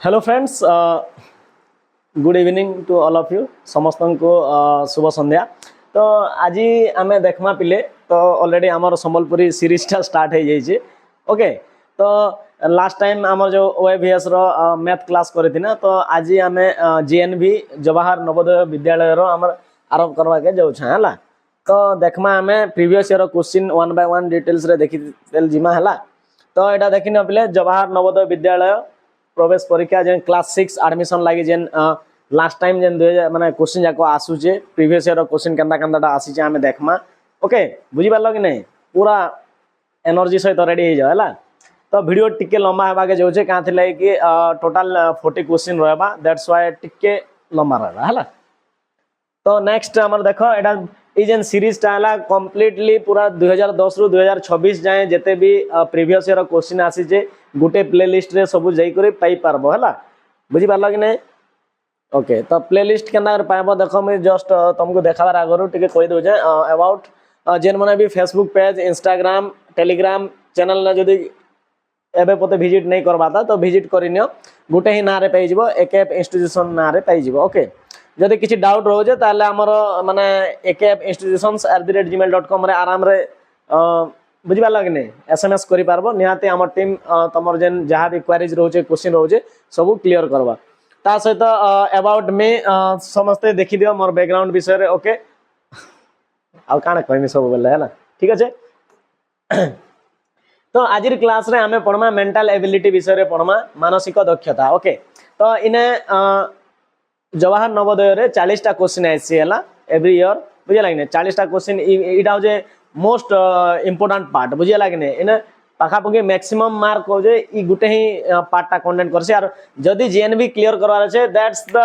Hello friends, good evening to all of you समस्त को शुभ संध्या। तो आज आम देखमा पिले तो ऑलरेडी आमर संबलपुरी सीरीजटा स्टार्ट हो जाइए। ओके, तो लास्ट टाइम आमर जो ओएवीएस रो मैथ क्लास करी ना, तो आज आम जीएनवी जवाहर नवोदय विद्यालय आमर आरंभ करवा के जाऊँ है। तो देखमा आम previous year question one by one details रे देखी जिमा है। तो यहाँ देखी न पिले जवाहर नवोदय विद्यालय प्रवेश परीक्षा जेन क्लास 6 एडमिशन लगी जेन लास्ट टाइम जेन 2000 माने क्वेश्चन जाको आसुचे प्रीवियस ईयर क्वेश्चन केनता केनता आसीचे आमे देखमा। ओके, बुझी पारलो कि नहीं? पूरा एनर्जी सहित रेडी हो जाओ है। तो वीडियो टिके लंबा हेबा के जाउचे का थिले कि टोटल 40 क्वेश्चन रहबा, दैट्स व्हाई टिके लंबा रहबा है। तो नेक्स्ट हमर देखो एटा ई जेन सीरीज टाला कंप्लीटली पूरा 2010 रु 2026 जाए जेते भी प्रीवियस ईयर क्वेश्चन आसीचे गोटे प्लेलिस्ट रे सब जाई करे पाई पारबो है। बुझी पारलो कि नहीं? ओके, तो प्लेलिस्ट केना पाइबो देखो मैं जस्ट तुमको देखाबार आगरो टिके कहि दउ जे अबाउट जेन माने भी Facebook page, Instagram, Telegram channel ने जदी एबे पते विजिट नहीं करबाता तो विजिट करिनियो, गोटे ही नारे पाई जिवो, एकेएफ इंस्टीट्यूशन नारे पाई जिवो। ओके, जदि किसी डाउट रोजे ताले हमर माने ekfinstitutions@gmail.com रे आराम रे बुझी पारलो कि नहीं एसएमएस करि पारबो। निहाते हमर टीम तमर जेन जहा भी क्वेरीज रोजे क्वेश्चन रोजे सब क्लियर करबा। ता सहित अबाउट मी समस्त देखि दियो मोर बैकग्राउंड विषय रे। ओके, आ काना कहमी सब बोले है ना, ठीक আছে। तो आज क्लास रे हमें पढ़मा मेंटल एबिलिटी विषय रे पढ़मा मानसिक दक्षता। ओके, तो इने जवाहर नवोदय रे 40टा क्वेश्चन आसी है एवरी ईयर, बुझे लगे 40टा क्वेश्चन इटा हो मोस्ट इम्पोर्टेंट पार्ट, बुझे लगे इने पाखापाखि मैक्सिमम मार्क हो जे ई गुटे ही पार्टा कंटेंट करसे आर जदी जीएनवी क्लियर करवार আছে दैट्स द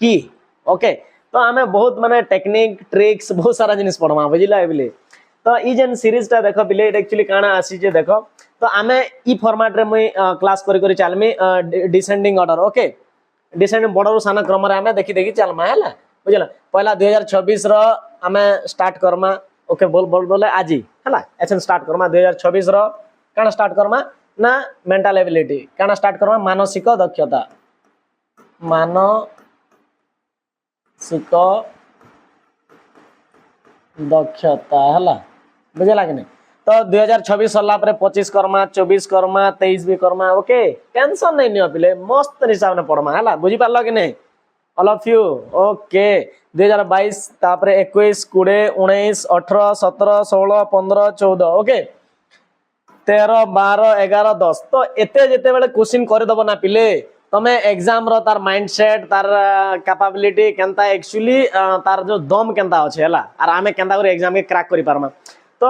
की। ओके, तो हमें बहुत माने टेक्निक ट्रिक्स बहुत सारा जिनिस पढ़मा, बुझिला एबले। तो ई जेन सीरीज टा देखो बिले एक्चुअली काना आसी जे देखो, तो आमे ई फॉर्मेट रे मुई क्लास करी करी चालमी descending order. Okay, descending order साना क्रम रे आमे देखि देखि चलमा है, बुझला। पहला 2026 रो आमे स्टार्ट करमा। ओके, बोल बोल बोले आज है एचन स्टार्ट करमा 2026 रो काना स्टार्ट करमा ना मेंटल एबिलिटी, काना स्टार्ट करमा मानसिक दक्षता, मानसिक दक्षता है, बुझला कि नहीं। तो 2026 सरला परे 25 करमा, 24 करमा, 23 भी करमा। ओके, टेंशन नहीं नियो पिले, मस्त हिसाब ने पढ़मा है, बुझी पारलो कि नहीं ऑल ऑफ यू। ओके, 2022 तापरे 21 20 19 18 17 16 15 14 ओके 13 12 11 10। तो एते जेते बेले क्वेश्चन कर दबो ना पिले तमे एग्जाम रो तार माइंडसेट तार कैपेबिलिटी केनता एक्चुअली तार जो दम केनता अछि हला आर आमे केनता कर एग्जाम के क्रैक करि पारमा। तो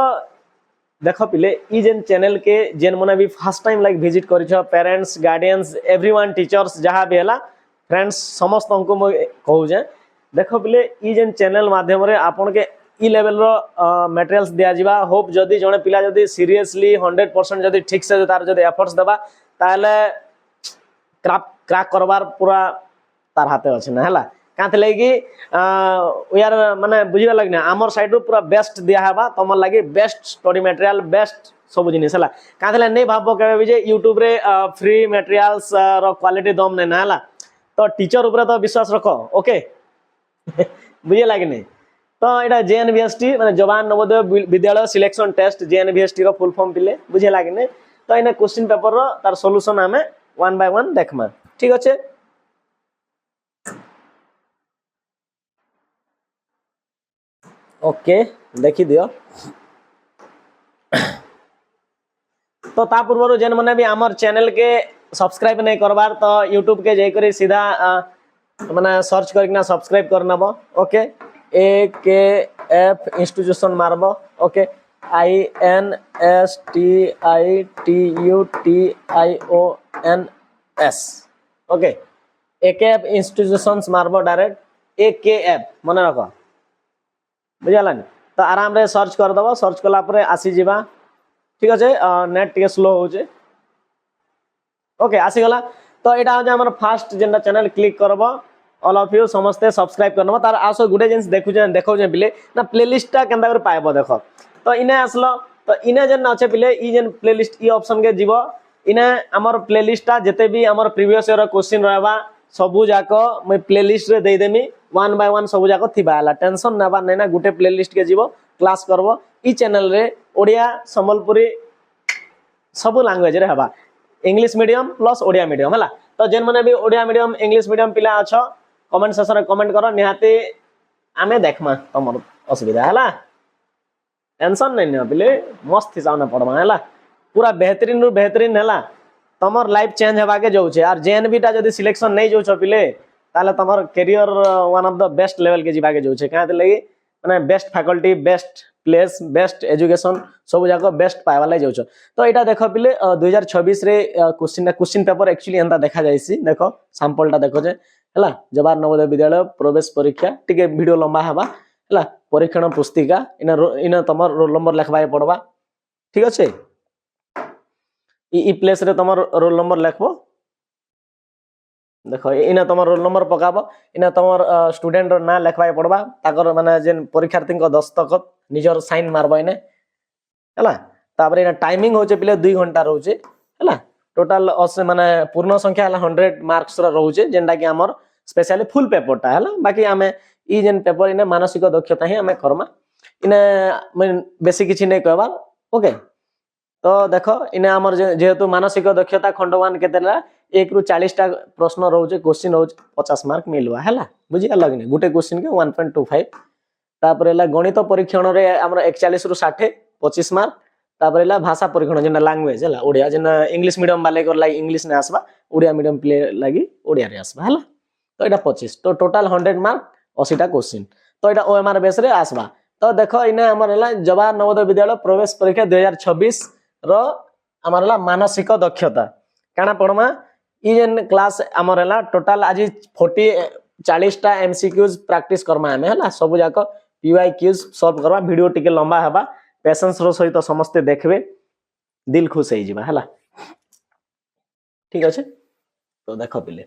देखो पिले ई जेन चैनल के जेन मने भी फर्स्ट टाइम लाइक विजिट करि छ पेरेंट्स गार्डियंस एवरीवन टीचर्स जहां भी हला फ्रेंड्स समस्त को मो कहू जे देखो पिले ई जेन चैनल माध्यम रे आपन के ई लेवल रो मटेरियल्स दिया जिबा। होप जदी जने पिला जदी सीरियसली 100% जदी ठीक से तार जदी एफर्ट्स देबा ताले क्रैक करबार पूरा तार हाथे अछि ना हला। काथे लगी यार माने बुझिबा लगना हमर साइड रो पूरा बेस्ट दिया हेबा तमर लागि बेस्ट स्टडी मटेरियल बेस्ट सब जिनिस हला। काथे नहीं भाबो केबे भी जे YouTube रे फ्री मटेरियल्स रो क्वालिटी दम नै ना हला। तो टीचर ऊपर तो विश्वास रखो। ओके बुझे लगे नहीं। तो यहाँ जेएनवीएसटी माने जवाहर नवोदय विद्यालय सिलेक्शन टेस्ट जेएनवीएसटी रो फुल फॉर्म पिले बुझे लगे नहीं। तो इन क्वेश्चन पेपर रो तार सॉल्यूशन हमें वन बाय वन देखमा, ठीक अच्छे। ओके देखी दियो। तो ता पूर्व जेन माने भी हमर चैनल के सब्सक्राइब नहीं करबार तो यूट्यूब के जाकर सीधा माने सर्च करके सब्सक्राइब करनबो। ओके, एकएफ इंस्टीट्यूशन मारबो। Okay, INSTITUTIONS। ओके, एकएफ इंस्टीट्यूशंस मारबो डायरेक्ट एकएफ मने रखो, बुझला। तो आराम रे सर्च कर दबो, सर्च कला परे आसी जिबा, ठीक अच्छे। नेट टिके स्लो हो जे। ओके आसी गला। तो एटा हो जे हमर फर्स्ट जेंडा चैनल क्लिक करबो ऑल ऑफ यू समस्ते सब्सक्राइब करनबो। तार आसो गुडे जेंस देखो जे बिले ना प्लेलिस्ट टा केनता कर पाइबो देखो। तो इने आसलो तो इने जेन अच्छे पिले ई जेन प्लेलिस्ट ई ऑप्शन के जीवो इना हमर प्लेलिस्ट टा जते भी हमर प्रीवियस ईयर क्वेश्चन रहबा सबु जाको मैं प्लेलिस्ट रे दे देमी वन बाय वन सबु जाको थिबा हला टेंशन नबा नै ना गुटे प्लेलिस्ट के जीवो क्लास करबो ई चैनल रे ओडिया संबलपुरी सब लैंग्वेज रे हबा English medium plus Odia medium हला तो जेन माने भी ओडिया मीडियम इंग्लिश मीडियम पिला अछो कमेंट सेक्शन रे कमेंट करो निहाते आमे देखमा तमर असुविधा हला टेंशन नै न पिले मस्त हिसाब न पड़मा हला पूरा बेहतरीन रु बेहतरीन हला तमर लाइफ चेंज हेबा के जाउ छे आर जेएनबी टा जदी सिलेक्शन नै जाउ छ पिले ताले तमर career one of the best level के जीवा के जाउ छे काहे लगी माने best faculty best place best education सब जाको बेस्ट पाए वाला जाउ छ तो एटा देखो पिले 2026 रे क्वेश्चन पेपर एक्चुअली एंता देखा जायसी देखो सैंपल टा देखो जे हला जवाहर नवोदय विद्यालय प्रवेश परीक्षा टिके वीडियो लंबा हबा हला परीक्षण पुस्तिका इना तमर रोल नंबर लिखबाय पड़बा ठीक अछि ई प्लेस रे तमर रोल नंबर लिखबो देखो इना तमर रोल नंबर पकाबो इना तमर स्टूडेंट रो ना लिखबाय पड़बा ताकर माने जेन परीक्षार्थी को दस्तखत निजर साइन मारबो इने हला तापर इना टाइमिंग होचे पिले 2 घंटा रहउचे हला टोटल माने पूर्ण संख्या हला 100 मार्क्स रो रहउचे जेंडा कि हमर स्पेशली फुल पेपर टा हला बाकी हमें ई जेन पेपर इने मानसिक दक्षता ही हमें करमा इने बेसी किछि नै कहबा ओके तो देखो इने हमर जेहेतु मानसिक दक्षता खंड 1 केतेला 1 रु 40 टा प्रश्न रहउचे क्वेश्चन रहउचे 50 मार्क मिलवा हला बुझिया लगने गुटे क्वेश्चन के 1.25 तापर एला गणित परीक्षण रे हमर 41 रु 60 25 मार्क तापर एला भाषा परीक्षण जेना लैंग्वेज हला ओडिया जेना इंग्लिश मीडियम वाले को लागी इंग्लिश ने आसबा ओडिया मीडियम प्ले लागी ओडिया रे आसबा हला तो एटा 25 तो टोटल 100 मार्क 80 टा क्वेश्चन तो एटा ओएमआर बेस रे आसबा तो देखो इने हमर हला जवाहर नवोदय विद्यालय प्रवेश परीक्षा 2026 रो हमर हला मानसिक दक्षता काना पड़मा ई जेन क्लास हमर हला टोटल आज 40 टा एमसीक्यूज प्रैक्टिस करमा हमें हला सब जाको पीवाईक्यूज सॉल्व करबा वीडियो टिके लंबा हेबा पेशेंस रो सहित समस्त देखबे दिल खुश होई जिबा हला ठीक अछि तो देखो पिले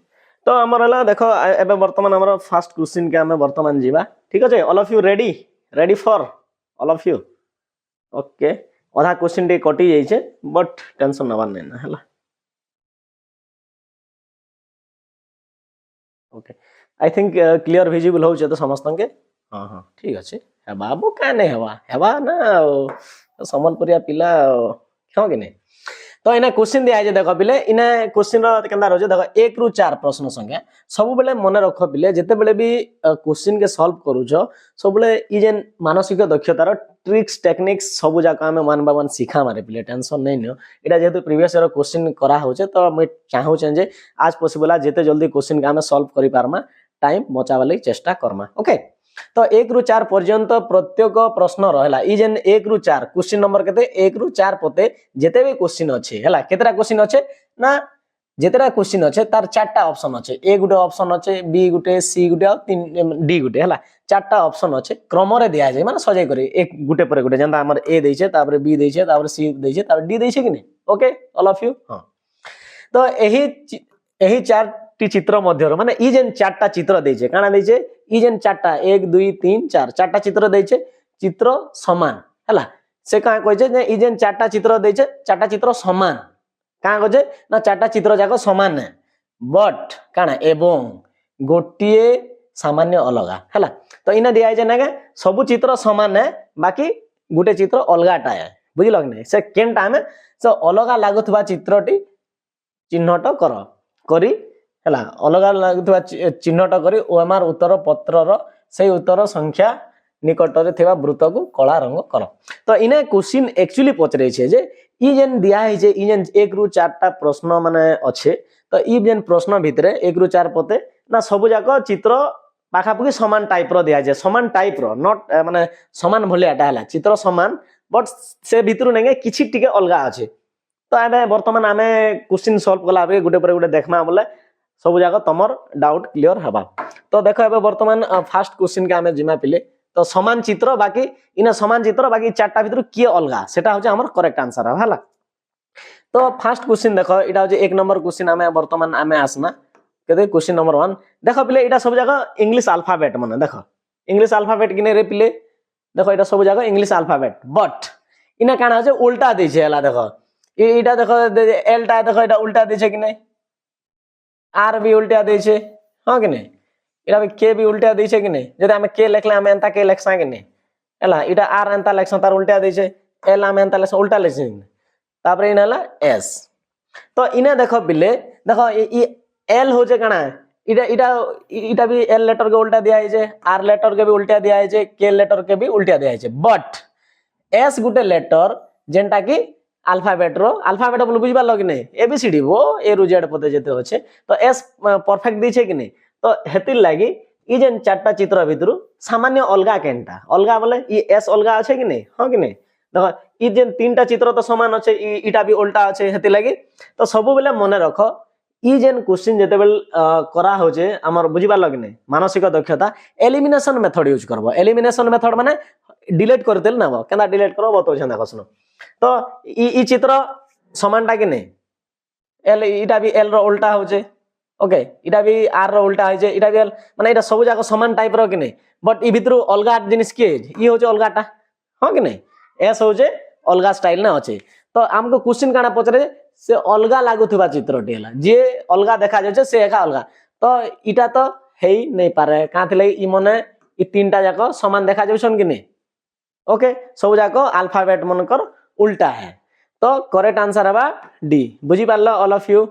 तो हमर हला देखो एबे वर्तमान हमर फर्स्ट क्वेश्चन के हमें वर्तमान जीवा ठीक अछि all of you ready for all of you okay आधा क्वेश्चन टे कटि जाई छे बट टेंशन नबा नै ना हला okay I think clear visible हो छे तो समस्त के हां हां ठीक अछि हे बाबू का नै हेबा ना संबलपुरिया पिला क्यों के नै तो इना क्वेश्चन दिया जे देखो पिले इना क्वेश्चन रो केंदा रहो देखो 1 रु 4 प्रश्न संख्या सब बेले मन रखो पिले जते बेले भी क्वेश्चन के सॉल्व करू छो सब बेले ई जेन मानसिक दक्षता रो ट्रिक्स टेक्निक्स सब जाका हमें वन बाय वन सिखा मारे पिले टेंशन नै न एटा जेतु प्रीवियस ईयर क्वेश्चन करा होचे तो मैं चाहू छे जे आज पॉसिबल आ जते जल्दी क्वेश्चन के हमें सॉल्व करि पारमा टाइम बचावा लई चेष्टा करमा ओके तो 1 रु 4 पर्यंत प्रत्येक प्रश्न रहला ई जेन 1 रु 4 क्वेश्चन नंबर केते 1 रु 4 पते जेते भी क्वेश्चन अछि हला केतरा क्वेश्चन अछि ना जेतरा क्वेश्चन अछि तार चारटा ऑप्शन अछि ए गुटे ऑप्शन अछि बी गुटे सी गुटे और 3 डी गुटे हला चारटा ऑप्शन अछि क्रम रे दिया जाय माने सजाय करे एक गुटे पर गुटे जंदा हमर ए दै छै तापर बी दै छै तापर सी दै छै तापर डी दै छै कि नै ओके ऑल ऑफ यू हां तो एही चार टी चित्र मध्य माने ई जेन चारटा चित्र दै छै काना दै छै ई जेन चारटा 1 2 3 4 चारटा चित्र दै छै चित्र समान हला से का कहै छै जे ई जेन चारटा चित्र दै छै चारटा चित्र समान का कहै छै ना चारटा चित्र जाको समान है बट काना एवं गोटिए सामान्य अलगा हला तो इना दिया छै ना के सब चित्र समान है बाकी गुटे चित्र अलगाटा है बुझिल कि नै से केन टाइम से अलगा लागुथबा चित्रटी चिन्हट करी हला अलग लागुथबा चिन्हट करी ओएमआर उत्तर पत्र रो सही उत्तर संख्या निकट रे थेबा वृत्त को कला रंग कर तो इने क्वेश्चन एक्चुअली पचरे छे जे ई जेन दिया है जे ई जेन 1 रु 4 टा प्रश्न माने अच्छे तो ई जेन प्रश्न भितरे 1 रु 4 पते ना सब जाको चित्र पाखा पाखी समान टाइप रो दिया जे समान टाइप रो नॉट माने समान भलियाटा हला चित्र समान बट से भितरु नेगे किछि टिके अलगा अछि तो एबे वर्तमान आमे क्वेश्चन सॉल्व कला बे गुटे पर गुटे देखमा बोले सब जाको तमर डाउट क्लियर हबा तो देखो एबे वर्तमान फर्स्ट क्वेश्चन के आमे जिमा पिले तो समान चित्र बाकी इना समान चित्र बाकी चारटा भितर किए अलगा सेटा होचे हमर करेक्ट आंसर हला तो फर्स्ट क्वेश्चन देखो इटा होचे एक नंबर क्वेश्चन आमे वर्तमान आमे आसना केते क्वेश्चन नंबर 1 देखो पिले इटा सब जगह इंग्लिश अल्फाबेट माने देखो इंग्लिश अल्फाबेट किने रे पिले देखो इटा सब जगह इंग्लिश अल्फाबेट बट इना काना होचे उल्टा दै छै हला देखो এইটা দেখো এলটা দেখো এটা উল্টা দিয়েছে কি নাই আর বি উল্টা দিয়েছে হ্যাঁ কি নাই এটা কে বি উল্টা দিয়েছে কি নাই যদি আমি কে লিখলে আমি এন্তা কে লেখসা কি নাই ହେଲା এটা আর এন্তা লেখসা তার উল্টা দিয়েছে এল আমি এন্তা লেখসা উল্টা লেখছি তারপরে ইনা হলা এস তো ইনা দেখো বিলে দেখো এল হচ্ছে কাଣା এটা এটা এটা भी एल लेटर के उल्टा दिया है आर लेटर के भी उल्टा दिया है के लेटर के भी उल्टा दिया है बट एस गुटे लेटर जेनटा की अल्फाबेट बोल बुझ पार कि नहीं एबीसीडी वो ए रु जेड पते जेते होचे तो एस परफेक्ट दीछे कि नहीं तो हेतिर लागी ई जेन चारटा चित्र भितरु सामान्य अलगा केनटा अलगा बोले ई एस अलगा আছে कि नहीं हां कि नहीं देखो ई जेन तीनटा चित्र तो समान আছে इटा भी उल्टा আছে हेतिर लागी तो सब बेले मने रखो ई जेन क्वेश्चन जेते बेल करा होजे हमर बुझि पार कि नहीं मानसिक दक्षता एलिमिनेशन मेथड यूज करबो एलिमिनेशन मेथड माने डिलीट कर देल ना केना डिलीट करो बतो छना प्रश्न तो ई चित्र समानटा कि नहीं एल इटा भी एल रो उल्टा होजे ओके इटा भी आर रो उल्टा होजे इटा भी एल माने इटा सब जाको समान टाइप रो कि नहीं बट ई भितरु अलगा जिनिस के ई होजे अलगाटा हां कि नहीं एस होजे अलगा स्टाइल ना होचे तो हमको क्वेश्चन काना पचरे से अलगा लागुथुबा चित्रटी हला जे अलगा देखा जाय से एका अलगा तो इटा तो हेई नहीं पारे काथले ई मने ई तीनटा जाको समान देखा जायछन कि नहीं ओके सब जाको अल्फाबेट मनकर उल्टा है तो करेक्ट आंसर हवा डी बुझी पारलो ऑल ऑफ यू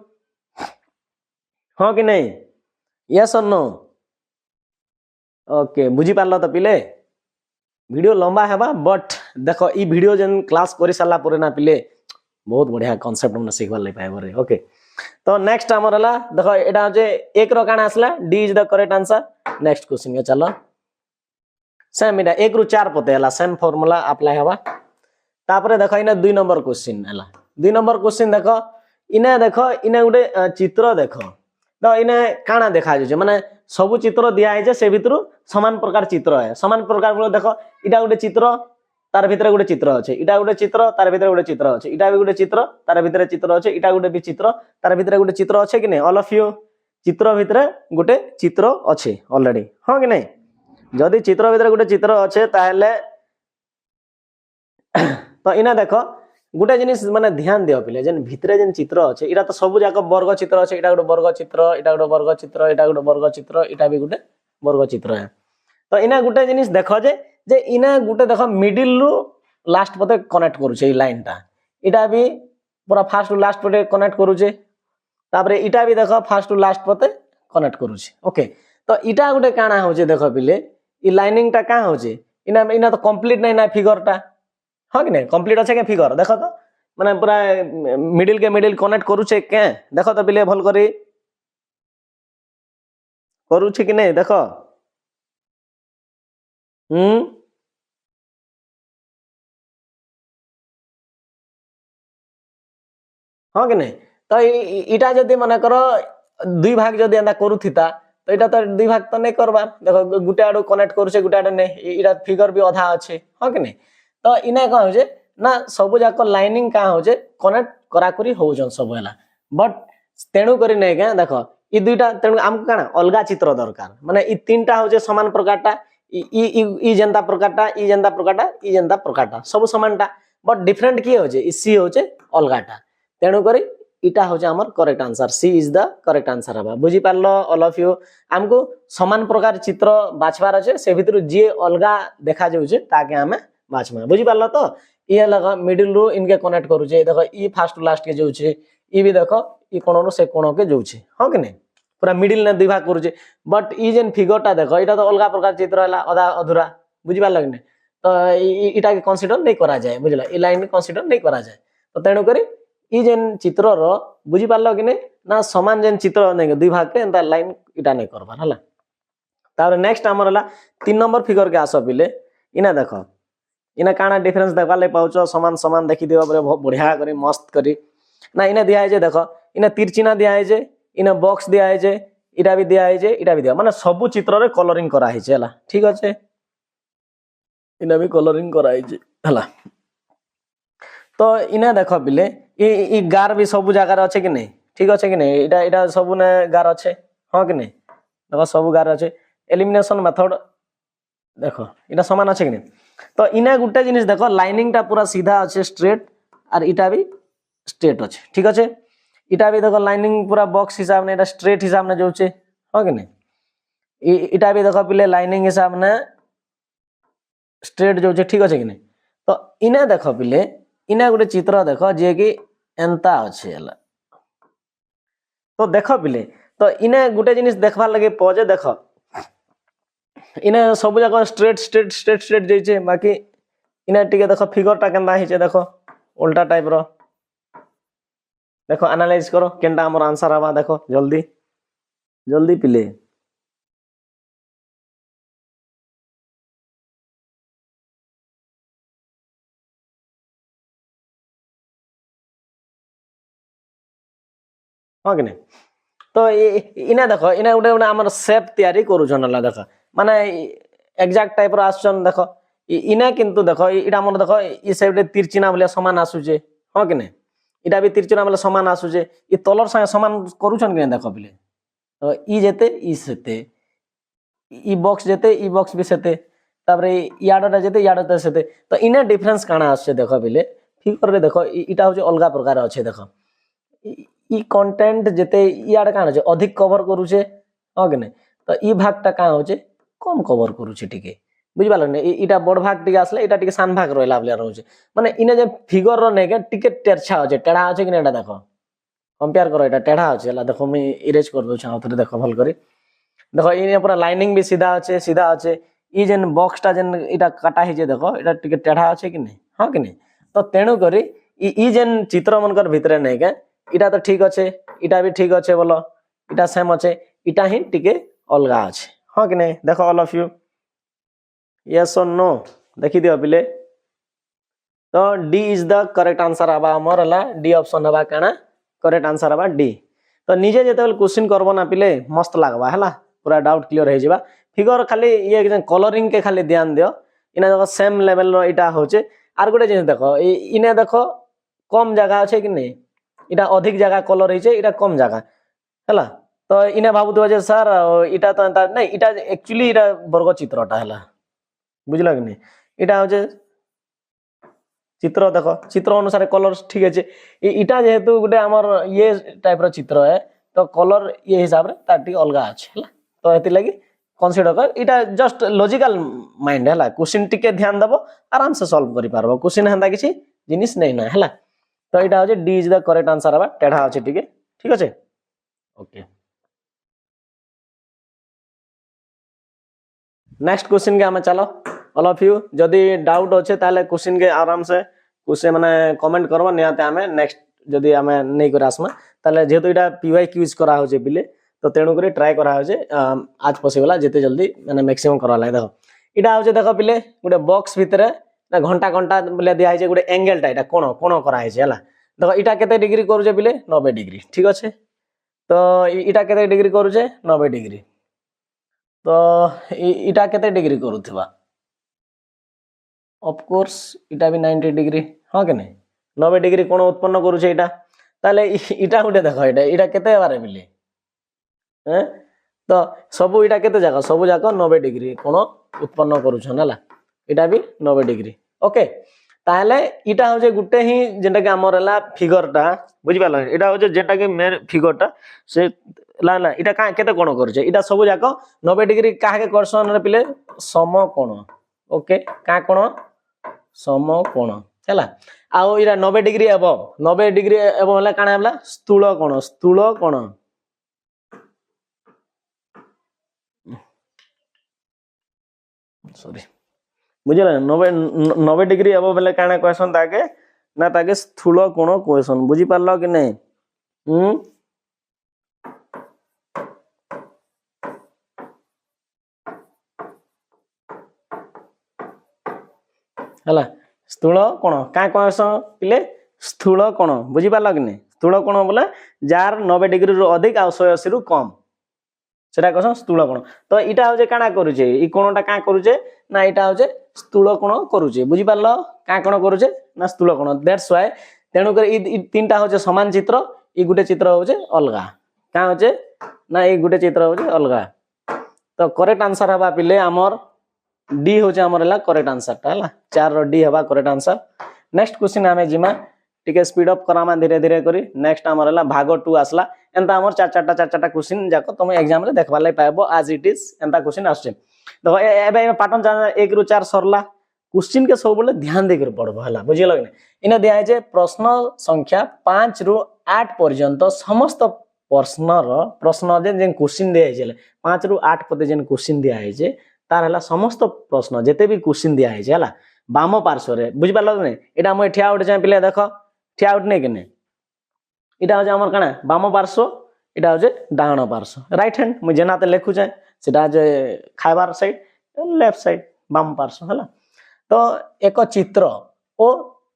हां कि नहीं यस और नो ओके बुझी पारलो तो पिले वीडियो लंबा हेबा बट देखो ई वीडियो जन क्लास करि साला पुरे ना पिले बहुत बढ़िया कॉन्सेप्ट हमने सीखबा ले पाए रे ओके तो नेक्स्ट हमर हला देखो एटा जे एक रो काना आसला D is the correct answer next question के चलो सेम इटा 1 रु 4 पते हला सेम फार्मूला अप्लाई हवा तापरे देखो इना 2 नंबर क्वेश्चन हला 2 नंबर क्वेश्चन देखो इना गुटे चित्र देखो तो इना काना देखा जे माने सब चित्र दिया है जे से भितरु समान प्रकार चित्र है समान प्रकार बोले देखो इटा गुटे चित्र तार भितरे गुटे चित्र अछि इटा गुटे चित्र तार भितरे गुटे चित्र अछि इटा भी गुटे चित्र तार भितरे चित्र अछि इटा गुटे भी चित्र तार भितरे गुटे चित्र अछि कि नहीं ऑल ऑफ यू चित्र भितरे गुटे चित्र अछि ऑलरेडी हां कि नहीं जदि चित्र भितरे गुटे चित्र अछि ताहले तो इना देखो गुटे जिनिस माने ध्यान दियो पिले जेन भितरे जेन चित्र अछि इटा तो सब जाक वर्ग चित्र अछि इटा गुटे वर्ग चित्र इटा गुटे वर्ग चित्र इटा गुटे वर्ग चित्र इटा भी गुटे वर्ग चित्र है तो इना गुटे जिनिस देखो जे इना गुटे देखो मिडिल रु लास्ट पते कनेक्ट करू छे ई लाइनटा इटा भी पूरा फर्स्ट टू लास्ट पते कनेक्ट करू छे तापरे इटा भी देखो फर्स्ट टू लास्ट पते कनेक्ट करू छे ओके तो इटा गुटे काना हो छे देखो पिले ई लाइनिंग टा का हो छे इना तो कंप्लीट नै ना फिगर टा हां कि नहीं कंप्लीट আছে के फिगर देखो तो माने पूरा मिडिल के मिडिल कनेक्ट करू छे के देखो तो पिले भल करी करू छे कि नहीं देखो हाँ कि नहीं तो इटा जदि मन कर दुई भाग जदि एंता करूथिता तो इटा तो दुई भाग तो नहीं करबार देखो गुटे आडू कनेक्ट करूछे गुटे आडू नहीं इटा फिगर भी आधा अच्छे हाँ कि नहीं तो इना का होजे ना सब जाक लाइनिंग का होजे कनेक्ट करा करी होजन सब हला बट तेणु करी नहीं के देखो ई दुईटा तेणु हमको काना अलगा चित्र दरकार माने ई तीनटा होजे समान प्रकारटा ई जनता प्रकारटा ई जनता प्रकारटा ई जनता प्रकारटा सब समानटा बट डिफरेंट की होजे ई सी होजे अलगाटा तेणु करी इटा होजे हमर correct answer C is the correct answer हबा बुझी पारलो ऑल ऑफ यू हमको समान प्रकार चित्र बाछवार अछि से भितर जे अलगा देखा जाउछे ताके हमें बाछमा बुझी पारलो तो ये लगा मिडिल रो इनके कनेक्ट करूछे देखो ई फर्स्ट टू लास्ट के जाउछे ई भी देखो ई कोन रो से कोन के जाउछे हां कि नहीं पूरा मिडिल ने दुई भाग करूछे बट ई जेन फिगरटा देखो इटा तो अलगा प्रकार चित्र हला आधा अधूरा बुझी पारलो कि नहीं तो इटा के कंसीडर नहीं करा जाए बुझला ई लाइन कंसीडर नहीं करा जाए तो तेणु करी ई जेन चित्र रो बुझी पारलो कि नहीं ना समान जेन चित्र नहीं दुई भाग के एंता लाइन इटा नहीं करबार हला तार नेक्स्ट हमर हला 3 नंबर फिगर के आसो पिले इना देखो इना काना डिफरेंस देखबा ले पाउछो समान समान देखि देबा बरे बहुत बढ़िया करी मस्त करी ना इना दिया है जे देखो इना तीर चिन्ह दिया है जे इना बॉक्स दिया है जे इटा भी दिया है जे इटा भी दिया माने सब चित्र रे कलरिंग करा है जे हला ठीक अछि इना भी कलरिंग करा है जे हला तो इना देखो बिले ई गार भी सब जगह अच्छे कि नहीं ठीक अच्छे कि नहीं इटा इटा सब ने गार अच्छे हाँ कि नहीं देखो सब गार अच्छे एलिमिनेशन मेथड देखो इटा समान अच्छे कि नहीं तो इना गुटे जिनिस देखो लाइनिंग टा पूरा सीधा अच्छे स्ट्रेट और इटा भी स्ट्रेट अच्छे ठीक अच्छे इटा भी देखो लाइनिंग पूरा बॉक्स हिसाब ने इटा स्ट्रेट हिसाब ने जाऊे हाँ कि नहीं इटा भी देखो पिले लाइनिंग हिसाब ने स्ट्रेट जाऊे ठीक अच्छे कि नहीं तो इने देख पिले इने गोटे चित्र देख जे कि एंता अच्छे तो देख पिले तो इने गोटे जिनिस देखबार लगे पजे देख इने सब जाक स्ट्रेट स्ट्रेट स्ट्रेट स्ट्रेट जाइए बाकी इने टिके देख फिगरटा केनता होइछे देख उल्टा टाइप रो देखो एनालाइज करो केनटा हमर आंसर आवा देखो जल्दी जल्दी पिले हाँ कि नहीं तो इने देखो इने गोटे गोटे हमर शेप तैयारी करूछन ला देखो माने एग्जैक्ट टाइप रो आछन देखो इने किंतु देखो इटा हमर देखो ई सेपटे तिरचिना भलिया समान आसुचे हाँ कि नहीं इटा भी तिरचिना भलिया समान आसुचे ई तलर संगे समान करूछन कि देखो पिले तो ई जेते ई सेते ई बॉक्स जेते ई बॉक्स भी सेते तापरे याडटा जेते याडटा सेते तो इने डिफरेंस काना आछे देखो पिले फिगर रे देखो इटा होचे अलगा प्रकार अच्छे देखो ई कंटेंट जेते याड काना छे अधिक कवर करूछे हाँ कि नहीं तो ई भागटा का होचे कम कवर करूछे टिके बुझि पालो ने इटा बड़ भाग टिके आसले इटा टिके सान भाग रहला बलिया रहउछे माने इने जे फिगर रो ने के टिके तेरछा होचे टेढ़ा होचे कि नेटा देखो कंपेयर करो इटा टेढ़ा होचे ला देखो मैं इरेज कर दउ छ आउथरे देखो भल करी देखो इने पूरा लाइनिंग भी सीधा अच्छे ई जेन बॉक्सटा जेन इटा काटा हिजे देखो इटा टिके टेढ़ा अच्छे कि नहीं हाँ कि नहीं तो तेणु करी ई जेन चित्र मनकर भितरे नहीं के इटा तो ठीक अच्छे इटा भी ठीक अच्छे बोलो इटा सेम अच्छे इटा ही टिके अलगा अच्छे हाँ कि नहीं देखो ऑल ऑफ यू यस और नो देखि दियो पिले तो D is the correct answer आबा हमर हला डी ऑप्शन हबा काना करेक्ट आंसर हबा डी तो निजे जेते क्वेश्चन करबो ना पिले मस्त लागबा हला पूरा डाउट क्लियर हो जिबा फिगर खाली ये कलरिंग के खाली ध्यान दियो इना देखो सेम लेवल रो इटा होचे आर गोटे जिनिस देखो इने देखो कम जगह अच्छे कि नहीं इटा अधिक जगह कलर होइछे इटा कम जगह हला तो इने भाबुतो जे सर इटा तो एंता नहीं इटा एक्चुअली इटा वर्ग चित्रटा हला बुझला कि नहीं इटा होचे चित्र देखो चित्र अनुसार कलर ठीक है इटा जेहेतु गोटे हमर ये टाइप रो चित्र है तो कलर ये हिसाब रे ताटी अलगा अछि हला तो एति लागि कंसीडर कर इटा जस्ट लॉजिकल माइंड हला क्वेश्चन टिके ध्यान दबो आराम से सॉल्व करि पारबो क्वेश्चन हंदा किछि जिनिस नहीं ना हला तो इटा होचे D is the correct answer हबा टेढ़ा अछि टिके ठीक अछि ओके नेक्स्ट क्वेश्चन के हमें चलो ऑल ऑफ यू जदी डाउट अच्छे ताले क्वेश्चन के आराम से क्वेश्चन माने कमेंट करबो नियाते हमें नेक्स्ट जदी हमें नहीं करासमा ताले जेहेतु इटा पीवाई क्यूज करा होचे बिले तो तेणु करी ट्राई करा होचे आज पॉसिबल जेते जल्दी माने मैक्सिमम करा लागे देखो इटा होचे देखो पिले गोटे बॉक्स भितरे ना घंटा घंटा बोले दिया है गोटे एंगल टा इटा कोण कोण करा है हला देखो इटा केते डिग्री करूचे बिले 90 डिग्री ठीक अच्छे तो इटा केते डिग्री करूचे 90 डिग्री तो इटा केते डिग्री करूथबा ऑफ कोर्स इटा भी 90 डिग्री हाँ कि नहीं 90 डिग्री कोण उत्पन्न करूचे इटा ताले इटा गोटे देखो इटा केते बारे मिले हैं तो सब इटा केते जागा सब जाका 90 डिग्री कोण उत्पन्न करूछन हला इटा भी 90 डिग्री ओके ताले इटा होजे गुटे ही जेंटा के हमर हला फिगरटा बुझि पालो इटा होजे जेंटा के मेन फिगरटा से ला ला इटा का केते कोण करूचे इटा सब जाका 90 डिग्री काहे के करसन रे पिले समकोण ओके का कोण समकोण हला आउ इरा 90 डिग्री अबव 90 डिग्री अबव हला काना हला स्थूल कोण सॉरी बुझला 90 डिग्री अब बेले काना क्वेश्चन ताके ना ताके स्थूल कोण क्वेश्चन बुझी पारलो कि नहीं हला स्थूल कोण का क्वेश्चन पिले स्थूल कोण बुझी पारलो कि नहीं स्थूल कोण बोले जार 90 डिग्री रो अधिक आ 180 रो कम सेटा कहसन स्थूल कोण तो इटा होजे काना करूचे ई कोणटा का करूचे ना इटा होजे स्थूल कोण करूचे बुझी पारलो का कोण करूचे ना स्थूल कोण दैट्स व्हाई तेणु कर ई तीनटा होजे समान चित्र ई गुटे चित्र होजे अलगा का होजे ना ई गुटे चित्र होजे अलगा तो करेक्ट आंसर हबा पिले हमर डी होजे हमर हला करेक्ट आंसर ता हला 4 रो डी हबा करेक्ट आंसर नेक्स्ट क्वेश्चन हमें जिमा टिके स्पीड अप करामा धीरे धीरे करी नेक्स्ट आमर हला भाग 2 आसला एंता आमर चार चारटा क्वेश्चन जाको तुम एग्जाम रे देखबा लै पाबो आज इट इज एंता क्वेश्चन आछे देखो एबे पैटर्न 1 रु 4 सरला क्वेश्चन के सब बोले ध्यान देकर पढ़बो हला बुझिलो कि इने दिया है जे प्रश्न संख्या 5 रु 8 पर्यंत समस्त प्रश्न जे क्वेश्चन दिया है 5 रु 8 पते जे क्वेश्चन दिया है जे तार हला समस्त प्रश्न जेते भी क्वेश्चन दिया है हला बाम पार्श्व रे बुझि पालो नै एटा हम ठिया उठ जाय पिले देखो ठिया उठ नै कि नै इटा हो हमर काना बाम पार्श्व इटा हो डाहाण पार्श्व राइट हैंड मु जेनाते लिखु जाय सेटा जे खाइबार साइड लेफ्ट साइड बाम पार्श्व हला तो एक चित्र ओ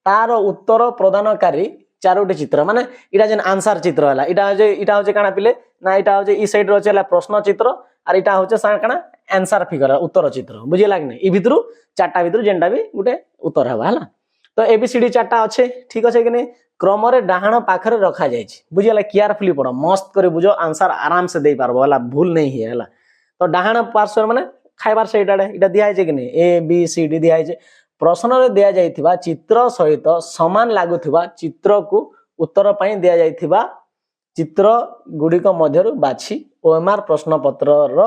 तार उत्तर प्रदानकारी चारोटी चित्र माने इटा जेन आंसर चित्र हला इटा हो काना पिले ना इटा हो ई साइड रो चला प्रश्न चित्र और इटा हो काना आंसर फिगर उत्तर चित्र बुझिला कि नै ई भितरु चारटा भितरु जेनटा भी गुटे उत्तर हवा हला तो एबीसीडी चारटा अच्छे ठीक अच्छे कि नहीं क्रम रे डाहाण पाखरे रखा जायछि बुझिला केयरफुली पढ़ो मस्त करे बुझो आंसर आराम से दे पारबो हला भूल नहीं है हला तो डाहाण पार्श्व माने खाइबार साइड आडे इटा दिया है कि नहीं ए बी सी डी दिया है प्रश्न रे दिया जायथिबा चित्र सहित समान लागुथिबा चित्र को उत्तर पई दिया जायथिबा चित्र गुडी को मध्यरु बाछि ओएमआर प्रश्न पत्र रो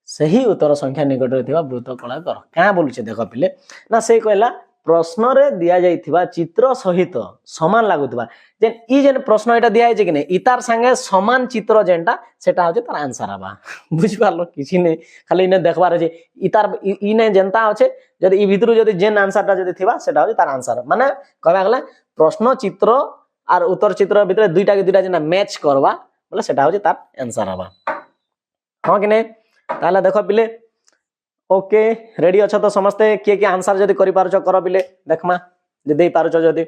सही उत्तर संख्या निकट रे थिबा वृत्त कला कर का बोलुचे देखो पिले ना से कहला प्रश्न रे दिया जायथिबा चित्र सहित समान लागुथिबा जे ई जेन प्रश्न एटा दिया है कि नै इतार संगे समान चित्र जेनटा सेटा होजे तार आंसर आबा बुझ पालो किछि नै खाली ने देखबार जे इतार ई नै जनता होचे जदि ई भितरु जदि जेन आंसरटा जदि थिबा सेटा होजे तार आंसर माने कहबा गला प्रश्न चित्र और उत्तर चित्र भितर दुईटा के दुईटा जेना मैच करबा बोले सेटा होजे तार आंसर आबा हां कि नै ताला देखो पिले ओके रेडी अच्छा तो समझते किए कि आंसर जदि करि पारछ कर पिले देखमा जे दे पारछ जदि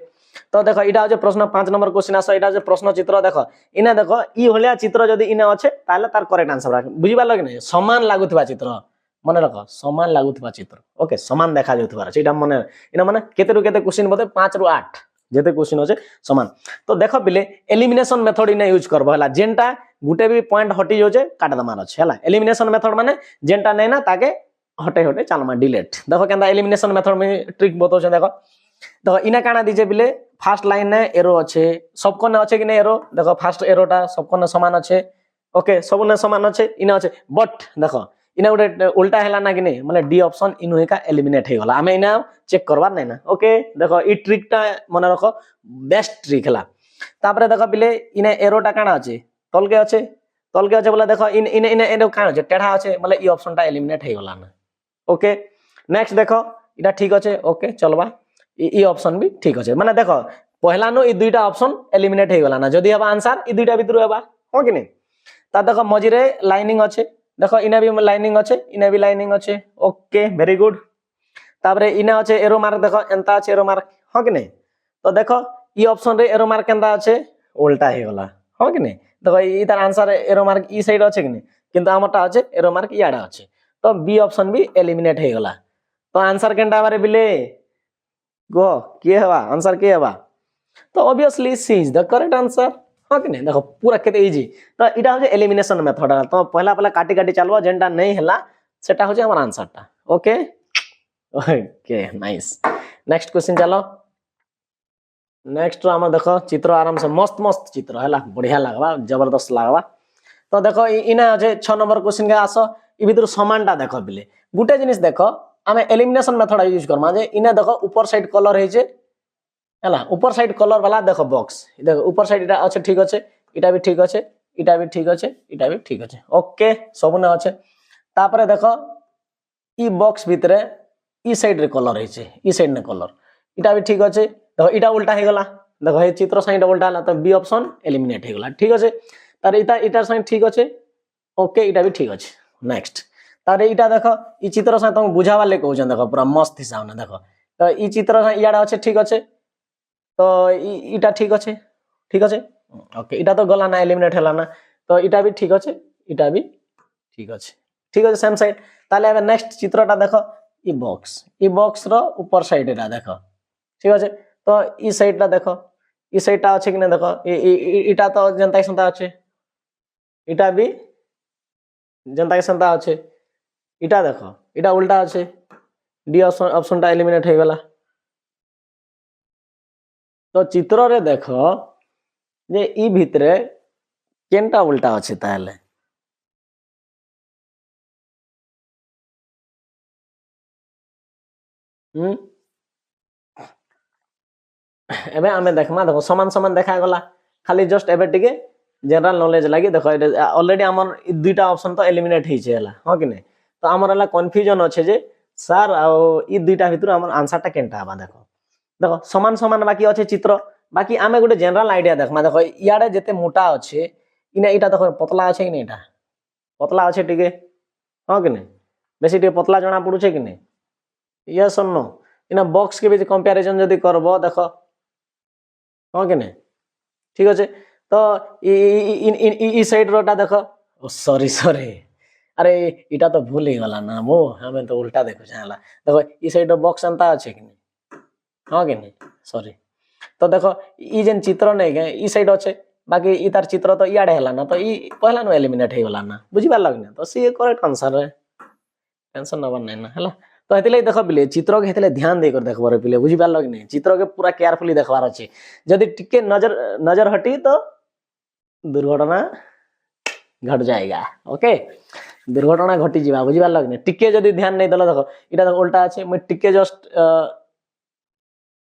तो देखो इटा हो प्रश्न 5 नंबर क्वेश्चन आसो इटा हो प्रश्न चित्र देखो इने देखो ई होलिया चित्र जदि इने अच्छे ताले तार करेक्ट आंसर बुझि पालो कि नै समान लागुथबा चित्र मने रखो समान लागुथबा चित्र ओके समान देखा जाउथबा इटा मने इना माने केते रु केते क्वेश्चन बते 5 रु 8 जेते क्वेश्चन होचे समान तो देखो पिले एलिमिनेशन मेथड इने यूज करबो हला जेनटा गुटे भी पॉइंट हटि जोचे काट दमार अछि हला एलिमिनेशन मेथड माने जेनटा नै ना ताके हटे हटे चलमा डिलीट देखो केंदा एलिमिनेशन मेथड में ट्रिक बताउ छ देखो इना काना दीजे बिले फर्स्ट लाइन ने एरो अच्छे सबको ने अच्छे कि ने एरो देखो फर्स्ट एरोटा सबको ने समान अच्छे ओके सब ने समान अच्छे इना अच्छे बट देखो इना उडे उल्टा हैला ना कि नहीं माने डी ऑप्शन इनु का एलिमिनेट हे गला हमें इना चेक करबार नै ना ओके देखो ई ट्रिकटा मने रखो बेस्ट ट्रिक हला तापरे देखो बिले इने एरोटा काना अच्छे तलके अच्छे बोला देखो इन इन इन एरो काना अच्छे टेढ़ा अच्छे मतलब ई ऑप्शनटा एलिमिनेट हे गला ना ओके नेक्स्ट देखो इटा ठीक अच्छे ओके चलबा ई ऑप्शन भी ठीक अच्छे माने देखो पहला नो ई दुईटा ऑप्शन एलिमिनेट हे गला ना जदी हबा आंसर ई दुईटा भितरु हबा हो कि नै ता देखो मजिरे लाइनिंग अच्छे देखो इना भी लाइनिंग अच्छे ओके वेरी गुड तापरे इना अच्छे एरो मार्क देखो एंता अच्छे एरो मार्क हो कि नै तो देखो ई ऑप्शन रे एरो मार्क केंता अच्छे उल्टा हे गला हो कि नै देखो ई तार आंसर एरो मार्क ई साइड अच्छे कि नै किंतु हमरटा अच्छे एरो मार्क इयाडा अच्छे तो बी ऑप्शन भी एलिमिनेट हे गला तो आंसर केंटा बारे बिले गो के हवा आंसर के हवा तो obviously C is the correct answer हां कि नहीं देखो पूरा केते इजी तो इटा हो एलिमिनेशन मेथड तो पहला पहला काटी काटी चलबो जेंटा नहीं हला सेटा हो हमर आंसरटा okay okay nice next question चलो नेक्स्ट हम देखो चित्र आराम से मस्त मस्त चित्र हला बढ़िया लागबा जबरदस्त लागबा तो देखो इना जे 6 नंबर क्वेश्चन के आसो इ भितर समानटा देखो बिले गुटे जिनिस देखो आमे एलिमिनेशन मेथड यूज करमा जे इने देखो ऊपर साइड कलर हे जे हला ऊपर साइड कलर वाला देखो बॉक्स देखो ऊपर साइड इटा अच्छे ठीक अच्छे इटा भी ठीक अच्छे इटा भी ठीक अच्छे इटा भी ठीक अच्छे ओके सब ने अच्छे तापरे देखो ई बॉक्स भितरे ई साइड रे कलर हे जे ई साइड ने कलर इटा भी ठीक अच्छे देखो इटा उल्टा हे गला देखो हे चित्र साइड उल्टा हला तो बी ऑप्शन एलिमिनेट हे गला ठीक अच्छे तार इटा इटा साइड ठीक अच्छे ओके इटा भी ठीक अच्छे नेक्स्ट तारे इटा देखो ई चित्र से तुम बुझावा ले कहउछन देखो पूरा मस्त हिसाब ने देखो तो ई चित्र से इयाडा अच्छे ठीक अच्छे तो इटा ठीक अच्छे ओके इटा तो गला ना एलिमिनेट हला ना तो इटा भी ठीक अच्छे इटा भी ठीक अच्छे सेम साइड ताले अब नेक्स्ट चित्रटा देखो ई बॉक्स रो ऊपर साइड एटा देखो ठीक अच्छे तो ई साइडटा देखो ई साइडटा अच्छे कि ना देखो इटा तो जनता संता अच्छे इटा भी जनता के संता अच्छे इटा देखो इटा उल्टा अच्छे डी ऑप्शन टा एलिमिनेट हो गला तो चित्र रे देखो जे ई भितरे केनटा उल्टा अच्छे ताहले हम्म एबे आमे देखमा देखो समान समान देखा गला खाली जस्ट एबे टिके जनरल नॉलेज लागि देखो ऑलरेडी हमर दुईटा ऑप्शन तो एलिमिनेट ही छेला हो कि नहीं तो हमर हला कंफ्यूजन अच्छे जे सर आ ई दुईटा भितर हमर आंसर टा केनटा आबा देखो देखो समान समान बाकी अच्छे चित्र बाकी आमे गोटे जनरल आइडिया देखमा देखो इयाडे जेते मोटा अच्छे इना इटा देखो पतला अच्छे कि नहीं इटा पतला अच्छे टिके हो कि नहीं बेसी टिके पतला जणा पडुछे कि नहीं यस और नो इना बॉक्स के बीच कंपैरिजन जदी करबो देखो हाँ कि नहीं ठीक अच्छे तो ई साइड रोटा देखो सॉरी सॉरी अरे इटा तो भूल ही गला ना वो हमें तो उल्टा देखो चाहला देखो ई साइड बॉक्स अंता अच्छे कि नहीं हाँ कि नहीं सॉरी तो देखो ई जेन चित्र नहीं के ई साइड अच्छे बाकी ई तार चित्र तो इयाडे हला ना तो ई पहला नो एलिमिनेट हे गला ना बुझी पार लगने तो सी करेक्ट आंसर है टेंशन नबर नहीं ना हला तो हेतले देख पिले चित्र के हेतले ध्यान देकर देखबार पिले बुझी पार लग नहीं चित्र के पूरा केयरफुली देखबार अच्छे जदि टिके नजर नजर हटी तो दुर्घटना घट जाएगा ओके दुर्घटना घटी जीवा बुझी पार लग नहीं टिके जदि ध्यान नहीं दला देखो इटा देखो उल्टा अच्छे मैं टिके जस्ट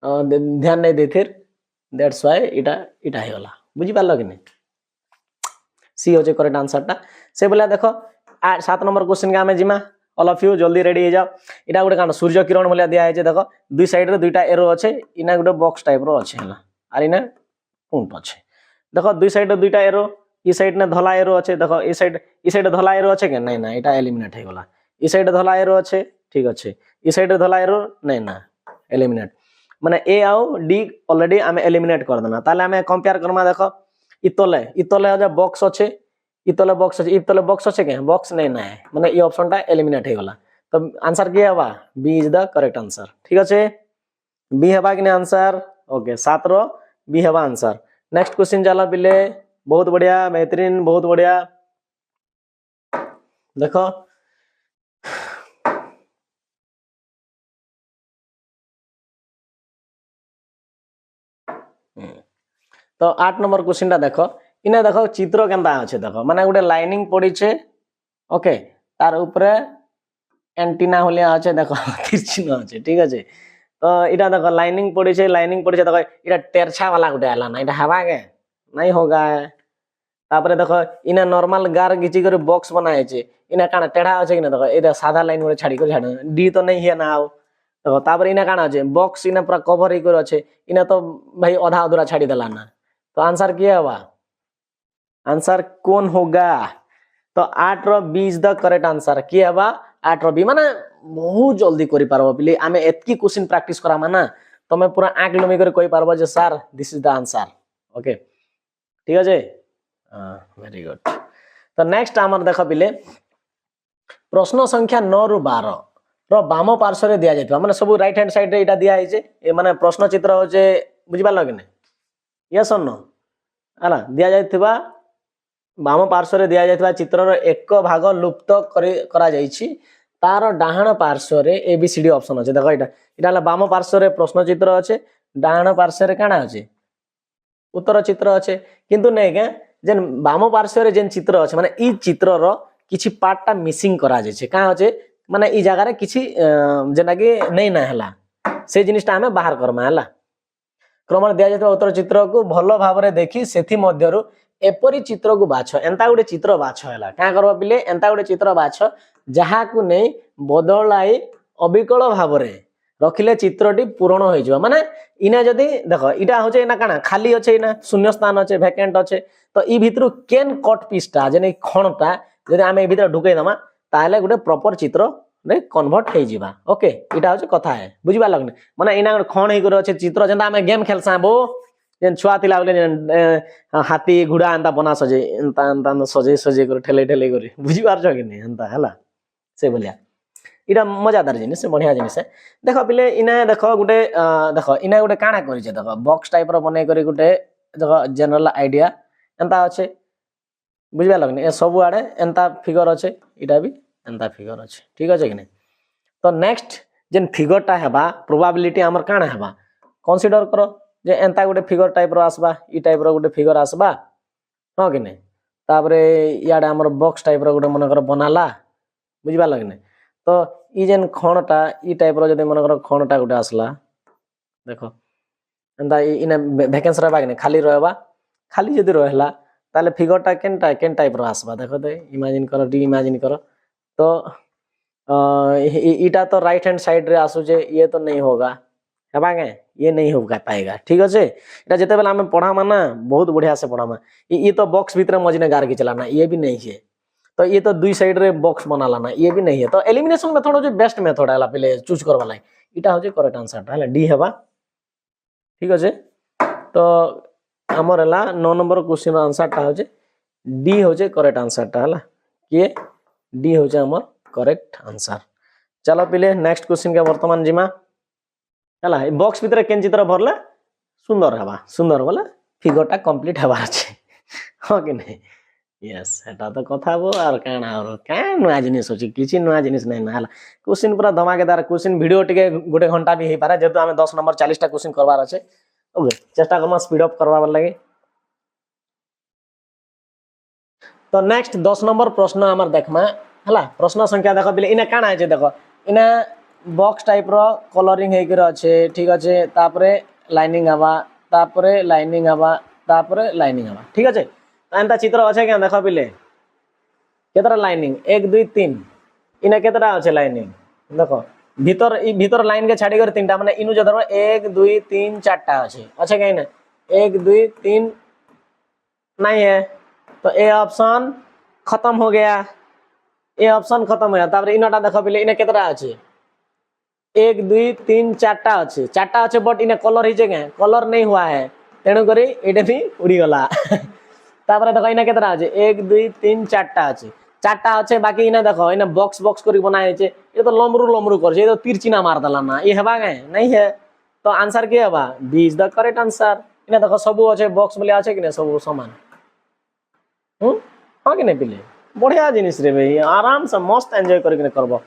ध्यान नहीं देथिर दैट्स व्हाई इटा इटा हे गला बुझी पार लग नहीं सी होचे करेक्ट आंसर टा से बोला देखो 7 नंबर क्वेश्चन के हमें जिमा ऑल ऑफ यू जल्दी रेडी हो जाओ इटा गोटे कान सूर्य किरण भलिया दिया है देखो दुई साइड रे दुईटा एरो अच्छे इना गोटे बॉक्स टाइप रो अच्छे हला आर इना पुंट अच्छे देखो दुई साइड रे दुईटा एरो ई साइड ने धला एरो अच्छे देखो ई साइड धला एरो अच्छे के नहीं ना इटा एलिमिनेट हे गला ई साइड धला एरो अच्छे ठीक अच्छे ई साइड रे धला एरो नहीं ना एलिमिनेट माने ए आउ डी ऑलरेडी हमें एलिमिनेट कर देना ताले हमें कंपेयर करमा देखो इतले जो बॉक्स अच्छे इतले बॉक्स अच्छे इतले बॉक्स अच्छे के बॉक्स नहीं ना है माने ये ऑप्शन टा एलिमिनेट हे गला तो आंसर के हवा B is the correct answer ठीक अच्छे बी हवा कि आंसर ओके 7 रो बी हवा आंसर नेक्स्ट क्वेश्चन जाला पिले बहुत बढ़िया बेहतरीन बहुत बढ़िया देखो तो 8 नंबर क्वेश्चन टा देखो इने देखो चित्र केनता अच्छे देखो माने गोटे लाइनिंग पड़ी छे ओके तार ऊपरे एंटीना होलिया अच्छे देखो किछ न अच्छे ठीक अच्छे तो इटा देखो लाइनिंग पड़ी छे देखो इटा तेरछा वाला गोटे आला ना इटा हवा के नहीं होगा तापरे देखो इना नॉर्मल गार गिची करे बॉक्स बनाए छे इना काना टेढ़ा अच्छे कि ना देखो इटा सादा लाइन गोटे छाड़ी कर छाड़ डी तो नहीं है ना आउ देखो तापरे इना काना अच्छे बॉक्स इना पूरा कवर ही कर अच्छे इना तो भाई आधा अधूरा छाड़ी देला ना तो आंसर क्या हुआ आंसर कौन होगा तो 8 रो B is the correct answer किए हवा 8 रो बी माने बहुत जल्दी करि पारबो बिले आमे एतकी क्वेश्चन प्रैक्टिस करामा ना तमे पूरा आंख लमी कर कहि पारबो जे sir this is the answer okay ठीक আছে वेरी गुड तो नेक्स्ट आमर देख बिले प्रश्न संख्या 9 रु 12 रो बाम पार्श्व रे दिया जायतबा माने सब राइट हैंड साइड रे इटा दिया है जे ए माने प्रश्न चित्र होचे बुझि पारलो कि नहीं यस और नो हला दिया जायतबा बाम पार्श्व रे दिया जायतबा चित्रर एक भाग लुप्त करा जायछि तार डाहाण पार्श्व रे एबीसीडी ऑप्शन अछि देखो इटा हला बाम पार्श्व रे प्रश्न चित्र अछि डाहाण पार्श्व रे काना अछि उत्तर चित्र अछि किंतु नै के जेन बाम पार्श्व रे जेन चित्र अछि माने ई चित्र रो किछि पार्ट टा मिसिंग करा जाय छै का अछि माने ई जगह रे किछि जेना कि नै ना हला से जिनिसटा हमें बाहर करमा हला क्रम दिया जायत उत्तर चित्र को भलो भाव रे देखि सेथि मध्यरु एपरी चित्र को बाछ एंता गुडे चित्र बाछ हला का करबा बिले एंता गुडे चित्र बाछ जहा को नै बदलाई अविकल भाव रे रखिले चित्रटी पूर्ण होई जबा माने इना जदी देखो इटा होचे इना काना खाली होचे इना शून्य स्थान होचे वैकेंट होचे तो ई भितरु केन कट पीसटा जेने खणटा जदी आमे ई भितर ढुकै दमा ताले गुडे प्रॉपर चित्र रे कन्वर्ट हे जिबा ओके इटा होचे कथा है बुझिबा लगने माने इना खण हे करे चित्र जेंता आमे गेम खेलसा बो जेन छुआ तिला बोले हाथी घोड़ा एंता बना सजे एंता एंता सजे सजे कर ठेले ठेले कर बुझि पार छ कि नहीं एंता हला से बोलिया इटा मजादार जिनिस बढ़िया जिनिस देखो पिले इना देखो गुटे देखो इना गुटे काना करि छ देखो बॉक्स टाइप रो बनै करी गुटे देखो जनरल आइडिया एंता अछि बुझिबा लगने ए सब आडे एंता फिगर अछि इटा भी एंता फिगर अछि ठीक अछि कि नहीं तो नेक्स्ट जेन फिगर टा हेबा प्रोबेबिलिटी हमर काना हेबा कंसीडर करो जे एंता गोटे फिगर टाइप रो आसबा ई टाइप रो गोटे फिगर आसबा हाँ कि नहीं तापरे इयाडे हमर बॉक्स टाइप रो गोटे मन कर बनाला बुझी पाल कि नहीं तो ई जेन खणटा ई टाइप रो जदि मन कर खणटा गोटे आसला देखो एंता इने वैकेंसी रहबा कि नहीं खाली रहबा खाली जदि रहला ताले फिगरटा केन टाइप रो आसबा देखो तो इमेजिन करो डी इमेजिन करो तो इटा तो राइट हैंड साइड रे आसु जे ये तो नहीं होगा हेबा के ये नहीं हो पाएगा ठीक अच्छे इटा जेते बेला हमें पढ़ामा ना बहुत बढ़िया से पढ़ामा ये तो बॉक्स भीतर मझने गार के चलाना ये भी नहीं है तो ये तो दुई साइड रे बॉक्स बना लाना ये भी नहीं है तो एलिमिनेशन मेथड हो बेस्ट मेथड है पहले चूज करवा लाई इटा हो करेक्ट आंसर है डी हेबा ठीक अच्छे तो हमर हला 9 नंबर क्वेश्चन आंसर टा हो डी हो करेक्ट आंसर टा हला किए डी हो हमर करेक्ट आंसर चलो पहले नेक्स्ट क्वेश्चन के वर्तमान जिमा हला बॉक्स भीतर केन चित्र भरले सुंदर हवा सुंदर बोले फिगरटा कंप्लीट हवा अच्छे हाँ कि नहीं यस एटा तो कथा वो और काना और का नया जिनिस होची किछि नया जिनिस नहीं ना हला क्वेश्चन पूरा धमाकेदार क्वेश्चन वीडियो टिके गोटे घंटा भी हे पारे जेतु हमें 10 नंबर 40 टा क्वेश्चन करवार अच्छे ओके चेष्टा करमा स्पीड अप करवार लगे तो नेक्स्ट 10 नंबर प्रश्न हमर देखमा हला प्रश्न संख्या देखो बिले इने काना है देखो इने बॉक्स टाइप रो कलरिंग हे कर अच्छे ठीक अच्छे तापरे लाइनिंग हवा तापरे लाइनिंग हवा तापरे लाइनिंग हवा ठीक अच्छे एंता चित्र अच्छे क्या देखो बिले केतरा लाइनिंग 1 2 3 इने केतरा अच्छे लाइनिंग देखो भीतर लाइन के छाड़ी कर तीनटा माने इनु जो धरो 1 2 3 4टा अच्छे अच्छे कहीं ना 1 2 3 नहीं है तो ए ऑप्शन खत्म हो गया ए ऑप्शन खत्म हो गया तापर इनटा देखो बिले इने केतरा अच्छे 1 2 3 4टा अच्छे बट इने कलर ही जगह कलर नहीं हुआ है तेणु करी एटे भी उड़ी गला तापर देखो इने केतरा अच्छे 1 2 3 4टा अच्छे बाकी इने देखो इने बॉक्स बॉक्स करी बनाए छे ये तो लमरू कर छे ये तो तिरचिना मार दला ना ये हेबा के नहीं है तो आंसर के हेबा B is the correct answer इने देखो सब अच्छे बॉक्स बोले अच्छे कि नहीं सब समान हाँ कि नहीं पिले बढ़िया जिनिस रे भाई आराम से मस्त एंजॉय करके करबो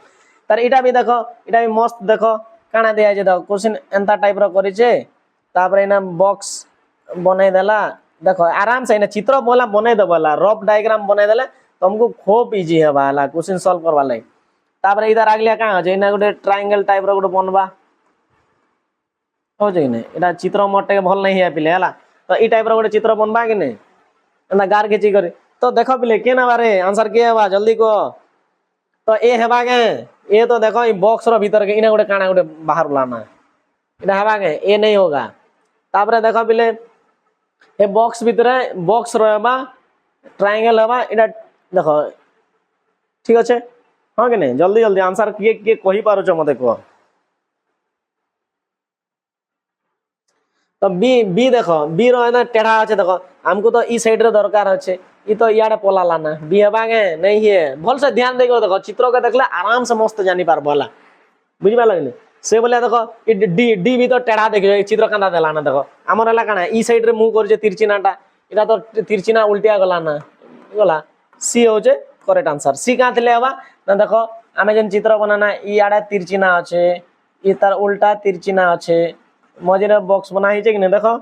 तार इटा भी देखो इटा भी मस्त देखो काना दिया जे देखो क्वेश्चन एंता टाइप रो करी छे तापर इना बॉक्स बनै देला देखो आराम से इना चित्र बोला बनै देबला रफ डायग्राम बनै देले तुमको खूब इजी है वाला क्वेश्चन सॉल्व करवा लाई तापर इधर आगलिया का हो जे इना गोटे ट्रायंगल टाइप रो गोटे बनबा हो जे नहीं इटा चित्र मोटे के भल नहीं है पिले हला तो ई टाइप रो गोटे चित्र बनबा कि नहीं एना गार खींची करे तो देखो पिले के ना बारे आंसर के हेबा जल्दी को तो ए हेबा के ए तो देखो ई बॉक्स रो भीतर के इना गोटे काना गोटे बाहर लाना इना हेबा के ए नहीं होगा तापर देखो पिले ए बॉक्स भीतर बॉक्स रहबा ट्रायंगल हेबा इना देखो ठीक अच्छे हाँ कि नहीं जल्दी जल्दी आंसर किए कही पारो छ मते को तो बी देखो बी रो ना टेढ़ा अच्छे देखो हमको तो ई साइड रे दरकार अच्छे ई तो इयाडे पोला लाना बी हेबा के नहीं है भल से ध्यान देके देखो चित्र के देखले आराम से मस्त जानी पार बोला बुझी पाला कि नहीं से बोले देखो ई डी भी तो टेढ़ा देखियो चित्र कांदा देला ना देखो हमर हला काना ई साइड रे मुंह कर जे तिरचिनाटा इटा तो तिरचिना उल्टिया गला ना गला सी हो जे करेक्ट आंसर सी का थले हवा ना देखो आमे जन चित्र बनाना इयाडे तिरचिना अच्छे ई तार उल्टा तिरचिना अच्छे मझे बॉक्स बना ही कि नहीं देखो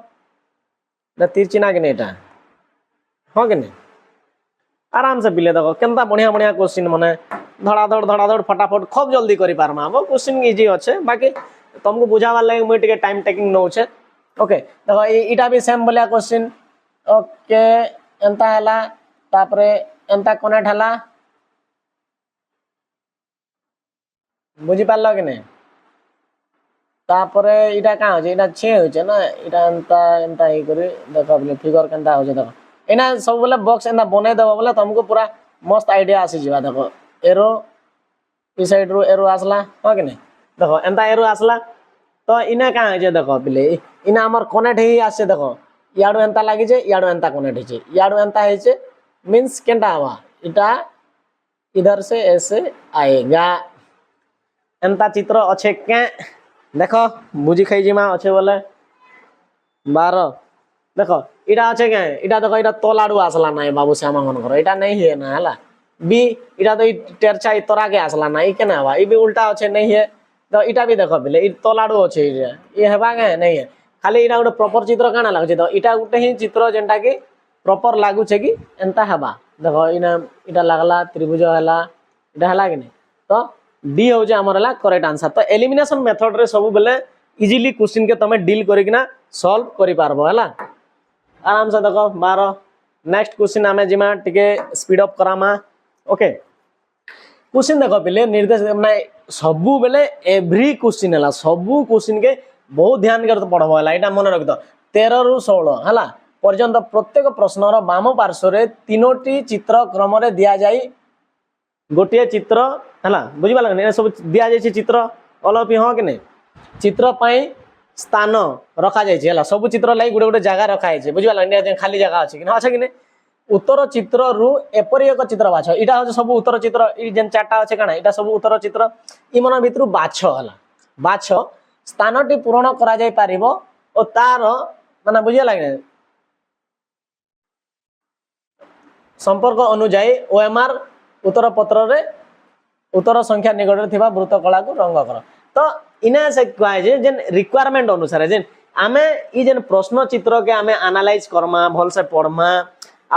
ना तिरचिना कि नहीं एटा हाँ कि नहीं आराम से पिले देखो केनता बढ़िया बढ़िया क्वेश्चन माने धड़ाधड़ फटाफट खूब जल्दी करि पारमा वो क्वेश्चन इजी अच्छे बाकी तुमको बुझावा लगे मुई टिके टाइम टेकिंग नौ छे ओके देखो इटा भी सेम बोलिया क्वेश्चन ओके एंता हला तापरे एंता कनेक्ट हला बुझी पारलो कि नहीं तापरे इटा का हो जे इटा 6 हो जे ना इटा एंता ही करी देखो बोले फिगर केनता हो जे देखो एना सब बोले बॉक्स एना बने देबो बोले तुमको पूरा मस्त आइडिया आसी जीवा देखो एरो ई साइड रो एरो आसला हो कि नहीं देखो एंता एरो आसला तो इना का हो जे देखो बिले इना हमर कनेक्ट ही आसे देखो याडो एंता लागी जे याडो एंता कनेक्ट हिचे याडो एंता हिचे मींस केनता हवा इटा इधर से ऐसे आएगा एंता चित्र अच्छे के देखो बुझी खाई जिमा अच्छे बोले 12 देखो इटा अच्छे के इटा देखो इटा तोलाडू आसला ना बाबू श्यामा मन करो इटा नहीं है ना हला बी इटा तो टेरचा इतरा के आसला ना ई केना हवा ई भी उल्टा अच्छे नहीं है तो इटा भी देखो बिले ई तोलाडू अच्छे ये हेबा के नहीं है खाली इना गोटे प्रॉपर चित्र काना लागुचे तो इटा गोटे ही चित्र जेनटा कि प्रॉपर लागुचे कि एंता हबा देखो इना इटा लागला त्रिभुज हला इटा हला कि नहीं तो डी हो जे हमर हला करेक्ट आंसर। तो एलिमिनेशन मेथड रे सब बेले इजीली क्वेश्चन के तमे डील करिकिना सॉल्व करि पारबो हला आराम से देखो 12 नेक्स्ट क्वेश्चन आमे जिमा टिके स्पीड अप करामा ओके क्वेश्चन देखो पहले निर्देश माने सबु बेले एवरी क्वेश्चन हला सबु क्वेश्चन के बहुत ध्यान कर पढ़बो हला एटा मन रख दो 13 रु 16 हला पर्यंत प्रत्येक प्रश्नर वाम पार्श्व रे तीनोटी चित्र क्रम रे दिया जाई गोटे चित्र हला बुझि पाला ने सब दिया जाय चित्र अलपि हो कि नहीं चित्र पई स्थान रखा जाय हला सब चित्र लाई गुडे गुडे जगह रखा जाय बुझि पाला ने खाली जगह अछि कि न अछि कि नहीं उत्तर चित्र रु एपरि एक चित्र बाछ इटा हो सब उत्तर चित्र इ जेन चारटा अछि काना इटा सब उत्तर चित्र इ मन भितरु बाछ हला बाछ स्थानटी पूर्ण करा जाय पारिबो ओ तार माने बुझिया लागे संपर्क अनुଯାयी ओएमआर उत्तर पत्र रे उत्तर संख्या निकट रे थिबा वृत्त कला को रंग कर तो इना से कहै जे जेन रिक्वायरमेंट अनुसार जेन आमे इ जेन प्रश्न चित्र के आमे एनालाइज करमा भल से पढ़मा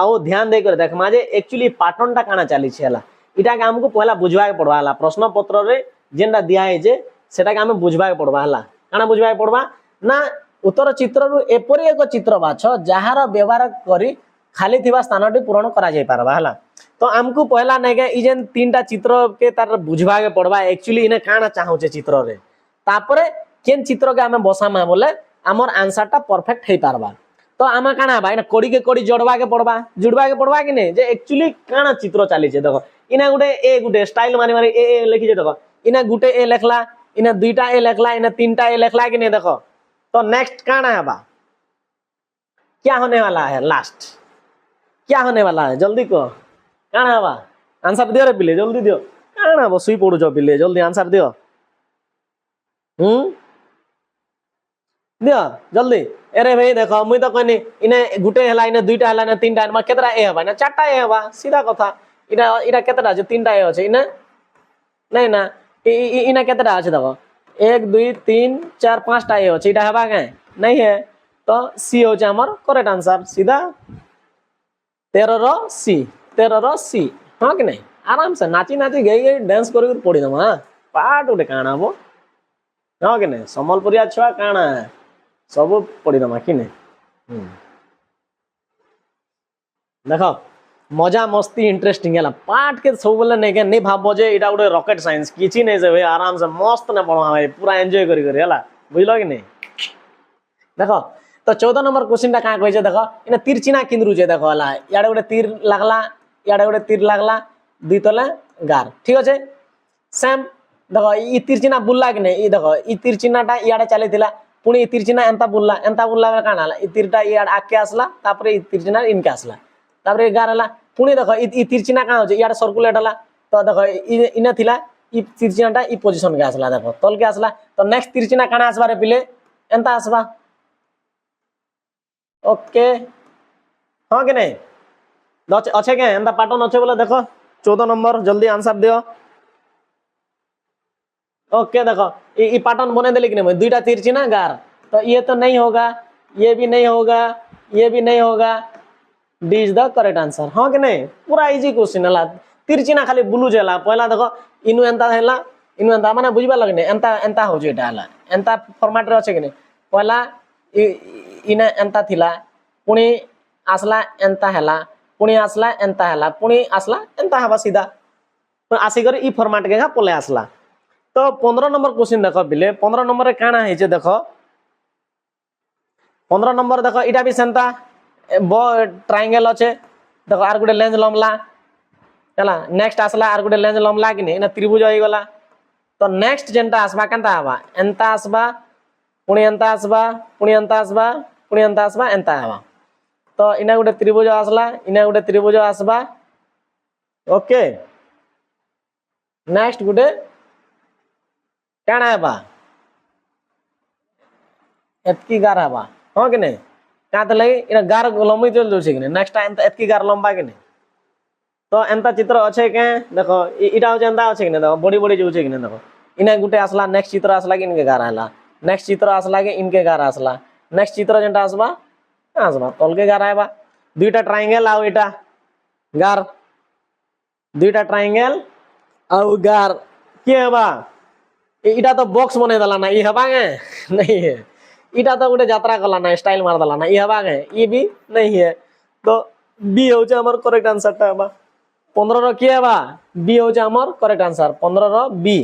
आउ ध्यान दे कर देखमा जे एक्चुअली पैटर्न टा काना चली छला इटा के हमको पहला बुझवा के पड़वा हला प्रश्न पत्र रे जेनटा दिया है जे सेटा के हमें बुझवा के पड़वा हला काना बुझवा के पड़वा ना उत्तर चित्र रु एपरि एक चित्र बाछ जहार व्यवहार करी खाली थिबा स्थानटी पूर्ण करा जाय पारबा हला तो हमको पहला नै के इ जेन तीनटा चित्र के तार बुझवा के पड़वा एक्चुअली इने काना चाहौ छे चित्र रे तापरे केन चित्र के हमें बसामा बोले हमर आंसर टा परफेक्ट हे पारबा तो आमा काना बा इना कोड़ी के कोड़ी जोड़वा के पड़वा कि नहीं जे एक्चुअली काना चित्र चली छे देखो इना गुटे स्टाइल मारी मारी ए लिखि जे देखो इना गुटे ए लिखला इना दुईटा ए लिखला इना तीनटा ए लिखला कि नहीं देखो तो नेक्स्ट काना हबा क्या होने वाला है लास्ट क्या होने वाला है जल्दी को काना हबा आंसर दियो रे पिले जल्दी दियो काना बसुई पडु छ पिले जल्दी आंसर दियो दियो जल्दी अरे भाई देखो मुई तो कहनी इने गुटे हला इने दुईटा हला इने तीनटा इने केतरा ए हबा ना चारटा ए हबा सीधा कथा इना इना केतरा जे तीनटा ए अछि इने नहीं ना इना केतरा अछि देखो 1 2 3 4 5 टा ए अछि इटा हबा के नहीं है तो सी हो जे हमर करेक्ट आंसर सीधा 13 रो सी हां कि नहीं आराम से नाची नाची गई डांस कर पड़ी दमा पाट उठे काना बो हां कि नहीं संबलपुरिया छुआ काना सब पड़ी दमा कि नहीं देखो मजा मस्ती इंटरेस्टिंग है पाठ के सब बोले नहीं भाव जे इटा गोटे रॉकेट साइंस किछि नहीं से भाई आराम से मस्त ने पढ़वा भाई पूरा एंजॉय करी करी हला बुझलो कि नहीं देखो तो 14 नंबर क्वेश्चन टा का कहै छै देखो इने तीर चिन्ह किंदरु छै देखो हला याडे गोटे तीर लागला याडे गोटे तीर लागला दुई तले गार ठीक अछि सेम देखो ई तीर चिन्ह बुल्ला कि नहीं ई देखो ई तीर चिन्ह टा याडे चली थिला पुणी तीर चिन्ह एंता बुल्ला काना हला ई तीरटा याड आके आसला तापरे ई तीर चिन्ह इनके आसला तापरे गार हला पुणी देखो ई तीर चिन्ह का हो छै याड सर्कुलेट हला तो देखो इने थिला ई तीर चिन्हटा ई पोजीशन के आसला देखो तल के आसला तो नेक्स्ट तीर चिन्ह काना आसबा रे पिले एंता आसबा ओके हां कि नहीं अच्छे के एंता पैटर्न अच्छे बोले देखो 14 नंबर जल्दी आंसर दियो ओके देखो ये पैटर्न बने देले कि नहीं दुईटा तीर चिन्ह गार तो ये तो नहीं होगा ये भी नहीं होगा ये भी नहीं होगा D is the correct answer हां कि नहीं पूरा इजी क्वेश्चन हला तीर चिन्ह खाली ब्लू जेला पहला देखो इनु एंता हैला इनु एंता माने बुझबा लगने एंता एंता हो जेटा हला एंता फॉर्मेट रे अछि कि नहीं पहला इने एंता थिला पुणी आसला एंता हैला पुणी आसला एंता हैला पुणी आसला एंता हबा सीधा आसी कर ई फॉर्मेट के पले आसला तो 15 नंबर क्वेश्चन देखो बिले 15 नंबर रे काना है जे देखो 15 नंबर देखो इटा भी सेंता बो ट्रायंगल अच्छे देखो आर गुटे लेंस लमला हला नेक्स्ट आसला आर गुटे लेंस लमला कि नहीं त्रिभुज हो गला तो नेक्स्ट जेंटा आसबा केनता हबा एंता आसबा पुणी एंता आसबा पुणी एंता आसबा पुणी एंता आसबा एंता हबा तो इना गुटे त्रिभुज आसला इना गुटे त्रिभुज आसबा ओके नेक्स्ट गुटे काना हबा एतकी गार हबा हां कि नहीं का त लई इना गार लंबी चल जो छै कि नहीं नेक्स्ट टाइम त एतकी गार लंबा कि नहीं तो एंता चित्र अच्छे के देखो इटा हो एंता अच्छे कि नहीं देखो बड़ी बड़ी जो छै कि नहीं देखो इना गुटे आसला नेक्स्ट चित्र आसला कि इनके गार हला नेक्स्ट चित्र आसला के इनके गार आसला नेक्स्ट चित्र जेनटा आसबा आसबा तलके गार आएबा दुईटा ट्रायंगल आउ एटा गार दुईटा ट्रायंगल आउ गार के हेबा इटा तो बॉक्स बने दला ना ई हेबा गे नहीं है इटा तो गोटे यात्रा कला ना स्टाइल मार दला ना ई हेबा गे ई भी नहीं है तो बी होचे हमर करेक्ट आंसर टा हेबा 15 रो के हेबा बी होचे हमर करेक्ट आंसर 15 रो बी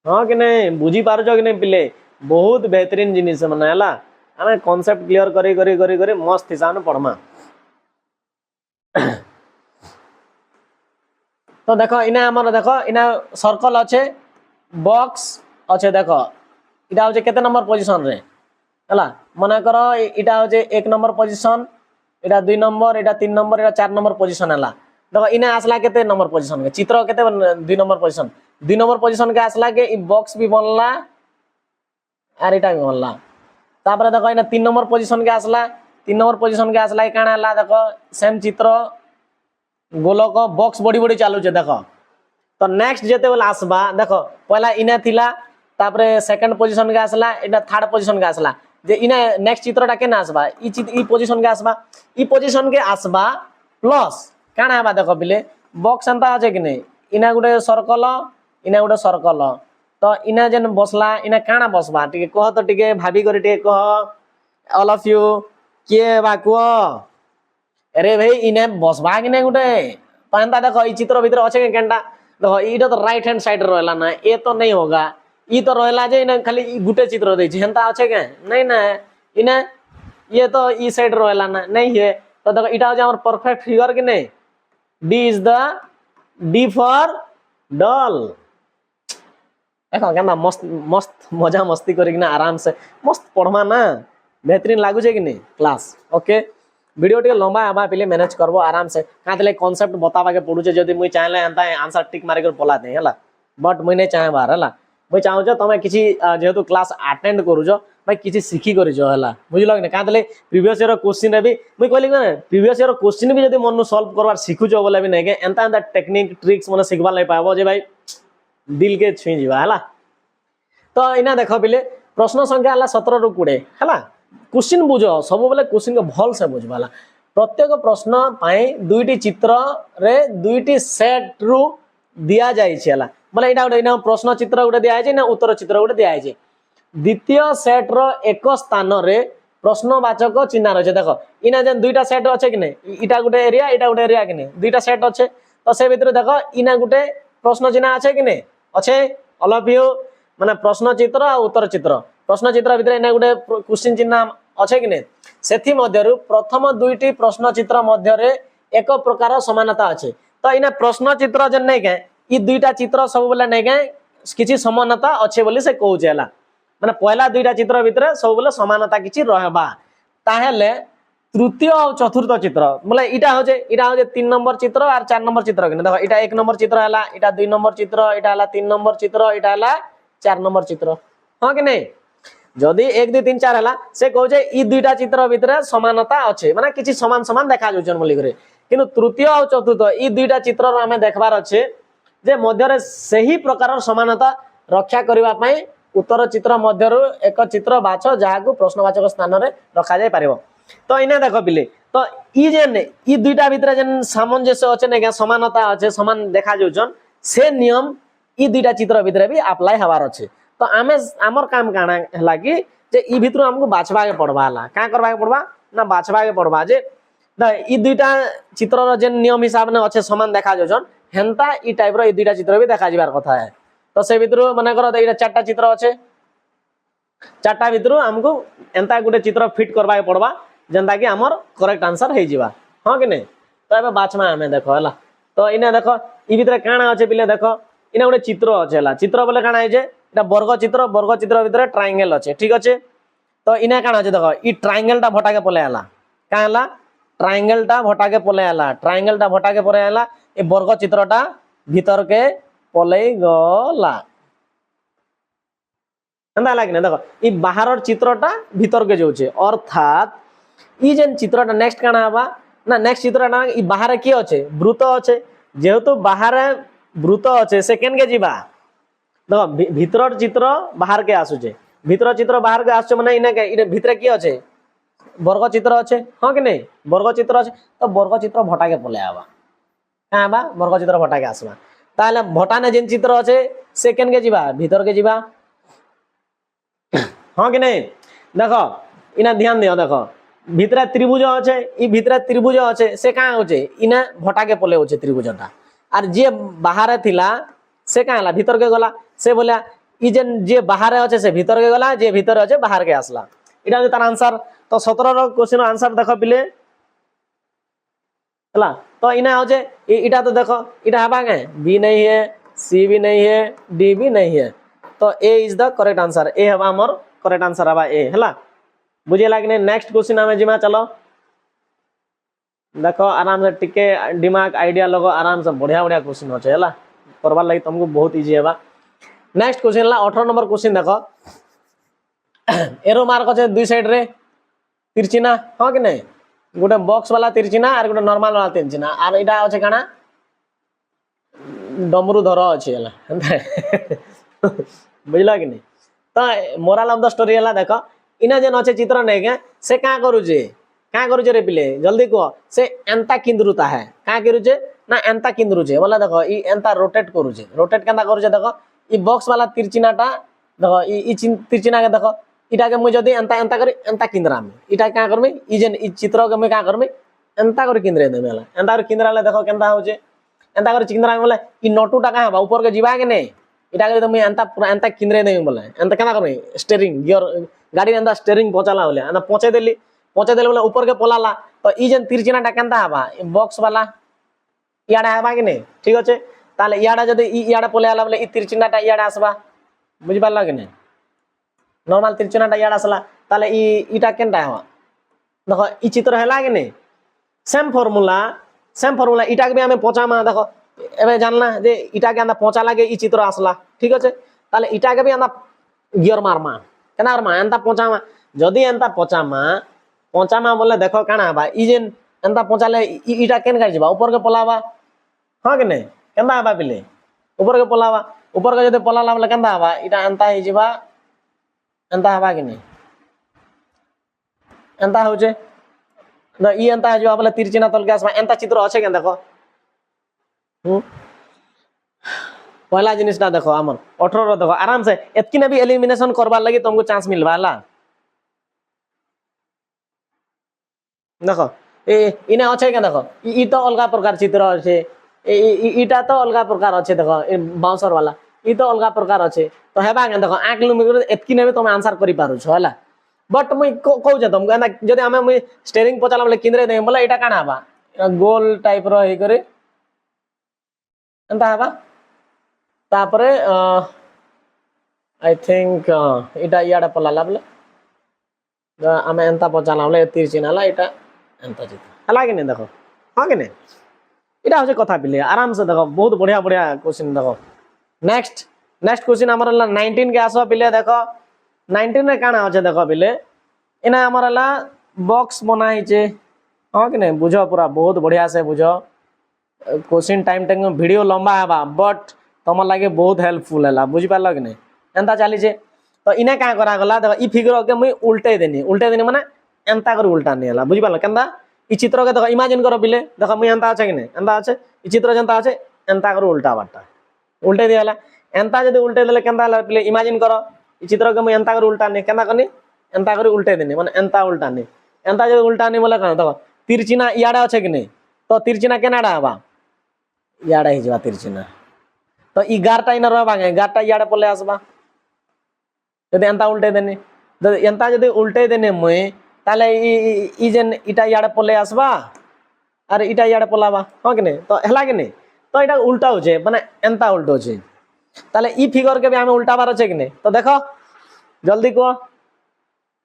हाँ कि नहीं बुझी पारुछ कि नहीं पिले बहुत बेहतरीन जिनिस माने हला आमे कांसेप्ट क्लियर करी करी करी करी मस्त हिसाब ने पढ़मा तो देखो इना हमर देखो इना सर्कल अच्छे बॉक्स अच्छे देखो इटा होचे केते नंबर पोजीशन रे हला मने करो इटा होचे 1 नंबर पोजीशन इटा 2 नंबर इटा 3 नंबर इटा 4 नंबर पोजीशन हला देखो इना आसला केते नंबर पोजीशन के चित्र केते 2 नंबर पोजीशन 2 नंबर पोजीशन के आसला के ई बॉक्स भी बनला आर इटा भी बनला तापर देखो इना 3 नंबर पोजीशन के आसला 3 नंबर पोजीशन के आसला काना हला देखो सेम चित्र गोलक बॉक्स बड़ी बड़ी चालू छे देखो तो नेक्स्ट जेते बोला आसबा देखो पहला इना थिला तापरे सेकंड पोजीशन के आसला इना थर्ड पोजीशन के आसला जे इना नेक्स्ट चित्रटा केना आसबा ई चित्र ई पोजीशन के आसबा ई पोजीशन के आसबा प्लस काना हेबा देखो बिले बॉक्स अंता আছে कि नहीं इना गुटे सर्कल तो इना जेन बसला इना काना बसबा टिके कह तो टिके भाभी करी टिके कह ऑल ऑफ यू के बा को अरे भाई इने बसबा कि नहीं गुटे तो एंता देखो ई चित्र भीतर আছে केनटा देखो इटा तो राइट हैंड साइड रहला ना ए तो नहीं होगा ई तो रहला जे इने खाली गुटे चित्र देछि हेंता আছে के नहीं ना इने ये तो ई साइड रहला ना नहीं है तो देखो इटा हो हमर परफेक्ट फिगर कि नहीं D is the D for doll देखो केना मस्त मस्त मजा मस्ती करी ना आराम से मस्त पढ़मा ना बेहतरीन लागु छे कि नहीं क्लास ओके वीडियो टे लंबा आबा पहिले मैनेज करबो आराम से कातले कांसेप्ट बताबा के पडुचे जदी मुई चाहले एंता आंसर टिक मारी कर पला दे हला बट मुई नै चाहे बार हला मुई चाहू छ तमे किछि जेहेतु क्लास अटेंड करू छ भाई किछि सिखी करी छ हला बुझलो कि कातले प्रीवियस ईयर क्वेश्चन रे भी मुई कहली ना प्रीवियस ईयर क्वेश्चन भी जदी मन नु सॉल्व करबार सिखु छ बोले भी नै के एंता एंता टेक्निक ट्रिक्स मने सिखबा नै पाबो जे भाई दिल के छुई जीवा हला तो इना देखो पहिले प्रश्न संख्या हला 17 रु 20 हला क्वेश्चन बुझो सब बेले क्वेश्चन को भल से बुझवाला प्रत्येक प्रश्न पाए दुईटी चित्र रे दुईटी सेट रु दिया जाय छला माने एटा एना प्रश्न चित्र गुटे दिया जाय ना उत्तर चित्र गुटे दिया जाय द्वितीय सेट रो एक स्थान रे प्रश्नवाचक चिन्ह रहे देखो इना जेन दुईटा सेट अच्छे कि नहीं इटा गुटे एरिया कि नहीं दुईटा सेट अच्छे तो से भीतर देखो इना गुटे प्रश्न चिन्ह अच्छे कि नहीं अच्छे ऑल ऑफ यू माने प्रश्न चित्र और उत्तर चित्र प्रश्न चित्र भीतर इना गुटे क्वेश्चन चिन्ह अच्छे कि नहीं सेथि मध्यरु प्रथम दुईटी प्रश्न चित्र मध्य रे एक प्रकार समानता अच्छे तो इना प्रश्न चित्र जेन नहीं के ई दुईटा चित्र सब बेले नहीं के किछि समानता अच्छे बोली से कहू छला माने पहला दुईटा चित्र भीतर सब बेले समानता किछि रहबा ताहेले तृतीय और चतुर्थ चित्र बोले इटा होजे 3 नंबर चित्र और 4 नंबर चित्र कि देखो इटा 1 नंबर चित्र हला इटा 2 नंबर चित्र इटा हला 3 नंबर चित्र इटा हला 4 नंबर चित्र हां कि नहीं जदि 1 2 3 4 हला से कहू जे ई दुईटा चित्र भीतर समानता अच्छे माने किछि समान समान देखा जोचन बोली करे किंतु तृतीय और चतुर्थ ई दुईटा चित्र रो हमें देखबार अच्छे जे मध्य रे सही प्रकार समानता रक्षा करबा पई उत्तर चित्र मध्यरु एक चित्र बाछ जाहाकू प्रश्नवाचक स्थान रे रखा जाय पारिबो तो इने देखो बिले तो ई जेन ई दुईटा भीतर जेन सामंजस्य अच्छे ने समानता अच्छे समान देखा जोचन से नियम ई दुईटा चित्र भीतर भी अप्लाई हवार अच्छे तो आमे हमर काम काना हला कि जे ई भीतर हमको बाछबा के पड़बा हला का करबा के पड़बा ना बाछबा के पड़बा जे ई दुईटा चित्र रो जेन नियम हिसाब ने अच्छे समान देखा जोचन हेंता ई टाइप रो ई दुईटा चित्र भी देखा जिबार कथा है तो से भीतर माने करो एटा चारटा चित्र अच्छे चारटा भीतर हमको एंता गुटे चित्र फिट करबा के पड़बा जेंता कि हमर करेक्ट आंसर हे जिबा हां कि नहीं तो एबे बाछमा हमें देखो हला तो इने देखो ई भीतर काना अच्छे बिले देखो इने गुटे चित्र अच्छे हला चित्र बोले काना है जे एटा वर्ग चित्र भीतर ट्रायंगल अच्छे ठीक अच्छे तो इने काना अच्छे देखो ई ट्रायंगल टा भटा के पले हला का हला ट्रायंगल टा भटा के पले हला ट्रायंगल टा भटा के पले हला ए वर्ग चित्रटा भीतर के पले गला एंदा लागिने देखो ई बाहर चित्रटा भीतर के जाउछे अर्थात ई जेन चित्रटा नेक्स्ट काना हबा ना नेक्स्ट चित्रटा ई बाहर की अच्छे वृत्त अच्छे जेहेतु बाहर वृत्त अच्छे से केन के जीवा देखो भीतर चित्र बाहर के आसुचे ভিতর চিত্র বাহারকে আসছে মানে ইনাকে এটা ভিতরে কি আছে বর্গ চিত্র আছে হ্যাঁ কি নেই বর্গ চিত্র আছে তো বর্গ চিত্র ভটাকে পলে আবা হ্যাঁ বা বর্গ চিত্র ভটাকে আসবা তাহলে ভটানে যেন চিত্র আছে সে কেনকে যা ভিতরকে যা হ্যাঁ কি নেই দেখো ইনা ধ্যান দিও দেখো ভিতরে ত্রিভুজ আছে ই ভিতরে ত্রিভুজ আছে সে কাঁ হচ্ছে ইনা ভটাকে পলে হচ্ছে ত্রিভুজটা আর যে বাহারে থিলা সে কাঁ হলা ভিতরকে গলা সে বলে ই যে বাহারে আছে সে ভিতরকে গলা যে ভিতরে আছে বাহারকে আসলা এটা হচ্ছে তার আনসার তো 17 কোশ্চেন আনসার দেখো পিলে हला तो इना हो जे इटा तो देखो इटा हबा के बी नहीं है सी भी नहीं है डी भी नहीं है तो A is the correct answer A हबा हमर करेक्ट आंसर हबा ए हला बुझे लागने नेक्स्ट क्वेश्चन हमें जिमा चलो देखो आराम से टिके दिमाग आइडिया लगो आराम से बढ़िया बढ़िया क्वेश्चन होचे हला करबार लागि तुमको बहुत इजी हबा नेक्स्ट क्वेश्चन ला 18 नंबर क्वेश्चन देखो एरो मार्क আছে দুই সাইড রে তিরচিনা हां कि नहीं गोटे बॉक्स वाला तिरचिना और गोटे नॉर्मल वाला तिरचिना और इटा আছে কানা डमरू धर अछि हला बुझला कि नहीं तो मोरल ऑफ द स्टोरी हला देखो इना जेन अछि चित्र नै के से का करू रे पिले जल्दी को से एंता किंद्रुता है का करू जे ना एंता किंद्रु जे बोला देखो ई एंता रोटेट करू जे रोटेट केंता करू जे देखो ई बॉक्स वाला तिरचिनाटा देखो ई तिरचिना के देखो इटा के मु जदी एंता एंता करी एंता किंद्रा में इटा का करमे ई जेन ई चित्र के मैं का करमे एंता करी किंद्रे देमेला एंता करी किंद्राले देखो केंता हो जे एंता करी किंद्रा बोले ई नोटुटा का बा ऊपर के जीवा के ने इटा के तो मैं एंता पूरा एंता किंद्रे देमे बोले एंता केना करमे स्टीयरिंग गियर गाड़ी एंता स्टीयरिंग पहुंचाला बोले एंता पहुंचे देली बोले ऊपर के पोलाला तो ई जेन तिरचिनाटा केंता हबा ई बॉक्स वाला इयाडा हबा के ने ठीक अछि ताले इयाडा जदी ई इयाडा पोले आला बोले ई तिरचिनाटा इयाडा आसबा बुझि पारला के ने नॉर्मल तिरचिनाटा इयाडा आसला ताले ई इटा केनटा हवा देखो ई चित्र हैला के ने सेम फार्मूला इटा के भी हमें पहुंचा मा देखो एबे जानला जे इटा के अंदर पहुंचा लागे ई चित्र आसला ठीक अछि ताले इटा के भी अंदर गियर मारमा केना मारमा एंता पहुंचा मा जदी एंता पहुंचा मा बोले देखो काना बा ई जेन एंता पहुंचाले इटा केन कर जबा ऊपर के पलावा हां के ने केंदा हबा पिले ऊपर के पलावा ऊपर के जदे पलाला बोले केंदा हबा इटा एंता ही जबा एंता हबा के ने एंता हो जे न ई एंता जो बोले तिरचिना तल के आसमा एंता चित्र আছে केन देखो पहला जिनिसटा देखो हमर 18 रो देखो आराम से एतकी ने भी एलिमिनेशन करबा लागि तुमको चांस मिलबा हला देखो ए इने আছে কেন দেখো ই তো अलगा प्रकार चित्र আছে इटा तो अलगा प्रकार আছে देखो ए बाउंसर वाला इ तो अलगा प्रकार আছে तो हेबा के देखो 8 किलोमीटर एतकी ने भी तुम आंसर करि पारो छ हला बट मुई कहू जे तुमको ना जदि हमें मुई स्टीयरिंग पचाला बोले किंद्रे दे बोले इटा काना हबा गोल टाइप रो हे करे एंता हबा तापरे आई थिंक इटा याडा पलाला बोले हमें एंता पचाला बोले तिरचिनाला इटा एंता चित्र हला के ने देखो हां के ने इटा होचे कथा पिले आराम से देखो बहुत बढ़िया बढ़िया क्वेश्चन देखो नेक्स्ट क्वेश्चन हमर 19 के आसो पिले देखो 19 रे काना होचे देखो पिले इना हमर ला बॉक्स बनाई छे हां के ने बुझो पूरा बहुत बढ़िया से बुझो क्वेश्चन टाइम टेक वीडियो लंबा हबा बट तमर लागे बहुत हेल्पफुल हला बुझि पारलो कि नहीं एंता चली छे तो इने का करा गला देखो ई फिगर के मुई उल्टे देनी माने एंता कर उल्टा नहीं हला बुझि पारलो केंदा ई चित्र के देखो इमेजिन करो बिले देखो मुई एंता আছে कि नहीं एंता আছে ई चित्र जंता আছে एंता कर उल्टा बाटा उल्टे दियाला एंता जदी उल्टे देले केंदा हला बिले इमेजिन करो ई चित्र के मुई एंता कर उल्टा नहीं केंदा करनी एंता कर उल्टे देनी माने एंता उल्टा नहीं एंता जदी उल्टा नहीं बोले कन देखो तिरचिना इयाडा আছে कि नहीं तो तिरचिना केनाडा हबा इयाडा ही जवा तिरचिना तो ई गारटा इन रहबा गारटा इयाडा पले आसबा जदी एंता उल्टे देनी एंता जदी उल्टे देने मुई ताले ई जेन इटा याडे पले आसबा अरे इटा याडे पलाबा हां कि नहीं तो हला कि नहीं तो इटा उल्टा हो जे माने एंता उल्टो छे ताले ई फिगर के भी हमें उल्टा बार छे कि नहीं तो देखो जल्दी को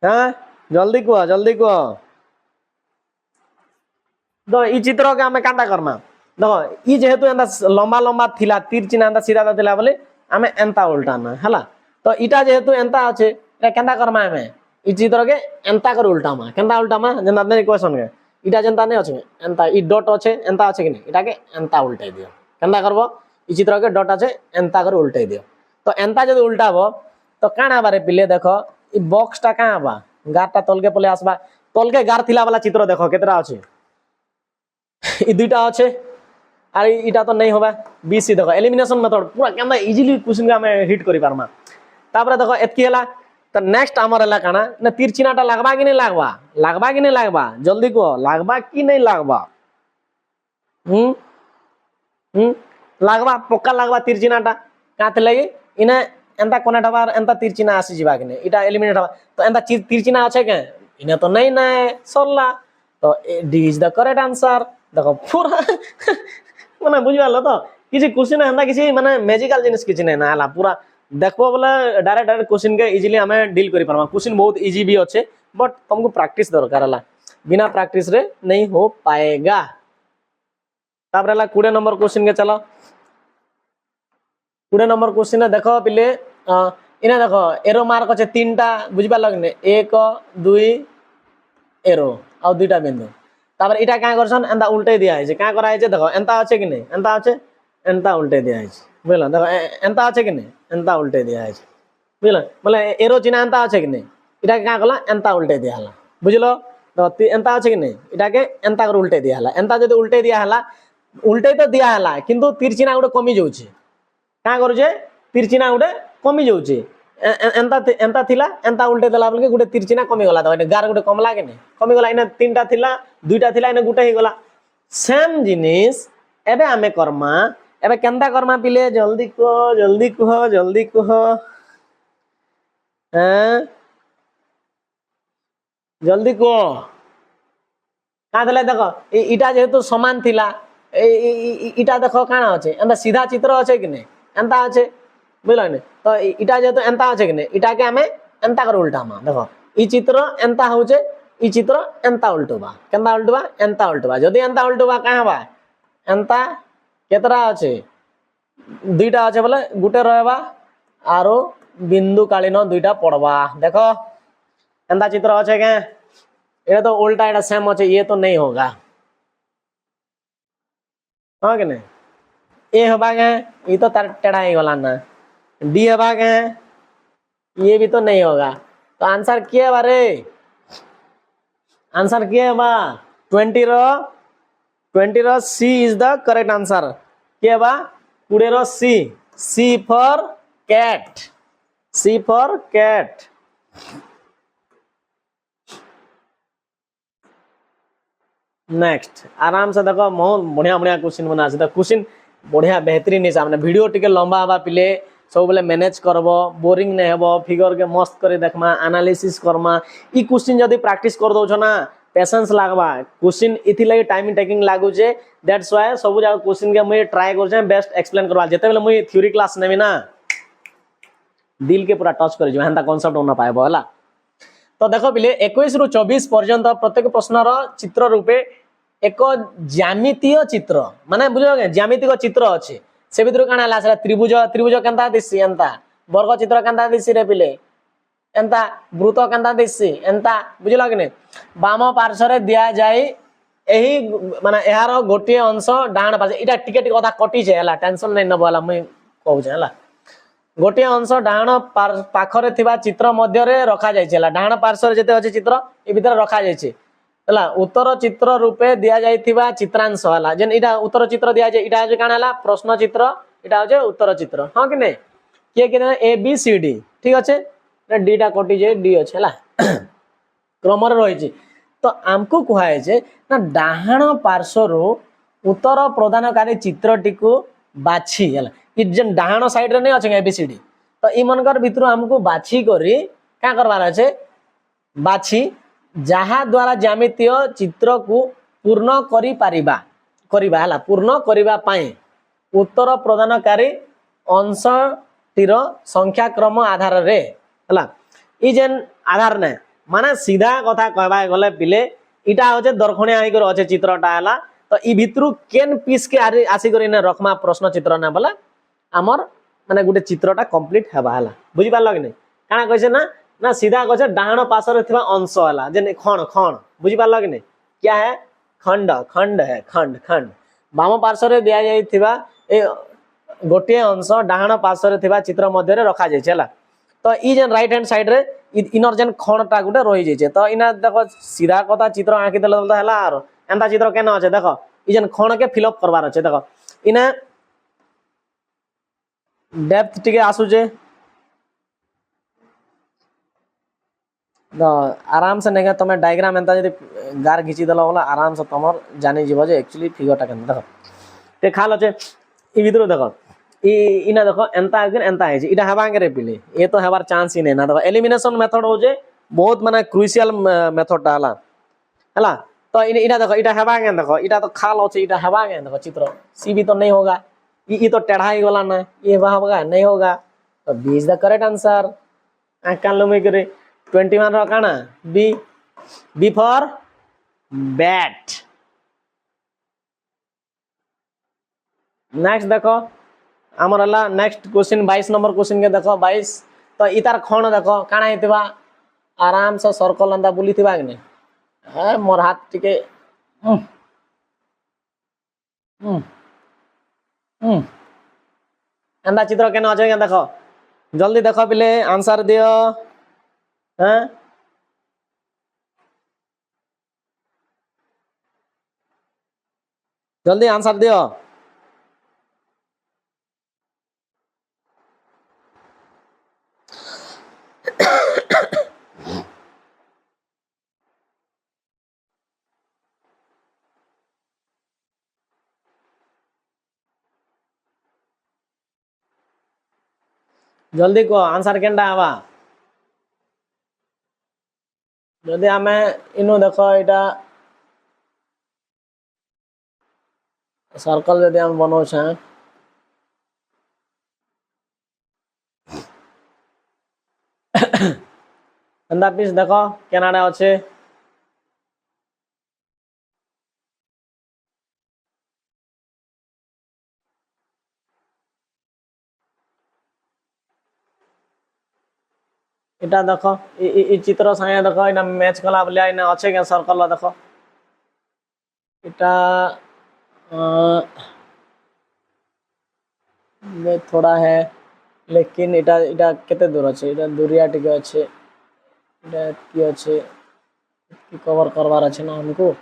हां जल्दी को तो ई चित्र के हमें कांटा करमा देखो ई जेहेतु एंता लंबा लंबा थिला तीर चिन्ह एंता सीधा थिला बोले हमें एंता उल्टाना हला तो इटा जेहेतु एंता আছে এটা केंता करमा हमें ई चित्र के एंता कर उल्टामा केंता उल्टामा जेना ने क्वेश्चन के इटा जनता ने अछि एंता ई डॉट अछि एंता अछि कि नहीं इटा के एंता उल्टाई दियो केंता करबो ई चित्र के डॉट अछि एंता कर उल्टाई दियो तो एंता जदी उल्टाबो तो काना बारे पिले देखो ई बॉक्स टा का बा गारटा तलके पले आसबा तलके गार थिला वाला चित्र देखो केतरा अछि ई दुईटा अछि আর এটা তো নাই হবে বিসি দেখো এলিমিনেশন মেথড পুরা কেমন ইজিলি কোশ্চেন কে আমি হিট করি পারমা তারপরে দেখো এতকি হলা তো নেক্সট আমার হলা কানা না তীর চিহ্নটা লাগবা কি নাই লাগবা লাগবা কি নাই লাগবা জলদি কো লাগবা কি নাই লাগবা হুম হুম লাগবা পক্কা লাগবা তীর চিহ্নটা কাতে লাগি ইনা এন্তা কোনাটা বার এন্তা তীর চিহ্ন আসি যাবা কি নাই এটা এলিমিনেট হবে তো এন্তা তীর চিহ্ন আছে কে ইনা তো নাই নাই সরলা তো D is the correct answer দেখো পুরা মানে বুঝি পারলো তো কিছু কোশ্চেন এন্তা কিছু মানে ম্যাজিক্যাল জিনিস কিছু নাই না হলা পুরা দেখবো বলে ডাইরেক্ট ডাইরেক্ট কোশ্চেন के इजीली हमें डील करि पारमा क्वेश्चन बहुत इजी भी अच्छे बट तुमको प्रैक्टिस दरकार हला बिना प्रैक्टिस रे नहीं हो पाएगा तापर हला 20 नंबर क्वेश्चन के चलो 20 नंबर क्वेश्चन देखो पिले इना देखो एरो मार्क আছে তিনটা বুঝি পারলো কি 1 2 एरो আর দুইটা বিন্দু তারপর এটা কাঁ করছন এন্তা উল্টে দিয়া আছে কাঁ করা আছে দেখো এন্তা আছে কি নাই এন্তা আছে এন্তা উল্টে দিয়া আছে বুঝলা দেখো এন্তা আছে কি নাই এন্তা উল্টে দিয়া আছে বুঝলা মানে এরো চিহ্ন এন্তা আছে কি নাই এটাকে কাঁ কলা এন্তা উল্টে দিয়া হলা বুঝলো তো এন্তা আছে কি নাই এটাকে এন্তা করে উল্টে দিয়া হলা এন্তা যদি উল্টে দিয়া হলা উল্টে তো দিয়া হলা কিন্তু তীর চিহ্ন গুলো কমি যাଉଛି কাঁ করছে তীর চিহ্ন গুলো কমি যাଉଛି एंता एंता थिला एंता उल्टे देला बलके गुटे তীর চিহ্ন কমি গলা তো এটা গার গুटे কমলা के नहीं कमी गला इना तीनटा थिला दुईटा थिला इना गुटे ही गला सेम जिनिस एबे आमे कर्मा एबे केंता कर्मा पिले जल्दी को जल्दी कहो हैं जल्दी को का देले देखो इटा जेहेतु समान थिला इटा देखो काना আছে एंता सीधा चित्र আছে कि नहीं एंता আছে बुझल तो इटा जेहेतु एंता আছে कि नहीं इटा के हमें एंता कर उल्टामा देखो ई चित्र एंता होचे ई चित्र एंता उल्टोबा केंता उल्टोबा एंता उल्टोबा जदी एंता उल्टोबा कहां बा एंता केतरा আছে দুইটা আছে বলে গুটে रहबा आरो बिंदु कालीन दुईटा पड़वा देखो एंता चित्र আছে के ये तो उल्टा एटा सेम আছে ये तो नहीं होगा हां कि नहीं ए होबा के ये तो टेढ़ा ही गला ना डी हवा के ये भी तो नहीं होगा तो आंसर क्या है बारे आंसर क्या है बा 20 रो सी इज द करेक्ट आंसर क्या बा 20 रो सी फॉर कैट नेक्स्ट आराम से देखो बहुत बढ़िया बढ़िया क्वेश्चन बना से क्वेश्चन बढ़िया बेहतरीन हिसाब ने वीडियो टिके लंबा हवा पिले सब बेले मैनेज करबो बोरिंग नहीं हेबो फिगर के मस्त करे देखमा एनालिसिस करमा ई क्वेश्चन जदी प्रैक्टिस कर दो छ ना पेशेंस लागबा क्वेश्चन इथि लागि टाइम टेकिंग लागु जे दैट्स व्हाई सब जगह क्वेश्चन के मैं ट्राई कर जे बेस्ट एक्सप्लेन करवा जेते बेले मैं थ्योरी क्लास नेबी ना दिल के पूरा टच कर जे हंता कांसेप्ट होना पाएबो हला तो देखो बिले 21 रु 24 पर्यंत प्रत्येक प्रश्नर चित्र रूपे एक ज्यामितीय चित्र माने बुझो के ज्यामितिक चित्र अछि से भितर काना हला से त्रिभुज त्रिभुज केनता दिसि एंता वर्ग चित्र केनता दिसि रे पिले एंता वृत्त केनता दिसि एंता बुझला कि नहीं बाम पार्श्व रे दिया जाय एही माने एहार गोटे अंश डाण पार्श्व इटा टिके टिके कथा कटि जे हला टेंशन नै नबला मैं कहू जे हला गोटे अंश डाण पाखरे थिबा चित्र मध्य रे रखा जाय छला डाण पार्श्व रे जते अछि चित्र ए भीतर रखा जाय छै हला उत्तर चित्र रूपे दिया जायथिबा चित्रांश हला जेन इटा उत्तर चित्र दिया जाय इटा जे काना हला प्रश्न चित्र इटा जे उत्तर चित्र हां कि नै के ए बी सी डी ठीक अछि डी टा कटि जे डी अछि हला क्रम रे रहि छै तो हमको कुहाय जे ना डाहाण पार्श्व रो उत्तर प्रदानकारी चित्रटी को बाछि हला कि जेन डाहाण साइड रे नै अछि ए बी सी डी तो ई मनकर भितर हमको बाछि करी का करबार अछि बाछि जहा द्वारा ज्यामितीय चित्र को पूर्ण करी पारिबा हला पूर्ण करिबा पाए उत्तर प्रदानकारी अंश तिर संख्या क्रम आधार रे हला ई जेन आधार ने माने सीधा कथा कहबा गले पिले इटा होचे दरखणिया आइ कर होचे चित्रटा हला तो ई भितरु केन पीस के आसी कर ने रखमा प्रश्न चित्र ना बोला हमर माने गुटे चित्रटा कंप्लीट हेबा हला बुझि पारलो कि नै काना कहसे ना सीधा कहे डाण पार्श्व रे थिबा अंश हला जे खण खण बुझि पारलो कि नै क्या है खंड खंड है खंड खंड बाम पार्श्व रे दिया जायथिबा ए गोटे अंश डाण पार्श्व रे थिबा चित्र मध्य रे रखा जाय छला तो ई जेन राइट हैंड साइड रे इनर जेन खणटा गुटे रही जाइछे तो इना देखो सीधा कथा चित्र आंकी देले तो हला आरो एंता चित्र केना अछि देखो ई जेन खण के फिल अप करबार अछि देखो इने डेप्थ टिके आसुचे तो आराम से नेगा तमे डायग्राम एंता जदि गार घिची देलो होला आराम से तमर जानि जीवो जे एक्चुअली फिगरटा केन देखो ते खाल अछि ई भितरो देखो ई इना देखो एंता आगे एंता है इटा हेबांगे रे पिले ये तो हेबार चांस ही नहीं ना देखो एलिमिनेशन मेथड हो जे बहुत माने क्रुशियल मेथड टा हला तो इना देखो इटा हेबांगे देखो इटा तो खाल अछि इटा हेबांगे देखो चित्र सी भी तो नहीं होगा ई तो टेढ़ा ही वाला ना ये होगा नहीं होगा तो B is the correct answer आकान लुमी करे 21 रो काना B B for bat next देखो आमर हला नेक्स्ट क्वेश्चन 22 नंबर क्वेश्चन के देखो 22 तो इतार खण देखो काना हेतिबा आराम से सर्कल अंदा बुलीथिबा कि नै ए मोर हाथ टिके अंदा चित्र केना अछि देखो जल्दी देखो पिले आंसर दियो हैं जल्दी आंसर दियो जल्दी को आंसर केनडा हवा जदि आमे इनु देखो इटा सर्कल जदि हम बनाउ छै अंदा पीस देखो केनाडा अछि इटा देखो ई चित्र संगे देखो इना मैच कला बलिया इना अच्छे के सर्कल देखो इटा में थोड़ा है लेकिन इटा इटा केते दूर अछि इटा दूरिया टिके अछि इटा की अछि की कवर करवार अछि ना हमको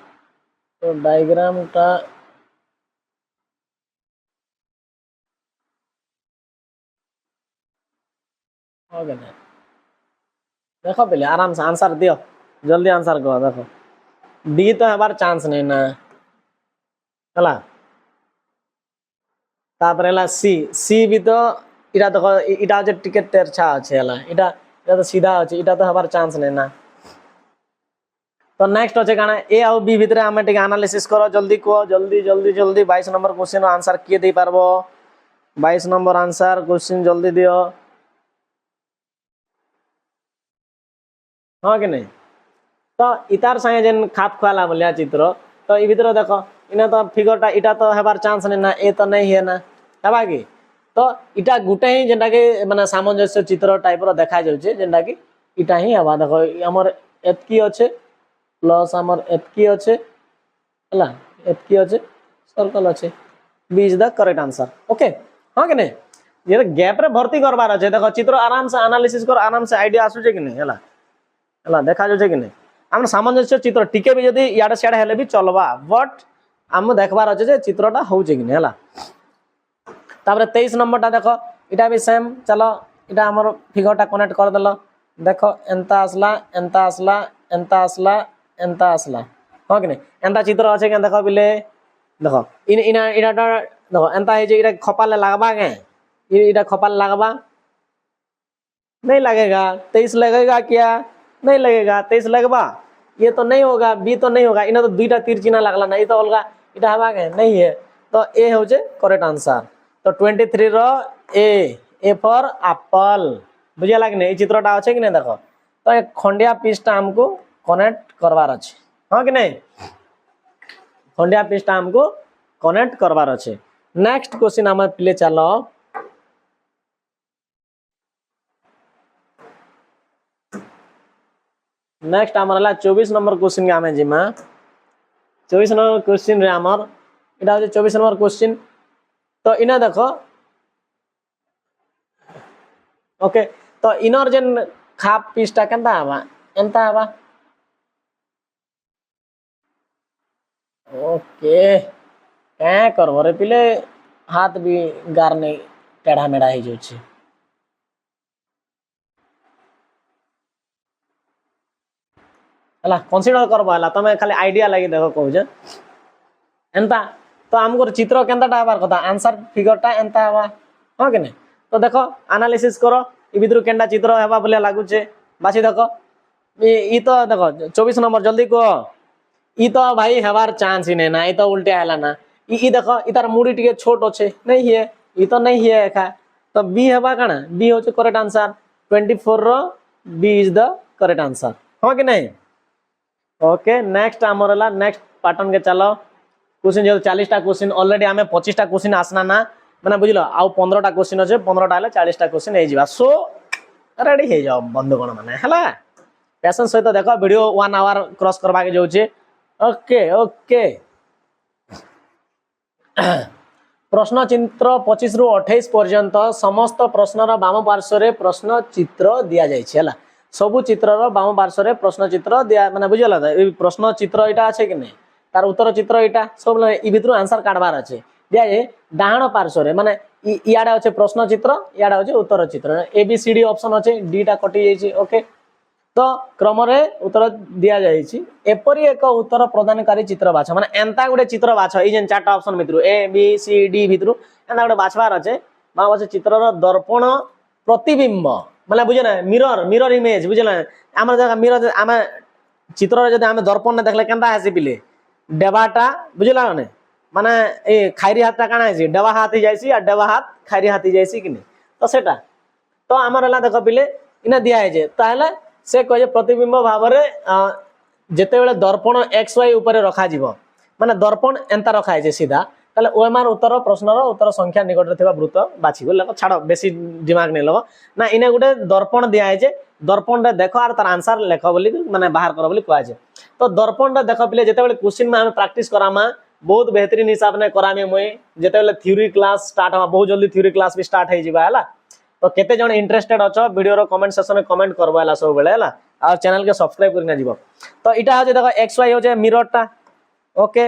तो डायग्राम टा हो गया देखो पहले आराम से आंसर दियो जल्दी आंसर करो देखो डी तो हमार चांस नहीं ना हला तापर हला सी सी भी तो इटा देखो इटा जे टिकट तेरछा अछि हला इटा इटा तो सीधा अछि इटा तो हमार चांस नहीं ना तो नेक्स्ट अछि काना ए और बी भितरे हमें टिक एनालिसिस करो जल्दी को जल्दी जल्दी जल्दी 22 नंबर क्वेश्चन आंसर किए दे पारबो 22 नंबर आंसर क्वेश्चन जल्दी दियो हाँ कि नहीं तो इतार संगे जेन खाप खुआला बोलिया चित्र तो ई भितर देखो इना तो फिगरटा इटा तो हेबार चांस नहीं ना ए तो नहीं है ना हेबा कि तो इटा गुटे ही जेनटा कि माने सामंजस्य चित्र टाइप रो देखा जाउ छे जेनटा कि इटा ही हेबा देखो हमर एतकी अछि प्लस हमर एतकी अछि हला एतकी अछि सर्कल अछि B is the correct answer okay हाँ कि नहीं ये गैप रे भर्ती करबार अछि देखो चित्र आराम से एनालिसिस कर आराम से आईडिया आसु छे कि नहीं हला हला देखा जाउ छे कि नहीं हम सामंजस्य चित्र टिके भी जदी याडे सियाडे हेले भी चलबा बट हम देखबार अछि जे चित्रटा होउ छे कि नहीं हला तापर 23 नंबर टा देखो इटा भी सेम चलो इटा हमर फिगरटा कनेक्ट कर देलो देखो एंता आसला एंता आसला एंता आसला एंता आसला हो कि नहीं एंता चित्र अछि के देखो बिले देखो इन इना इनाटा देखो एंता है जे इटा खपाले लागबा के इटा खपाले लागबा नहीं लगेगा 23 लगेगा क्या नहीं लगेगा 23 लगबा ये तो नहीं होगा बी तो नहीं होगा इना तो दुईटा तीर चिन्ह लागला ना ई तो अलगा इटा हवा के नहीं है तो ए हो जे करेक्ट आंसर तो 23 रो ए फॉर एप्पल बुझिया लागने ई चित्रटा अछि कि नहीं देखो तो एक खंडिया पीसटा हमको कनेक्ट करवार अछि हां कि नहीं खंडिया पीसटा हमको कनेक्ट करवार अछि नेक्स्ट क्वेश्चन हम प्ले चलो नेक्स्ट हमरला 24 नंबर क्वेश्चन के हमें जिमा 24 नंबर क्वेश्चन रे हमर इटा हो 24 नंबर क्वेश्चन तो इना देखो ओके तो इनर जेन खाप पीसटा केनता हवा एंता हवा ओके क्या करबो रे पिले हाथ भी गार नहीं टेढ़ा मेढ़ा हो जाउछि हला कंसीडर करबो हला तमे खाली आइडिया लागि देखो कहू एंता तो हमको चित्र केनता हबार कथा आंसर फिगरटा एंता हवा हाँ कि नहीं तो देखो एनालिसिस करो इ भितर केनटा चित्र हेबा बोले लागुचे बासी देखो ई तो देखो 24 नंबर जल्दी को ई तो भाई हेबार चांस ही नहीं ना ई तो उल्टे आला ना ई देखो इतार मुड़ी टिके छोट होचे नहीं है ई तो नहीं है एका तो बी हेबा काना बी होचे करेक्ट आंसर 24 रो B is the correct answer हाँ कि नहीं ओके नेक्स्ट आमर हला नेक्स्ट पैटर्न के चलो क्वेश्चन जो 40टा क्वेश्चन ऑलरेडी आमे 25टा क्वेश्चन आसना ना माने बुझलो आउ 15टा क्वेश्चन अछि 15टा हले 40टा क्वेश्चन हे जिबा सो रेडी हे जाओ बंधुगण माने हला पेशेंस सहित देखो वीडियो 1 आवर क्रॉस करबा के जाउछे ओके ओके प्रश्न चित्र 25 रु 28 पर्यंत समस्त प्रश्नर वाम पार्श्व रे प्रश्न चित्र दिया जाय छै हला सबु चित्रर वाम पार्श्व रे प्रश्न चित्र दिया माने बुझला ए प्रश्न चित्र एटा আছে कि नहीं तार उत्तर चित्र एटा सब इ भितरु आंसर काढबार আছে दिया जे डाहाण पार्श्व रे माने इयाडा আছে प्रश्न चित्र इयाडा আছে उत्तर चित्र A B C D option আছে डी टा कटि जाय छै ओके तो क्रम रे उत्तर दिया जाय छै एपरि एक उत्तर प्रदानकारी चित्र बाछ माने एंता गुडे चित्र बाछ इ जेन चारटा ऑप्शन भितरु ए बी सी डी भितरु एंता गुडे बाछबार আছে बा बाछ चित्रर दर्पण प्रतिबिंब माने बुझे ना मिरर मिरर इमेज बुझला हमर जगह मिरर आमे चित्र रे जदि आमे दर्पण ने देखले केनता आसी पिले डेबाटा बुझला ने माने ए खाइरी हाथटा काना आसी डेबा हाथ ही जायसी आ डेबा हाथ खाइरी हाथ ही जायसी कि नहीं तो सेटा तो हमर हला देखो पिले इना दिया है जे ताहले से कहे प्रतिबिंब भाव रे जेते बेले दर्पण एक्स वाई ऊपर रखा जीवो माने दर्पण एंता रखा है जे सीधा ताले ओएमआर उत्तर प्रश्नर उत्तर संख्या निकट रे थिबा वृत्त बाछि बोले छाड़ो बेसी दिमाग नै लबो ना इने गुटे दर्पण दिया है जे दर्पण रे देखो आर तार आंसर लेखो बोली माने बाहर करो बोली कहै छै तो दर्पण रे देखो पिले जेते बेले क्वेश्चन में हम प्रैक्टिस करामा बहुत बेहतरीन हिसाब ने करामे मई जेते बेले थ्योरी क्लास स्टार्ट हो बहुत जल्दी थ्योरी क्लास भी स्टार्ट हे जिबा हला तो केते जण इंटरेस्टेड अछो वीडियो रो कमेंट सेक्शन में कमेंट करबो हला सब बेले हला आ चैनल के सब्सक्राइब करना जीवो तो इटा हो जे देखो एक्स वाई हो जे मिरर टा ओके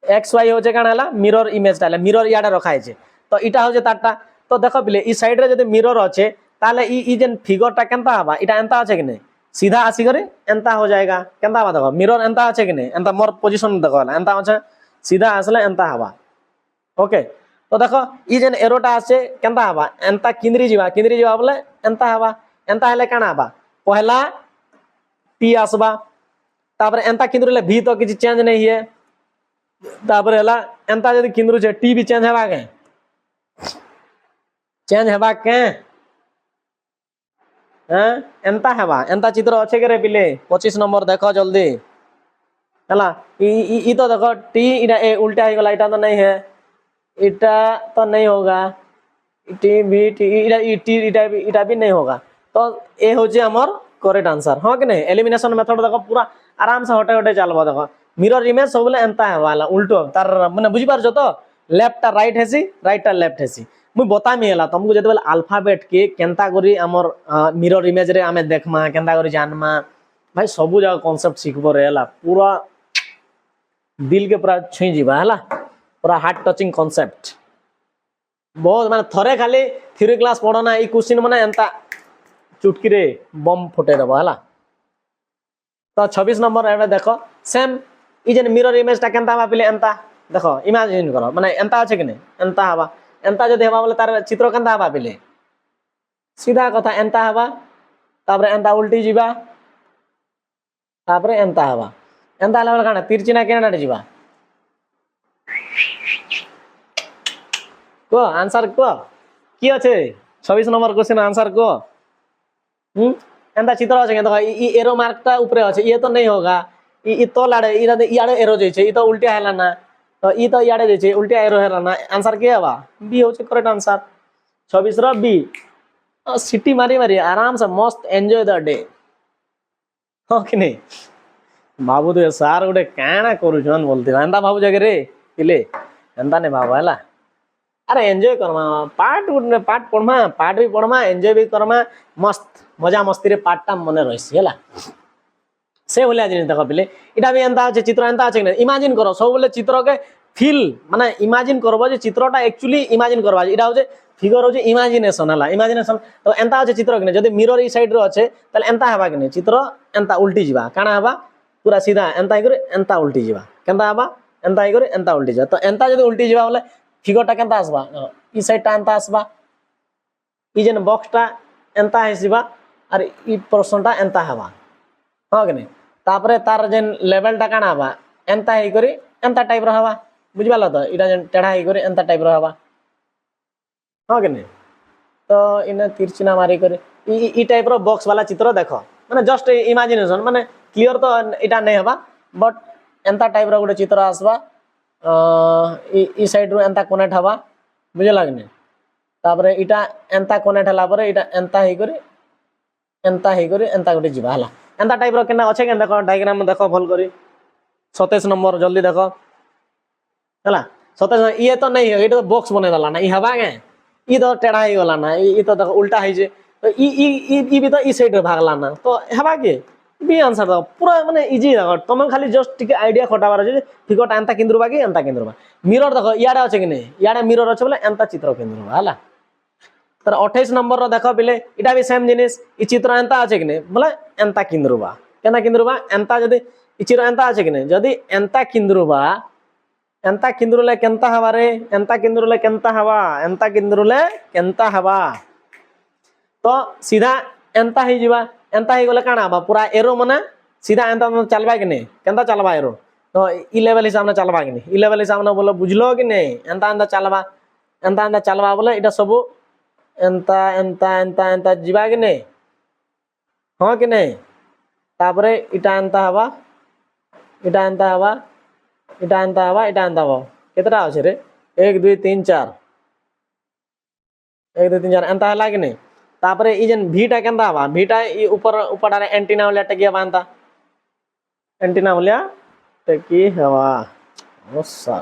एक्स वाई हो जे काना हला मिरर इमेज टा मिरर याडा रखा है तो इटा हो जे ताटा तो देखो बिले ई साइड रे जदि मिरर अच्छे ताले ई जेन फिगर टा केनता हबा इटा एंता আছে कि नहीं सीधा आसी करे एंता हो जाएगा केनता हबा देखो मिरर एंता আছে कि नहीं एंता मोर पोजीशन देखो हला एंता আছে सीधा आसले एंता हबा ओके तो देखो ई जेन एरोटा আছে केनता हबा एंता किंद्री जीवा बोले एंता हबा एंता हेले काना हबा पहला टी आसबा तापर एंता किंद्रुले भी तो किछि चेंज नहीं है तापर हला एंता जदि किंद्रु छे टी भी चेंज हेबा के चेंज हेबा के हैं एंता हेबा एंता चित्र अच्छे के रे पिले 25 नंबर देखो जल्दी हला ई तो देखो टी इटा ए उल्टा हो गला इटा तो नहीं है इटा तो नहीं होगा टी भी टी इटा भी नहीं होगा तो ए हो जे हमर करेक्ट आंसर हां कि नहीं एलिमिनेशन मेथड देखो पूरा आराम से हटे हटे चलबो देखो मिरर इमेज सबले एंता है वाला उल्टो तार माने बुझी पारछो तो लेफ्ट टा राइट हेसी राइट टा लेफ्ट हेसी मुई बतामी हला तुमको जते बेले अल्फाबेट के केनता करी हमर मिरर इमेज रे हमें देखमा केनता करी जानमा भाई सबु जगह कांसेप्ट सिखबो रे हला पूरा दिल के पूरा छुई जीवा हला पूरा हार्ट टचिंग कांसेप्ट बहुत माने थरे खाली थ्योरी क्लास पढना ई क्वेश्चन माने एंता चुटकी रे बम फुटे दबा हला तो 26 नंबर एबे देखो सेम ई जेन मिरर इमेज ता केनता हबा पिले एंता देखो इमेजिन करो माने एंता আছে कि नहीं एंता हबा एंता जदि हबा बोले तार चित्र केनता हबा पिले सीधा कथा एंता हबा तापर एंता उल्टी जीवा तापर एंता हबा एंता हला काना तिरचिना केना जीवा को आंसर को की আছে 26 नंबर क्वेश्चन आंसर को एंता चित्र আছে देखो ई एरो मार्क ता ऊपर আছে ये तो नहीं होगा ई तो लाडे इयाडे एरो जे छै ई तो उल्टा हैला ना तो ई तो इयाडे जे छै उल्टा एरो हैला ना आंसर के हबा बी हो छै करेक्ट आंसर 26 रो बी सिटी मारी मारी आराम से मस्त एंजॉय द डे हो कि नहीं बाबू तो सार गुटे काना करू छन बोलते एंता बाबू जगे रे पिले एंता ने बाबू हैला अरे एंजॉय करमा पाठ पढ़मा पाठ भी पढ़मा एंजॉय भी करमा मस्त मजा मस्ती रे पाठटा मने रहिसी हला से भलिया जिनिस देख पिले इटा भी एंता अच्छे चित्र एंता अच्छे इमाजिन करो सब बोले चित्र के फील माने इमाजिन करबो जे चित्रटा एक्चुअली इमाजिन करबा इटा होजे फिगर होजे इमाजिनेशन हला इमाजिनेशन तो एंता अच्छे चित्र कि जदि मिरर ई साइड रो अच्छे तले एंता हेबा कि चित्र एंता उल्टी जीवा काना हेबा पूरा सीधा एंता करे एंता उल्टी जीवा केंता हेबा एंता करे एंता उल्टी जीवा तो एंता जदि उल्टी जीवा बोले फिगरटा केंता आसबा ई साइडटा एंता आसबा ई जेन बॉक्सटा एंता हेसिबा और ई पोर्शनटा एंता हेबा हाँ कि नहीं तापरे तार जेन लेवलटा काना हेबा एंता हे करी एंता टाइप रो हेबा बुझिबालो तो इटा जेन टेढ़ा हे करी एंता टाइप रो हेबा हाँ कि नहीं तो इने तिरचिना मारी करी ई टाइप रो बॉक्स वाला चित्र देखो माने जस्ट इमेजिनेशन माने क्लियर तो इटा नहीं हेबा बट एंता टाइप रो गोटे चित्र आसबा ई साइड रो एंता कनेक्ट हवा बुझला कि नहीं तापरे इटा एंता कनेक्ट हला परे इटा एंता हे करी एंता गोटे जीवा हला एंता टाइप रो केना अच्छे केन देखो डायग्राम में देखो भल करी 27 नंबर जल्दी देखो हला 27 ये तो नहीं है ये तो बॉक्स बने दला ना ई हवा के ई तो टेढ़ा ही वाला ना ई तो देखो उल्टा है जे तो ई भी तो ई साइड रे भागला ना तो हवा के बी आंसर दो पूरा माने इजी देखो तुम खाली जस्ट टिके आइडिया खटाबार जे फिगरटा एंता केंद्रबा कि एंता केंद्रबा मिरर देखो याडा अछि कि नहीं याडा मिरर अछि बोले एंता चित्र केंद्रबा हला तर 28 नंबर रो देखो बिले इटा भी सेम जिनिस ई चित्र एंता अछि कि नहीं बोले एंता केंद्रबा केना केंद्रबा एंता जदी ई चित्र एंता अछि कि नहीं जदी एंता केंद्रले केंता हवा रे एंता केंद्रले केंता हवा तो सीधा एंता ही जीवा एंता ही गले काना बा पूरा एरो माने सीधा एंता चलबा कि नहीं केंता चलबा एरो तो ई लेवल हिसाब ने चलबा कि नहीं ई लेवल हिसाब ने बोलो बुझलो कि नहीं एंता चलबा बोले इटा सब एंता जीवा कि नहीं हाँ कि नहीं तापरे इटा एंता हवा केतरा अछि रे 1 2 3 4 एंता हला कि नहीं तापरे ई जेन भीटा केंता हवा भीटा ई ऊपर डारे एंटीना वाला टकिया बांता एंटीना वाला टकी हवा ओसा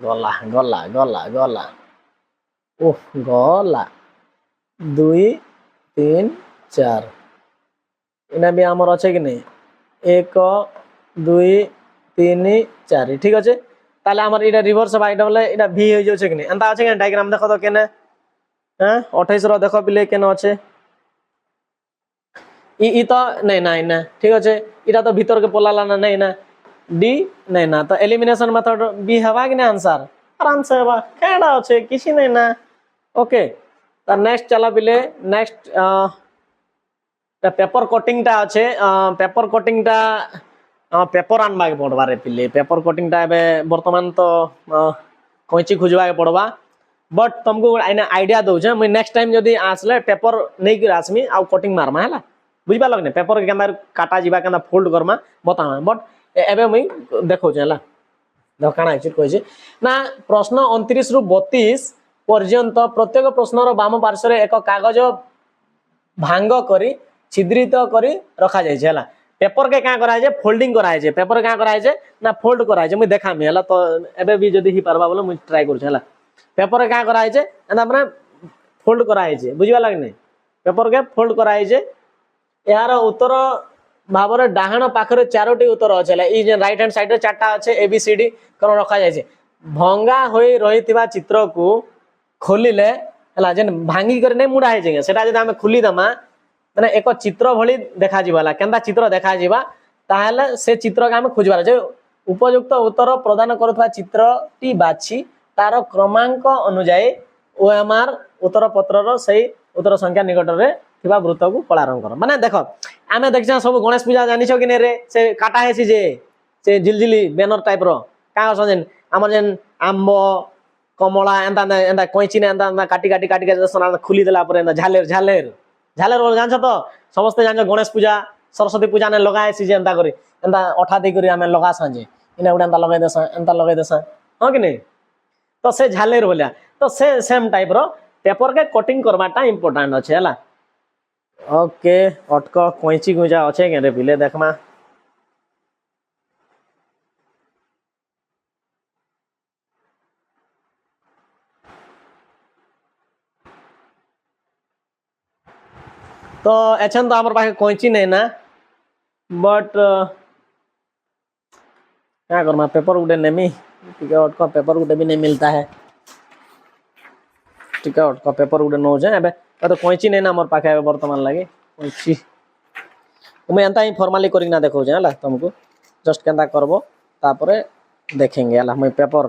गला ओह गला 2 3 4 इना भी हमर अछि कि नहीं 1 2 3 4 ठीक अछि ताले हमर इटा रिवर्स बा इटा बोले इटा भी हो जो छै कि नहीं एंता अछि कि डायग्राम देखो तो केने हैं 28 रो देखो बिले केनो अछि ई तो नहीं ना ठीक अछि इटा तो भीतर के पोलाला ना नहीं ना डी नहीं ना तो एलिमिनेशन मेथड बी हवा कि नहीं आंसर आराम से हवा केडा अछि किछि नहीं ना ओके तो नेक्स्ट चला बिले नेक्स्ट पेपर कटिंग टा अच्छे पेपर कटिंग टा पेपर आनबा के पड़वा रे पिले पेपर कटिंग टा एबे वर्तमान तो कैंची खोजबा के पड़वा बट तुमको आइडिया दो जे मैं नेक्स्ट टाइम जदी आसले पेपर नहीं कि आसमी आ कटिंग मारमा हला बुझबा लगने पेपर के केंदा काटा जीवा केंदा फोल्ड करमा बतावा बट एबे मैं देखो जे हला देख काना एक्चुअली कहै छै ना प्रश्न 29 रु 32 पर्यंत प्रत्येक प्रश्नर बाम पार्श्व रे एक कागज भांग करी छिद्रित करी रखा जाय छै हला पेपर के का करा छै फोल्डिंग करा छै पेपर का करा छै ना फोल्ड करा छै मैं देखामी हला तो एबे भी जदी ही परबा बोले मैं ट्राई कर छै हला पेपर का करा छै एंदा माने फोल्ड करा छै बुझिबा लागने पेपर के फोल्ड करा छै यार उत्तर भाबरे डाहाण पाखरे चारोटी उत्तर अछला ई जे राइट हैंड साइड रे चारटा अछि एबीसीडी कोन रखा जाय छै भंगा होई रहितिबा चित्र को खोलिले हला जेन भांगी कर नै मुडा है छै सेटा जदि हम खुली दमा माने एक चित्र भली देखा जीवाला केंदा चित्र देखा जीवा ताहले से चित्र के हम खोजबार छै उपयुक्त उत्तर प्रदान करथवा चित्रटी बाछि तार क्रमांक अनुसार ओएमआर उत्तर पत्र रो सही उत्तर संख्या निकट रे थिबा वृत्त को कला रंग कर माने देखो आमे देखछा सब गणेश पूजा जानि छ कि ने रे से काटा हेसी जे से झिलझिली बैनर टाइप रो का सजेन हमर जेन आंबो कमला एंदा एंदा कोइची ने एंदा काटी के सना खुली देला पर एंदा झालेर बोल जान तो समस्त जान गणेश पूजा सरस्वती पूजा ने लगा हेसी जे एंदा करी एंदा अठा दे करी आमे लगा साजे इने उडा एंदा लगे देसा हां कि नहीं तो से झालेर बोलिया तो से सेम टाइप रो पेपर के कटिंग करवाटा इंपोर्टेंट अछि हला ओके अटको कोइची गुजा अछि के रे बिले देखमा तो एछन तो हमर पाखे कोइची नहीं ना बट क्या करमा पेपर गुटे नेमी टिके अटक पेपर गुटे भी नहीं मिलता है टिके अटक पेपर गुटे नौ जे एबे तो कोइची नहीं ना हमर पाखे एबे वर्तमान लागे कोइची मैं एंता ही फॉर्मली करी ना देखो जे हला तुमको जस्ट केंता करबो तापरे देखेंगे हला मैं पेपर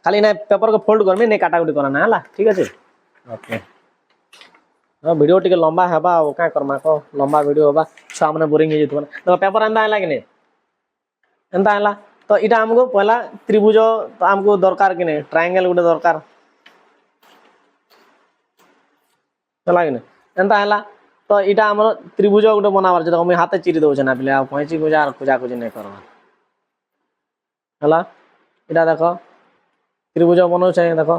खाली ना पेपर को फोल्ड करमी नहीं काटा कुटी करना हला ठीक আছে ओके वीडियो टिके लंबा हेबा ओ का करमा को लंबा वीडियो होबा छुआ माने बोरिंग हे जतो तो पेपर एंता हला कि नहीं एंता हला तो इटा हमको पहला त्रिभुज तो हमको दरकार कि नहीं ट्रायंगल गुटे दरकार चला कि नहीं एंता हला तो इटा हमर त्रिभुज गुटे बनाबार छै देखो मैं हाथे चिरी दउ छै ना पले आ कोइची गुजार खुजा खुजी नहीं करबा हला इटा देखो त्रिभुज बनौ छै देखो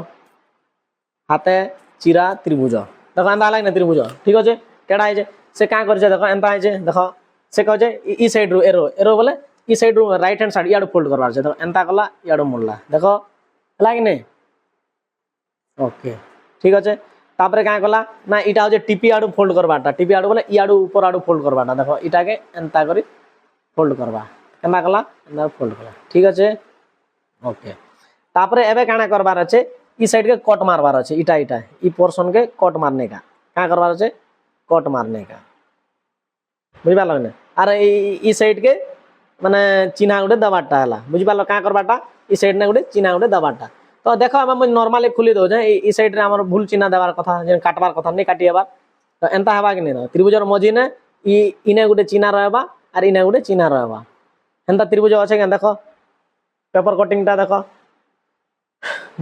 हाथे चिरा त्रिभुज देखो एंता हला कि नहीं त्रिभुज ठीक अछि केडा है से का कर छै देखो एंता है देखो से कह छै ई साइड रो एरो एरो बोले ई side row right hand side याडू fold करबार छै देखो एंता कला याडू मुड़ला देखो हला कि नहीं ओके ठीक अछि तापरे का कला ना इटा हो जे टीपी आडू फोल्ड करबाटा टीपी आडू बोले ई आडू ऊपर आडू फोल्ड करबाटा देखो इटा के एंता करी फोल्ड करबा केना कला एंता फोल्ड कला ठीक अछि ओके तापरे एबे काना करबार अछि ई साइड के कट मारबार अछि इटा इटा ई पोर्शन के कट मारने का करबार अछि कट मारने का बुझ पालो ने अरे ई साइड के माने चिन्हा गुटे दबाटा हला बुझ पालो का करबाटा ई साइड ने गुटे चिन्हा गुटे दबाटा तो देखो हम नॉर्मली खुली दो जे ई साइड रे हमर भूल चिन्हा देबार कथा जे काटबार कथा नहीं काटी हेबा तो एंता हेबा कि नहीं त्रिभुजर मझी ने ई इने गुटे चिन्हा रहबा और इने गुटे चिन्हा रहबा एंता त्रिभुज अछि के देखो पेपर कटिंग ता देखो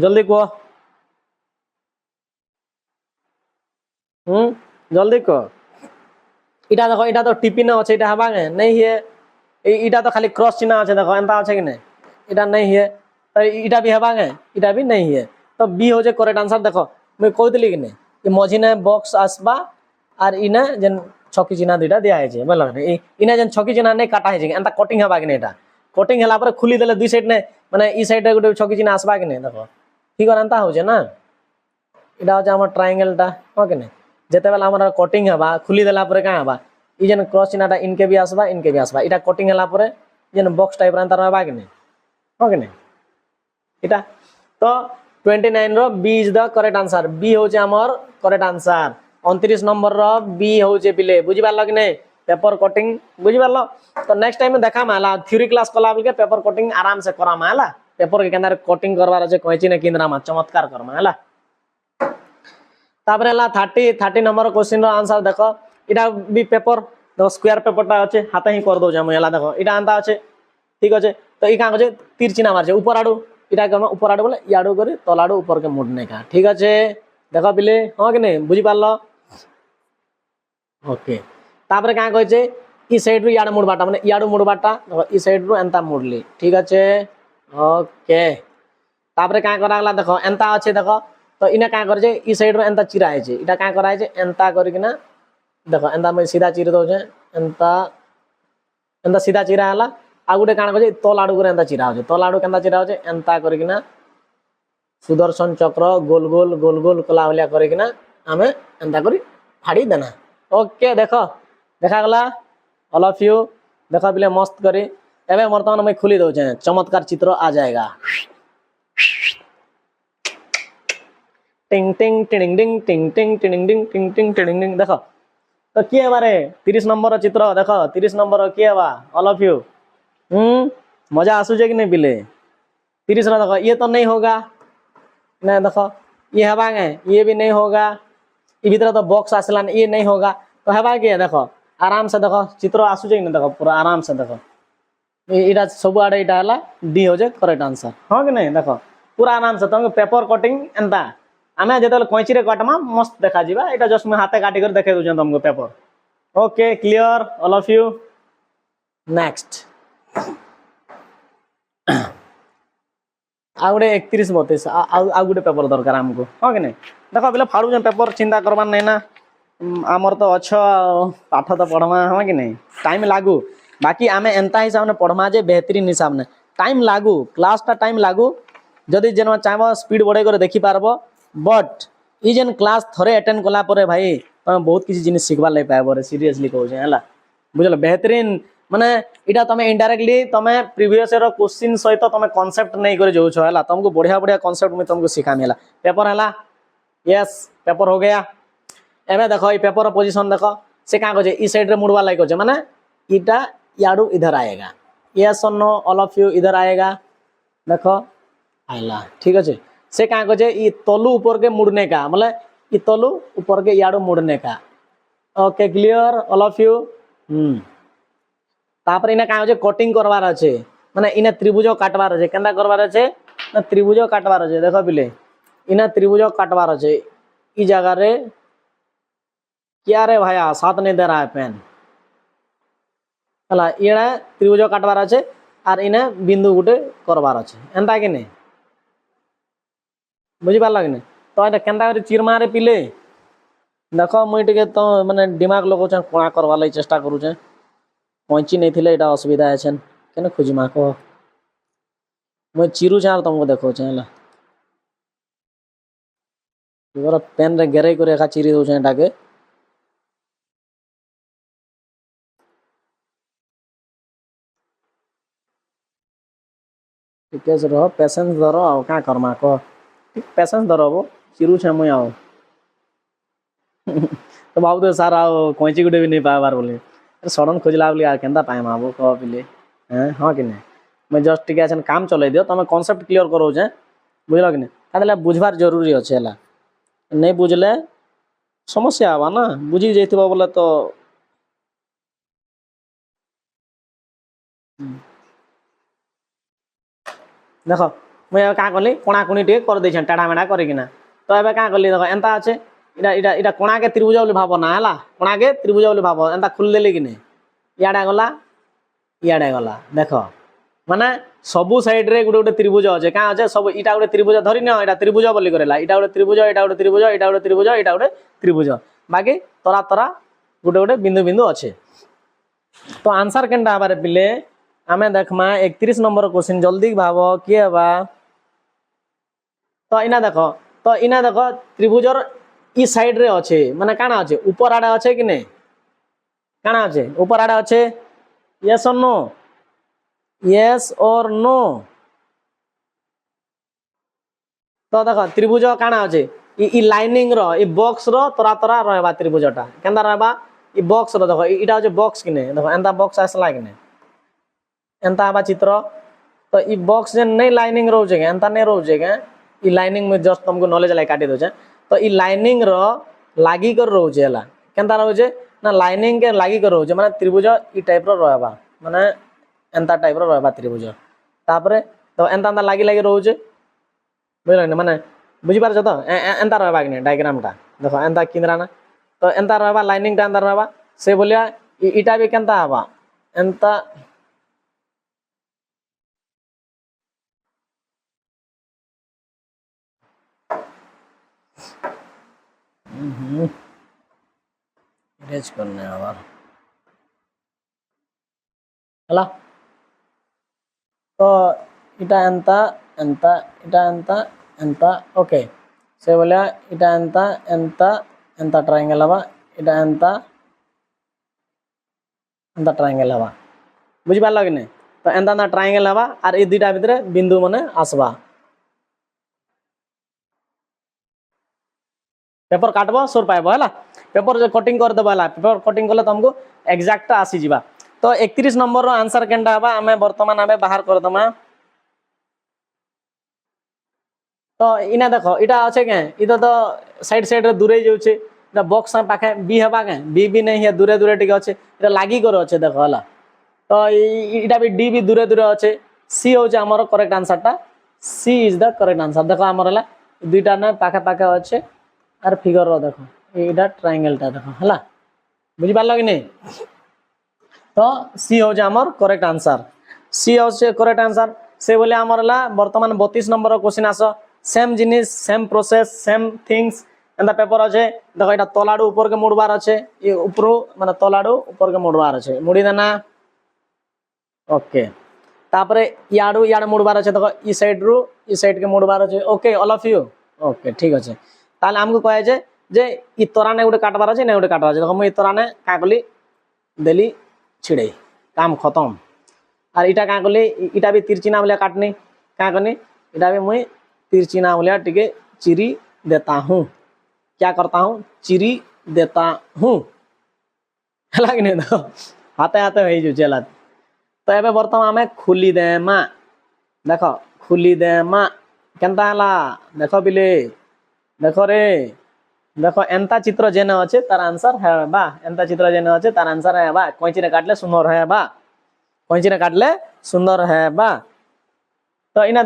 जल्दी को जल्दी को इटा देखो इटा तो टिपी न अछि इटा हेबा नहीं है इटा तो खाली क्रॉस चिन्ह अछि देखो एंता अछि कि नहीं इटा नहीं है तो इटा भी हेबा इटा भी नहीं है तो बी हो जे करेक्ट आंसर देखो मैं कह दिली कि नहीं कि मझी ने बॉक्स आसबा और इने जन छकी चिन्ह दुटा दिया है जे बोल इने जन छकी चिन्ह नहीं काटा है जे एंता कटिंग हेबा कि नहीं एटा कटिंग हला पर खुली देले दुई साइड ने माने ई साइड रे गुटे छकी चिन्ह आसबा कि नहीं देखो ठीक है एंता हो जे ना इटा हो जे हमर ट्रायंगल टा हो कि नहीं जेते बेला हमर कटिंग हेबा खुली देला पर का हेबा ई जन क्रॉस चिन्हटा इनके भी आसबा इटा कटिंग हला पर जन बॉक्स टाइप रे एंता रहबा कि नहीं हो कि नहीं इटा तो 29 रो B is the correct answer B हो जे हमर करेक्ट आंसर 29 नंबर रो बी हो जे बिले बुझि पालो कि नहीं पेपर कटिंग बुझि पालो तो नेक्स्ट टाइम देखा माला थ्योरी क्लास कला के पेपर कटिंग आराम से करा माला पेपर के केंदर कटिंग करबार আছে কইছি না কিন্দ্রা মা চমৎকার করমা हला तापर हला 30 नंबर क्वेश्चन रो आंसर देखो इटा भी पेपर देखो स्क्वायर पेपरटा আছে हाथे ही कर दो जे हम हला देखो इटा आंता আছে ठीक আছে तो ई का আছে तीर चिन्ह मार छै ऊपर आडू इटा करना ऊपर आडू बोले याडू करी तलाडू ऊपर के मुड़ने का ठीक है देखो बिले हाँ कि नहीं बुझी पारल ओके तापर क्या कहे ई साइड रु याडू मुड़बाटा माने याडू मुड़बाटा देखो ई साइड रु एंता मुड़ली ठीक है ओके तापर क्या करागला देखो एंता अच्छे देखो तो इने क्या करे ई साइड रु एंता चिरा है इटा क्या करा है एंता करकिना देखो एंता मैं सीधा चिर दो एंता एंता सीधा चिरा हला आ गुटे काण कहे तल आडू करे एंता चिरा हो तल आडू केंता चिरा हो एंता करकिना सुदर्शन चक्र गोल गोल गोल गोल कला भलिया करकिना हमें एंता करी फाड़ी देना ओके देखो देखा गला ऑल ऑफ यू देखो बिले मस्त करी एबे वर्तमान मैं खुली दो चमत्कार चित्र आ जाएगा टिंग टिंग टिंग टिंग टिंग टिंग टिंग टिंग टिंग टिंग टिंग टिंग देखो तो किए बारे 30 नंबर चित्र देखो 30 नंबर किए बा ऑल ऑफ यू मजा आसुचे कि नहीं बिले 30 ना देखो ये तो नहीं होगा नहीं देखो ये हेबा ये भी नहीं होगा ये भीतर तो बॉक्स आसला ये नहीं होगा तो हेबा के देखो आराम से देखो चित्र आसुचे कि देखो पूरा आराम से देखो इटा सब आड़े इटा हला डी हो जे करेक्ट आंसर हाँ कि नहीं देखो पूरा आराम से तुमको पेपर कटिंग एंता आमे जेतल कोइची रे काटमा मस्त देखा जीवा एटा जस्ट मैं हाथे काटी कर देखे दउ तुमको paper okay clear all of you next आ गुटे 31 32 आ गुटे पेपर दरकार हमको हाँ कि नहीं देखो बोले फाड़ू पेपर चिंता करवार नहीं ना आमर तो अच्छ पाठ तो पढ़वा हाँ कि नहीं टाइम लागू बाकी आमे एंता हिसाब ने पढ़मा जे बेहतरीन हिसाब ने टाइम लागू क्लास टा टाइम लागू जदि जेन चाहब स्पीड बढ़े कर देखी पारबो बट ई जेन क्लास थरे अटेंड कला परे भाई तुम बहुत किसी जिनिस शिखबार लगे पाइब सीरियसली कहूँ है बुझल बेहतरीन माने इटा तुम इनडायरेक्टली तुम प्रीवियस ईयर क्वेश्चन सहित तुम कॉन्सेप्ट नहीं कर जाऊछ है तुमको बढ़िया बढ़िया कॉन्सेप्ट में तुमको सिखामी है पेपर है यस पेपर हो गया एवं देख ये पेपर पोजिशन देख से क्या कहे ई साइड रे मुड़वा लाइक कहे माने इटा याडू इधर आएगा यस और नो ऑल ऑफ यू इधर आएगा देखो आइला ठीक अच्छे से क्या कहे ये तलू ऊपर के मुड़ने का मतलब ये तलू ऊपर के याडू मुड़ने का okay clear all of you तापर इना क्या कटिंग करवार अच्छे माने इना त्रिभुज काटवार अच्छे केंदा करवार अच्छे ना त्रिभुज काटवार अच्छे देखो पिले इना त्रिभुज काटवार अच्छे ई जगह रे क्या रे भाया साथ नहीं दे रहा है पेन हला इना त्रिभुज काटवार अच्छे और इना बिंदु गुटे करवार अच्छे एंता कि नहीं बुझी पारला कि नहीं तो एटा केंता करे चिर मारे पिले देखो मुई टिके तो माने दिमाग लगाउछ कोणा करवा लई चेष्टा करूछ पहुंची नहीं थिले एटा असुविधा है छन केने खोजिमा को मैं चिरू चार तुमको देखो छला तोरा पेन रे गेरे को रेखा चिरी दो छटा के ठीक है रहो पेशेंस धरो आ का करमा को ठीक पेशेंस धरो वो चिरू छ मुई आओ तो बाबू तो सारा कोंची गुडे भी नहीं पावार बोले सडन खोजला बोली यार केंदा पाए माबो कह पिले हैं हां कि नहीं मैं जस्ट टिके अछन काम चलै दियो तमे कांसेप्ट क्लियर करो जे बुझलो कि नहीं ताले बुझबार जरूरी अछि हला नहीं बुझले समस्या आवा ना बुझी जैथिबो बोले तो देखो मैं का करली कोणा कोणी टे कर दै छन टाडा मेडा करी किना तो एबे का करली देखो एंता अछि इटा इटा इटा कोणा के त्रिभुज बोली भाबो ना हला कोणा के त्रिभुज बोली भाबो एंता खुल देली कि नहीं इयाडे गला देखो माने सबु साइड रे गुटे गुटे त्रिभुज अछि का अछि सब इटा गुटे त्रिभुज धरि न इटा त्रिभुज बोली करेला इटा गुटे त्रिभुज इटा गुटे त्रिभुज इटा गुटे त्रिभुज इटा गुटे त्रिभुज बाकी तरा तरा गुटे गुटे बिंदु बिंदु अछि तो आंसर केनटा हबारे पिले आमे देखमा 31 नंबर क्वेश्चन जल्दी भाबो के बा तो इना देखो त्रिभुजर ई साइड रे अछि माने काना अछि ऊपर आडे अछि कि नहीं काना अछि ऊपर आडे अछि यस और नो यस और नो तो देखो त्रिभुज काना अछि ई लाइनिंग रो ई बॉक्स रो तरा तरा रहबा त्रिभुजटा केंदा रहबा ई बॉक्स रो देखो इटा अछि बॉक्स कि नहीं देखो एंता बॉक्स आसला कि नहीं एंता आबा चित्र तो ई बॉक्स जे नहीं लाइनिंग रहउ जे एंता नहीं रहउ जे ई लाइनिंग में जस्ट तुमको नॉलेज लाई काटी दो तो ई लाइनिंग रो लागी कर रहउ जे हला केंता रहउ जे ना लाइनिंग के लागी कर रहउ जे माने त्रिभुज ई टाइप रो रहबा माने एंता टाइप रो रहबा त्रिभुज तापरे तो एंता एंता लागी लागी रहउ जे बुझल माने बुझी पार तो एंता रहबा कि नहीं डायग्राम टा देखो एंता किनरा ना तो एंता रहबा लाइनिंग टा एंता रहबा से बोलिया इटा भी केंता हबा एंता इरेज करने आवार हला तो इटा एंता एंता इटा एंता एंता ओके से बोलिया इटा एंता एंता एंता ट्रायंगल हवा इटा एंता एंता ट्रायंगल हवा बुझी पारला कि नहीं तो एंता एंता ट्रायंगल हवा और ई दुटा भितरे बिंदु माने आसबा पेपर काटबो सोर पाइबो हला पेपर जो कटिंग कर देबो हला पेपर कटिंग करले तुमको एग्जैक्ट आसी जिबा तो 31 नंबर रो आंसर केनटा हबा हमें वर्तमान आबे बाहर कर दमा तो इना देखो इटा अछि के इतो तो साइड साइड रे दूरे जाउ छे इटा बॉक्स पाखे बी हबा के बी भी नहीं है दूरे दूरे टिक अछि इटा लागी कर अछि देखो हला तो इटा भी डी भी दूरे दूरे अछि सी हो जे हमर करेक्ट आंसर टा सी इज द करेक्ट आंसर देखो हमर हला दुईटा ना पाखे पाखे अछि और फिगर रो देखो एटा ट्रायंगल टा देखो हला बुझी पारलो कि नहीं तो सी हो जे हमर करेक्ट आंसर सी हो जे करेक्ट आंसर से बोले हमर हला वर्तमान 32 नंबर रो क्वेश्चन आसो सेम जिनिस same process same things and the paper अछि देखो एटा तलाडू ऊपर के मुड़बार अछि ये ऊपर माने तलाडू ऊपर के मुड़बार अछि मुड़ी देना ओके तापरे याडू याड मुड़बार अछि देखो ई साइड के मुड़बार अछि okay all of you okay ठीक अछि ताले हमको कहे जे जे इ तराने गोटे काटबार अच्छे ना गोटे काटबार अच्छे देखो मुई तराने क्या कली देली छिड़े काम खत्म और इटा क्या कली इटा भी तिरचिना भलिया काटनी क्या करनी इटा भी मुई तिरचिना भलिया टिके चिरी देता हूँ क्या करता हूँ चिरी देता हूँ है कि नहीं देखो हाथे हाथे हो चला तो एबे बर्तमान आमे खुली देमा देखो खुली देमा केनता हला देखो बिले देखो रे देखो एंता चित्र जेने अच्छे तार आंसर है बा एंता चित्र जेने अच्छे तार आंसर है बा कैंची ने काटले सुंदर है बा कैंची ने काटले सुंदर है बा तो इना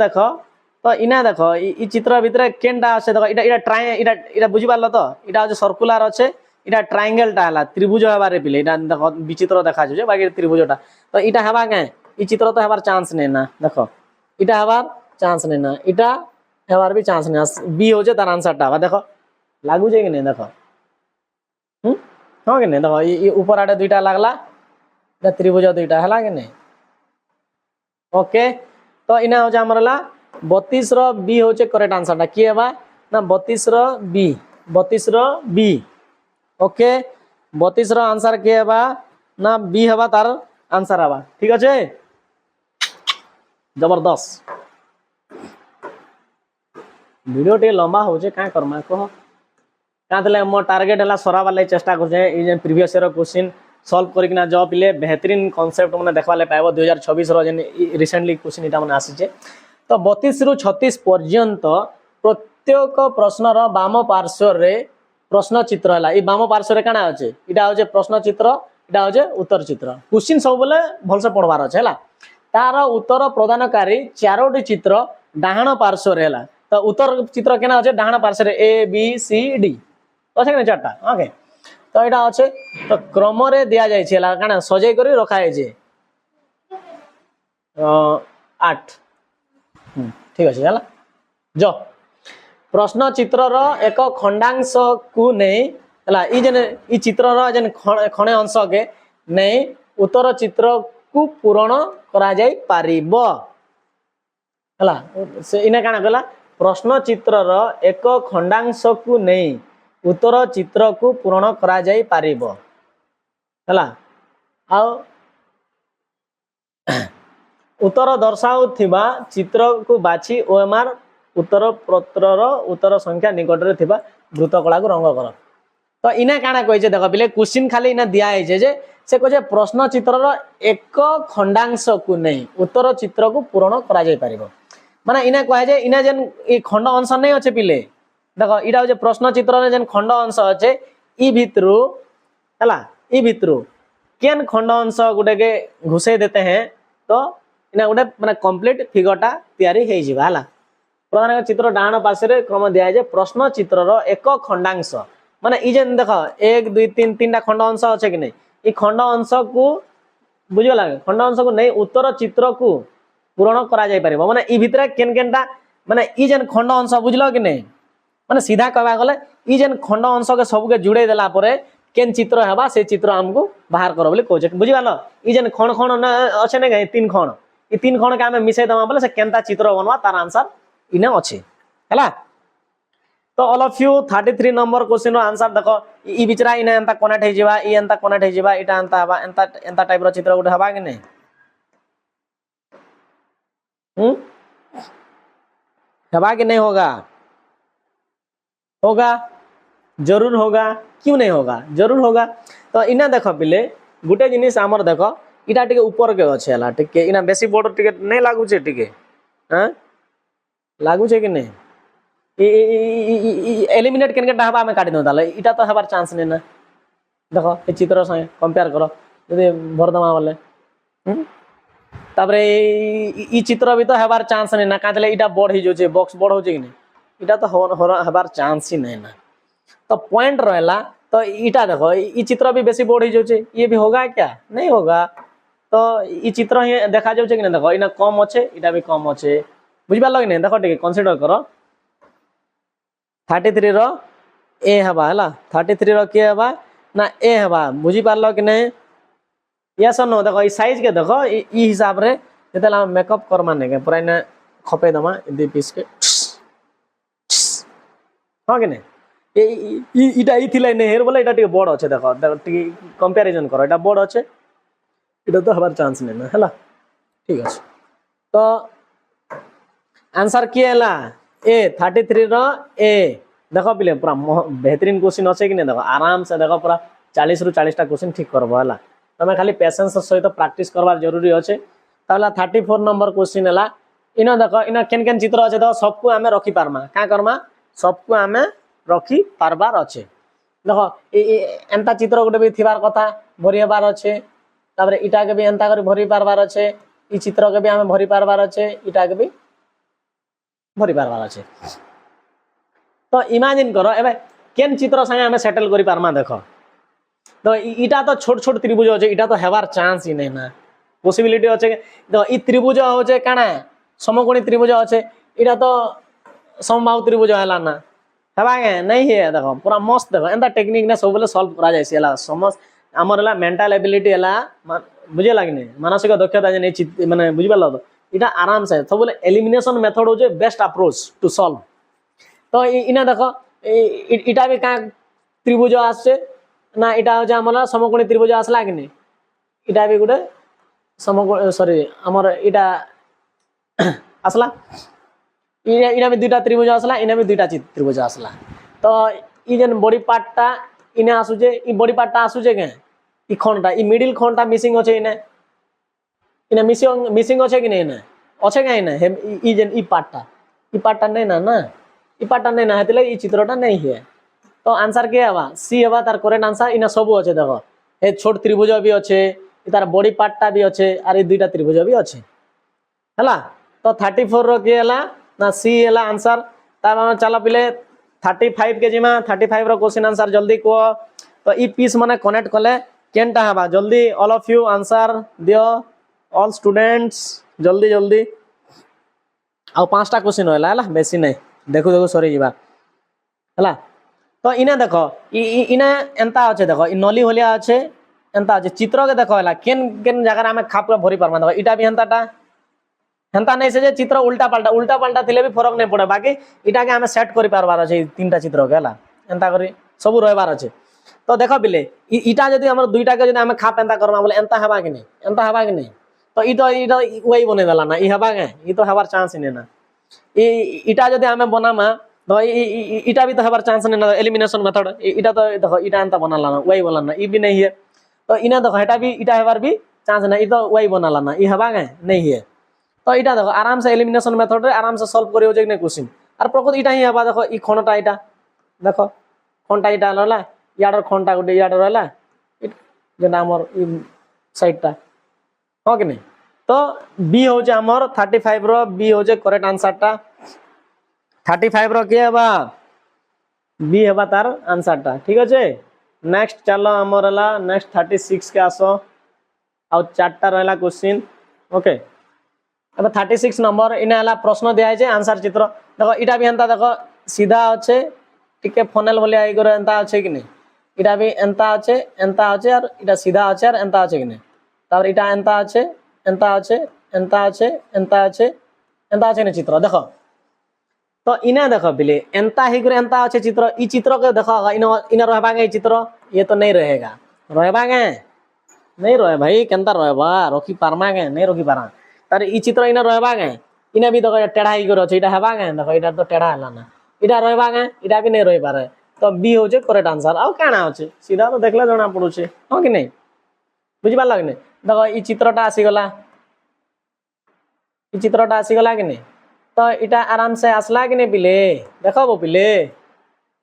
देखो इ चित्र भितर केनटा अच्छे देखो इटा इटा ट्राइ इटा इटा बुझी पारलो तो इटा जे सर्कुलर अच्छे इटा ट्रायंगल टा हला त्रिभुज हेबारे पिले इटा देखो विचित्र देखा जे बाकी त्रिभुजटा तो इटा हेबा के इ चित्र तो हेबार चांस नै ना देखो इटा हेबार चांस नै ना इटा हेबार भी चांस नै बी हो जे तार आंसर टा देखो लागू जे कि नहीं देखो हाँ कि नहीं देखो ये ऊपर आड़े दुईटा लागला त्रिभुज दुईटा है कि नहीं ओके तो इना हो जामरला 32 रो बी हो जे करेक्ट आंसर टा की हेबा ना 32 रो बी ओके 32 रो आंसर की हेबा ना बी हेबा तार आंसर हेबा ठीक আছে जबरदस्त वीडियो टे लंबा हो जे का करमा कह क्या मो टार्गेट है सरा वाले चेष्टा कर प्रीवियस ईयर क्वेश्चन सॉल्व करकिना जब पिले बेहतरीन कॉन्सेप्ट मैंने देखा पाइब 2026 रिसेंटली क्वेश्चन इटा मैंने आसी तो 32 रु 36 पर्यंत प्रत्येक प्रश्नर बाम पार्श्व रे प्रश्न चित्र है ये बाम पार्श्व रे काना अच्छे इटा हो प्रश्न चित्र इटा हो उत्तर चित्र क्वेश्चन सब बेले भलसे पढ़वार अच्छे है तार उत्तर प्रदानकारी 4टी चित्र डाहाण पार्श्व रे है तो उत्तर चित्र केना अच्छे डाहाण पार्श्व रे ए बी सी डी अच्छे कि चार्टा ओके तो यहाँ अच्छे तो क्रम रे दिया जाए काना सजाई कर रखा है 8 ठीक अच्छे है जो प्रश्न चित्र एक खंडांश को नहीं है चित्र जेन खणे अंश के नहीं उत्तर चित्र को पूरण करा जाई पारिबो हला से इने काना कहला प्रश्न चित्र एक खंडांश को नहीं उत्तर चित्र को पूरण करा जाई पारिबो हला आ उत्तर दर्शाउथिबा चित्र को बाछि ओएमआर उत्तर पत्रर उत्तर संख्या निकट रे थिबा वृत्तकला को रंग कर तो इने काना कहिजे देखो पिले क्वेश्चन खाली इने दिया है जे से कहे प्रश्न चित्रर एक खंडांश को नहीं उत्तर चित्र को पूरण करा जाई पारिबो माने इने कहे जे इने जेन ई खंड अंश नहीं अच्छे पिले देखो इटा जे प्रश्न चित्र रे जेन खंड अंश अच्छे ई भितरु हला ई भितरु केन खंड अंश गुटे के घुसे देते हैं तो इना गुटे माने कंप्लीट फिगरटा तैयारी हे जिबा हला प्रधान चित्र डाहाण पार्श्व क्रम दिया जाए प्रश्न चित्रर एक खंडांश माने ई जेन देखो 1 2 3 तीन खंड अंश अच्छे कि नहीं ई खंड अंश को बुझिगला खंड अंश को नहीं उत्तर चित्र को पूरण करा जाई पारिबो माने ई भितर केन केनटा माने ई जेन खंड अंश बुझलो कि नहीं माने सीधा कहबा गले ई जेन खंड अंश के सब के जुड़े देला परे केन चित्र हेबा से चित्र हमको बाहर करो बोली कहजे बुझिबालो ई जेन खण खण अच्छे नै तीन खण ई तीन खण के हमें मिसै दमा बोले से केनता चित्र बनवा तार आंसर इने अच्छे हैला तो all of you 33 number question रो आंसर देखो ई बिचरा इने एंता कनेक्ट हे जिबा ई एंता कनेक्ट हे जिबा इटा एंता हबा एंता टाइप रो चित्र गुटे हबा कि नहीं हबा कि नहीं होगा होगा जरूर होगा क्यों नहीं होगा जरूर होगा तो इना देखो पिले गुटे जिनिस हमर देखो इटा टिके ऊपर के अच्छे हला टिके इना बेसी बोर्ड टिके नहीं लागू छे टिके हां लागू छे कि नहीं एलिमिनेट केनके हवा में काटी दो इटा तो हबार चांस नहीं ना देखो ये चित्र संगे कंपेयर करो यदि भरदमा बोले तापरे ई चित्र भी तो हबार चांस नहीं ना काटले इटा बड़ ही जो बॉक्स बड़ हो कि नहीं इटा तो हबार चांस ही नहीं ना तो पॉइंट रहला तो इटा देखो ई चित्र भी बेसी बड़ ही जो ये भी होगा क्या नहीं होगा तो ई चित्र ही देखा जाउछे कि नहीं देखो इना कम अच्छे इटा भी कम अच्छे बुझ पारलो कि नहीं देखो टिके कंसीडर करो 33 रो ए हबा हला 33 रो के हबा ना ए हबा बुझी पारलो कि नहीं यस नो देखो ई साइज के देखो ई हिसाब रे जेतेला मेकअप कर माने के पूरा ने खपे दमा दे पीस के हां कि नहीं ইটা ই থিলা নে হের বলে এটা টিকে বড় আছে দেখো টিকে কম্পারিজন করো এটা বড় আছে এটা তো হবার চান্স নেই না হলা ঠিক আছে তো आंसर किए हला ए 33 रो ए देखो पिले पूरा बेहतरीन क्वेश्चन अच्छे कि नहीं देखो आराम से देखो पूरा 40 रु 40 टा क्वेश्चन ठीक करबो हला तमे खाली पेशेंस सहित प्रैक्टिस करबार जरूरी अच्छे ताला 34 नंबर क्वेश्चन हला इनो देखो इनो केन केन चित्र अच्छे देखो सबको हमें रखी पारमा का करमा सबको हमें रखी पारबार अच्छे देखो एंता चित्र गोटे भी थिबार कथा भरी हबार अच्छे तापर इटा के भी एंता करी भरी पारबार अच्छे ई चित्र के भी हमें भरी पारबार अच्छे इटा के भी भरी पारबार अच्छे तो इमेजिन करो एबे केन चित्र संगे हमें सेटल करी पारमा देखो तो इटा तो छोट छोट त्रिभुज होचे इटा तो हेबार चांस ही नहीं ना पॉसिबिलिटी होचे तो ई त्रिभुज होचे काना समकोणी त्रिभुज होचे इटा तो समबाहु त्रिभुज हला ना हेबा के नहीं है देखो पूरा मस्त देखो एंता टेक्निक ने सब सॉल्व करा जायसी हला समझ हमर हला मेंटल एबिलिटी हला बुझे लागने मानसिक दक्षता जे नहीं माने बुझि पालो तो इटा आराम से सब एलिमिनेशन मेथड हो बेस्ट अप्रोच टू सॉल्व तो इना देखो इटा भी का त्रिभुज आसे ना इटा हो हमरा समकोणी त्रिभुज आसला कि नहीं इटा भी गुटे समकोण सॉरी हमर इटा आसला इना भी दुटा त्रिभुज आसला इना भी दुटा त्रिभुज आसला तो ई जेन बॉडी पार्टटा इने आसुजे ई बॉडी पार्टटा आसुजे के ई खंडटा ई मिडिल खंडटा मिसिंग होचे इने इने मिसिंग होचे कि नहीं ना अच्छे कहीं ना ई जेन ई पार्टटा नहीं ना ना ई पार्टटा नहीं ना हेतले ई चित्रटा नहीं है तो आंसर के हवा सी हवा तार करेक्ट आंसर इना सब अच्छे देखो ए छोट त्रिभुज भी अच्छे तार बॉडी पार्टटा भी अच्छे और ई दुईटा त्रिभुज भी अच्छे हला तो 34 रो के हला ना सी हला आंसर तार चलो पिले 35 के जिमा 35 रो क्वेश्चन आंसर जल्दी को तो ई पीस माने कनेक्ट कले केनटा हवा जल्दी ऑल ऑफ यू आंसर दियो ऑल स्टूडेंट्स जल्दी जल्दी आ पांचटा क्वेश्चन होला हला बेसी नहीं देखो देखो सरी जीवा हला तो इना देखो इना एंता अच्छे देखो इ नली होलिया अच्छे एंता अच्छे चित्र के देखो हला केन केन जगह में खाप के भरी पारमा देखो इटा भी एंताटा हेंता नहीं से जे चित्र उल्टा पाल्टा थिले भी फरक नहीं पड़े बाकी इटा के हमें सेट करि पारबार अछि तीनटा चित्र के हला एंता करी सब रहबार अछि तो देखो बिले इटा जदी हमर दुईटा के जदी हमें खाप एंता करमा बोले एंता हबा कि नहीं तो इटा वही बने देला ना ई हबा के ई तो हबार चांस ही नहीं ना इटा जदी हमें बनामा तो इटा भी तो हबार चांस नहीं ना एलिमिनेशन मेथड इटा तो देखो इटा एंता बनाला ना वही बोला ना ई भी नहीं है तो इना देखो हटा भी इटा हबार भी चांस ना ई तो वही बनाला ना ई हबा के नहीं है तो इटा देखो आराम से एलिमिनेशन मेथड रे आराम से सॉल्व करियो जे ने क्वेश्चन और प्रकृति इटा ही हबा देखो ई खणटा इटा देखो खणटा इटा रहला याडर खणटा गुटे याडर रहला जेना हमर ई साइडटा हो कि नहीं तो बी हो जे हमर 35 रो बी हो जे करेक्ट आंसर टा 35 रो के हबा बी हबा तार आंसर टा ठीक আছে नेक्स्ट चलो हमर हला नेक्स्ट 36 के आसो आ चारटा रहला क्वेश्चन ओके अब 36 नंबर इना हला प्रश्न दिया है आंसर चित्र देखो इटा भी एंता देखो सीधा अच्छे टिके फनेल बोलिया आई करे एंता अच्छे कि नहीं इटा भी एंता अच्छे और इटा सीधा अच्छे और एंता अच्छे कि नहीं तापर इटा एंता अच्छे ने चित्र देखो तो इना देखो बिले एंता ही करे एंता अच्छे चित्र ई चित्र के देखो इना रहबा के चित्र ये तो नहीं रहेगा रहबा के नहीं रहे भाई केनता रहबा रखी पारमा के नहीं रखी पारा तार ई चित्र इना रहबा के इना भी देखो टेढ़ा ही करे इटा हेबा के देखो इटा तो टेढ़ा हला ना इटा रहबा के इटा भी नहीं रही पारे तो बी हो जे करेक्ट आंसर आ काना होचे सीधा तो देखले जणा पड़ुचे हो कि नहीं बुझि पाला कि नहीं देखो ई चित्रटा आसी गला ई चित्रटा आसी गला कि नहीं तो इटा आराम से आसला कि नहीं पिले देखो वो पिले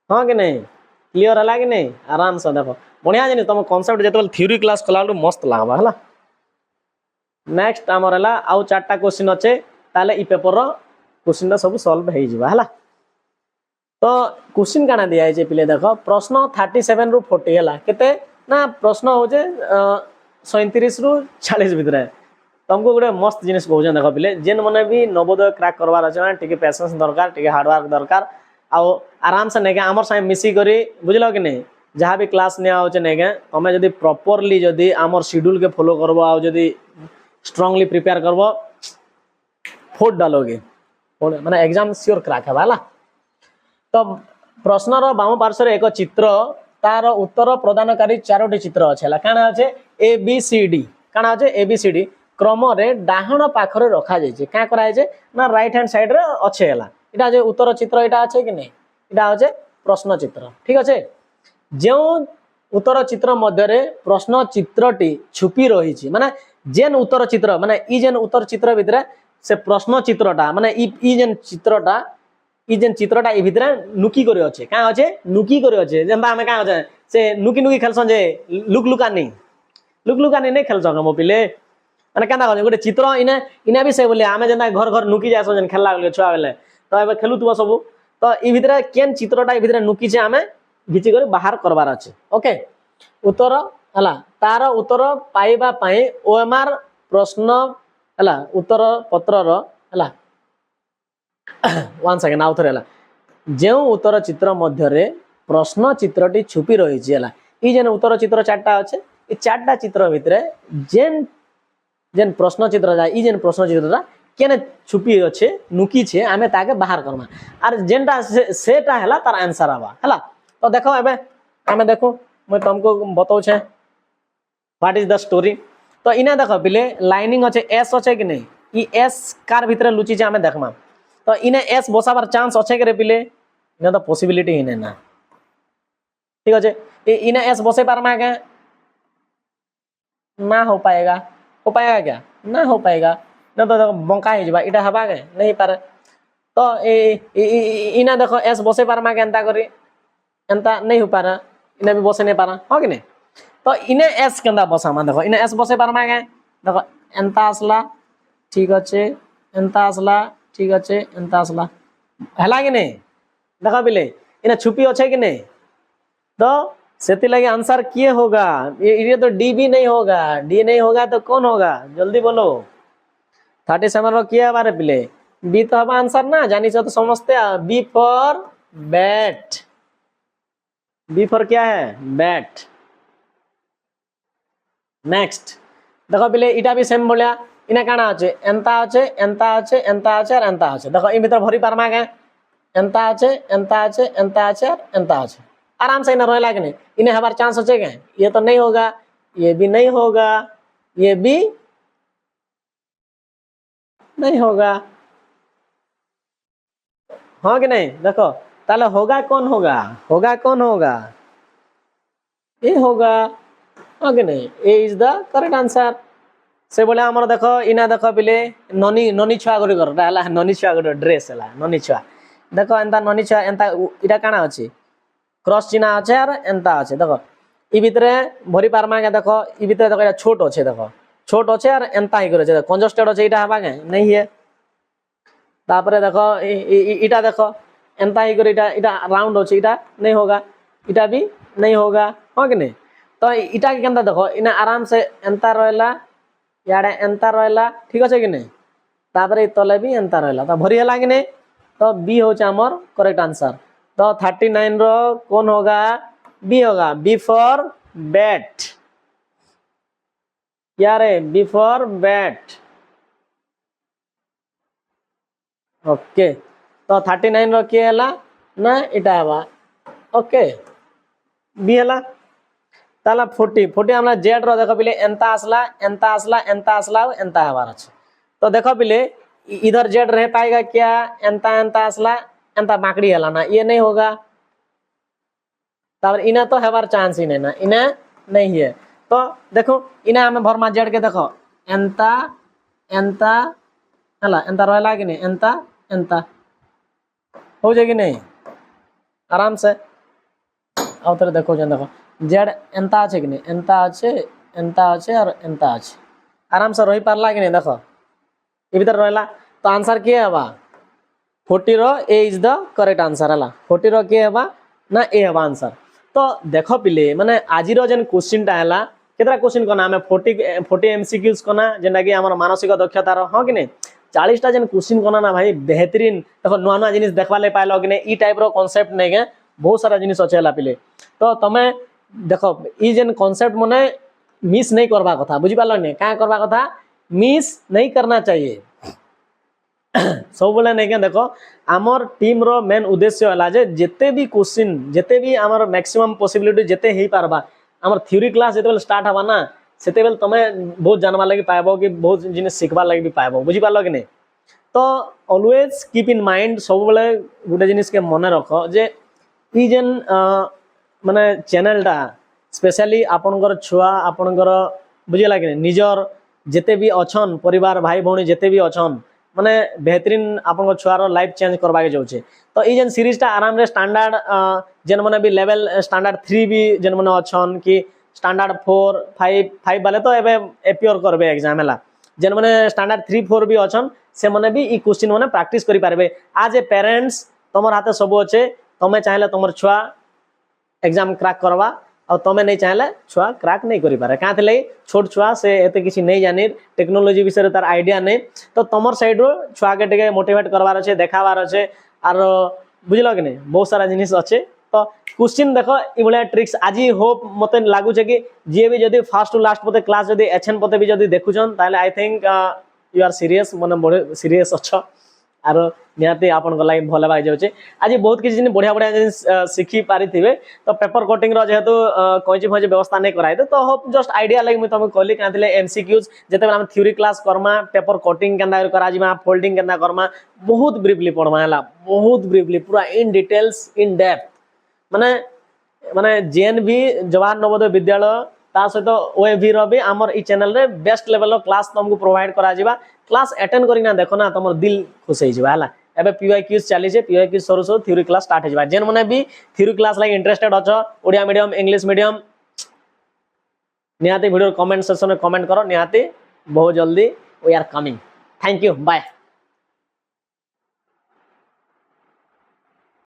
हां कि नहीं क्लियर हला कि नहीं आराम से देखो बढ़िया जनी तुम कांसेप्ट जेतबल थ्योरी क्लास कला मस्त लागबा हला नेक्स्ट हमर हला आउ चारटा क्वेश्चन अच्छे ताले ई पेपर रो क्वेश्चन सब सॉल्व हो जिबा हला तो क्वेश्चन काना दिया है पिले देखो प्रश्न 37 रु 40 हला केते ना प्रश्न हो जे 37 रु 40 भीतर तुमको गोटे मस्त जिनिस कहूँ देख पिले जेन मैंने भी नवोदय क्रैक करवार अच्छे ना टी पेशेंस दरकार टी हार्डवर्क दरकार आउ आराम से नहीं आमर साथ मिसिक बुझल कि नहीं जहाँ भी क्लास निया नहीं तुम्हें जब प्रॉपरली जदि आमर शेड्यूल के फॉलो करबो आउ जदि स्ट्रांगली प्रिपेयर करबो फोर्थ डालोगे माने एग्जाम श्योर क्रैक है तो प्रश्नर बाम पार्श्व एक चित्र तार उत्तर प्रदानकारी चारोटी चित्र अच्छे काण अच्छे ए बी सी डी काण अच्छे ए बी सी डी क्रम रे डाहण पाखरे रखा जाइए क्या कराए ना राइट हैंड साइड रे अच्छे है इटा जे उत्तर चित्र इटा अच्छे कि नहीं इटा अच्छे प्रश्न चित्र ठीक अच्छे जो उत्तर चित्र मध्य प्रश्न चित्रटी छुपी रही माने जेन उत्तर चित्र माने ई जेन उत्तर चित्र भितर से प्रश्न चित्रटा माने ई जेन चित्रटा ई जेन चित्रटा ई भितर नुकी करे अच्छे क्या अच्छे नुकी करे अच्छे जेनता हमें क्या अच्छे से नुकी नुकी खेलसन जे लुकलुकानी नहीं खेलसन मो पिले माने केनता कहन गोटे चित्र इने इने भी से बोले आमे जेनता घर घर नुकी जासो जेन खेलला गेले छुआ बेले तो एबे खेलुतबो सब तो ई भितर केन चित्रटा ई भितर नुकी छे आमे घिची कर बाहर करबार अच्छे ओके उत्तर हला तार उत्तर पाइबा पई ओएमआर प्रश्न हला उत्तर पत्र रो हला 1 सेकंड आउ थरे हला जे उत्तर चित्र मध्य रे प्रश्न चित्रटी छुपी रही छी हला ई जेन उत्तर चित्र चारटा अच्छे ई चारटा चित्र भितर जेन जेन प्रश्न चित्र जा ई जेन प्रश्न चित्रटा केने छुपी अच्छे नुकी छे आमे ताके बाहर करमा आर जेनटा सेटा हला तार आंसर आबा हला तो देखो एबे आमे देखो मैं तुमको बताऊ छे व्हाट इज द स्टोरी तो इना देखो पिले लाइनिंग अच्छे एस अच्छे कि नहीं ई एस कार भितर लुची छे आमे देखमा तो इने एस बसाबार चांस अच्छे के पिले इने तो पॉसिबिलिटी ही नहीं ना ठीक अच्छे इने एस बसे पारमा क्या ना हो पाएगा क्या ना हो पाएगा ना तो देखो बंका ही जबा इटा हबा के नहीं पारे तो इना देखो एस बसे पारमा के एंता करी एंता नहीं हो पारा इने भी बसे नहीं पारा हो कि नहीं तो इने एस केंदा बसामा देखो इने एस बसे पारमा के देखो एंता असला ठीक अच्छे एंता असला ठीक अच्छे एंता असला हला कि नहीं देखो बिले इने छुपी अच्छे कि नहीं तो सेति लगे आंसर किए होगा ये तो डी भी नहीं होगा डी नहीं होगा तो कौन होगा जल्दी बोलो 37 रो किया बारे पिले बी तो हबा आंसर ना जानी तो समझते B for bat B for क्या है बैट नेक्स्ट देखो पिले इटा भी सेम बोलिया इना काना अच्छे एंता अच्छे एंता अच्छे एंता अच्छे और एंता अच्छे देखो इ भीतर भरी पारमा के एंता अच्छे एंता अच्छे एंता अच्छे और एंता अच्छे आराम से इन्हें रोएला कि नहीं इन्हें हमारे चांस अच्छे क्या ये तो नहीं होगा ये भी नहीं होगा ये भी नहीं होगा हाँ कि नहीं देखो ताले होगा कौन होगा ये होगा हाँ कि नहीं ए इज द करेक्ट आंसर से बोले हमर देखो इना देखो पिले ननी छुआ गुड़ी कर हला ननी छुआ गुड़ी ड्रेस हला ननी छुआ देखो एंता ननी छुआ एंता इटा काना अछि क्रॉस चिन्ह अच्छे और एंता अच्छे देखो ई भितरे भरी पारमा के देखो ई भितरे देखो छोट अच्छे देखो छोट अच्छे और एंता ही करे कंजस्टेड अच्छे इटा हबा के नहीं है तापरे देखो इटा देखो एंता ही करे इटा राउंड अच्छे इटा नहीं होगा इटा भी नहीं होगा हाँ कि नहीं तो इटा के केंता देखो इना आराम से एंता रहला याडे एंता रहला ठीक अच्छे कि नहीं तापरे तले भी एंता रहला तो भरी हला कि नहीं तो बी होचे हमर करेक्ट आंसर तो 39 रो कौन होगा बी होगा बी फॉर बैट यार बी फॉर बैट ओके तो 39 रो के हला ना इटा हवा ओके बी हला ताला 40 हमरा जेड रो देखो पिले एंता असला एंता असला एंता असला एंता हवार আছে तो देखो पिले इधर जेड रह पाएगा क्या एंता एंता असला एंता बाकड़ी हला ना ये नहीं होगा तब इना तो हेबार चांस ही नहीं ना इना नहीं है तो देखो इना हमें भरमा जेड के देखो एंता एंता हला एंता रहला कि नहीं एंता एंता हो जाएगी नहीं आराम से आओ तो देखो जन देखो जेड एंता अच्छे कि नहीं एंता अच्छे और एंता अच्छे आराम से रही पारला कि नहीं देखो ये भीतर रहला तो आंसर किए हवा 40 रो ए इज द करेक्ट आंसर हला 40 रो के हवा ना ए हवा आंसर तो देखो पिले माने आज रो जन क्वेश्चन टा हला केतरा क्वेश्चन कोना हमें 40 एमसीक्यूज कोना जेना कि हमर मानसिक दक्षता रो हां कि नहीं 40 टा जन क्वेश्चन कोना ना भाई बेहतरीन देखो नुआ नुआ जिनिस देखवा ले पाइलो कि नहीं ई टाइप रो कांसेप्ट नहीं के बहुत सारा जिनिस अच्छे हला पिले तो तमे देखो ई जन कांसेप्ट मने मिस नहीं करबा कथा बुझि पालो ने का करबा कथा मिस नहीं करना चाहिए सब बेले नहीं क्या देखो आमर टीम रो मेन उद्देश्य है जे जेते भी क्वेश्चन जेते भी आमर मैक्सिमम पॉसिबिलिटी जेते ही पारबा आमर थ्योरी क्लास जेते स्टार्ट हवा ना सेते बेल तमे बहुत जानवा लगी पाइबो कि बहुत जिनिस सिखबा लगी भी पाइबो बुझी पारलो कि नहीं। तो ऑलवेज कीप इन माइंड सब बेले गोटे जिनिस के मन रख जे ई जेन माने चैनलटा स्पेशली आपनकर छुआ आपनकर बुझिला कि नहीं निजर जेते भी अछन परिवार भाई भौणी जेते भी अछन माने बेहतरीन आपन छुआर लाइफ चेंज करवा के जाउछे। तो ई जेन सीरीजटा आराम रे स्टैंडर्ड जेन माने भी लेवल स्टैंडर्ड 3 भी जेन माने अछन कि स्टैंडर्ड 4 5 वाले तो एबे एपियर करबे एग्जाम हला जेन माने स्टैंडर्ड 3 4 भी अछन से माने भी ई क्वेश्चन माने प्रैक्टिस करि पारबे। आज ए पेरेंट्स तमर हाथे सब अच्छे तमे चाहेले तमर छुआ एग्जाम क्रैक करवा और तमें नहीं चाहले छुआ क्रैक नहीं करि पारे क्या थे छोट छुआ से एते किसी नहीं जानी टेक्नोलोजी विषय तार आइडिया नहीं तो तमर साइड रो छुआ के टिके मोटिवेट करवार अच्छे देखाबार अच्छे आर बुझल कि नहीं बहुत सारा जिनिस अच्छे। तो क्वेश्चन देखो ये ट्रिक्स आज होप मत लगुचे कि जी भी जब फास्ट टू लास्ट पते क्लास जब एचएन पते भी जब देखुन ताले I think you are serious माने बड़े सीरियस अच्छ आरो निहाती आपन लाइफ भल भाई जाउचे। आज बहुत किसी दिन बढ़िया बढ़िया जिनिस शिखी पारी थिबे तो पेपर कटिंग रो जेहेतु कोइची फइची व्यवस्था नहीं कराइदे तो होप जस्ट आइडिया लाइक मैं तुमको कहली काथिले एमसीक्यूज जेते हम थ्योरी क्लास करमा पेपर कटिंग केंदा करा जिमा फोल्डिंग केंदा करमा बहुत ब्रीफली पढमा हला बहुत ब्रीफली पूरा इन डिटेल्स इन डेप्थ माने माने जेएनवी जवाहर नवोदय विद्यालय ता सहित ओएवी रो भी हमर ई चैनल रे बेस्ट लेवल रो क्लास तुमको प्रोवाइड करा जिबा क्लास अटेंड करिना देखो ना तुमर दिल खुश हो जिबा हला। एबे पीवाई क्यूज चली छे पीवाई क्यूज सरो सरो थ्योरी क्लास स्टार्ट हो जिबा जेन माने भी थ्योरी क्लास लाइक इंटरेस्टेड अछ ओडिया मीडियम इंग्लिश मीडियम निहाती वीडियो कमेंट सेक्शन में कमेंट करो निहाती बहुत जल्दी we are coming. Thank you bye.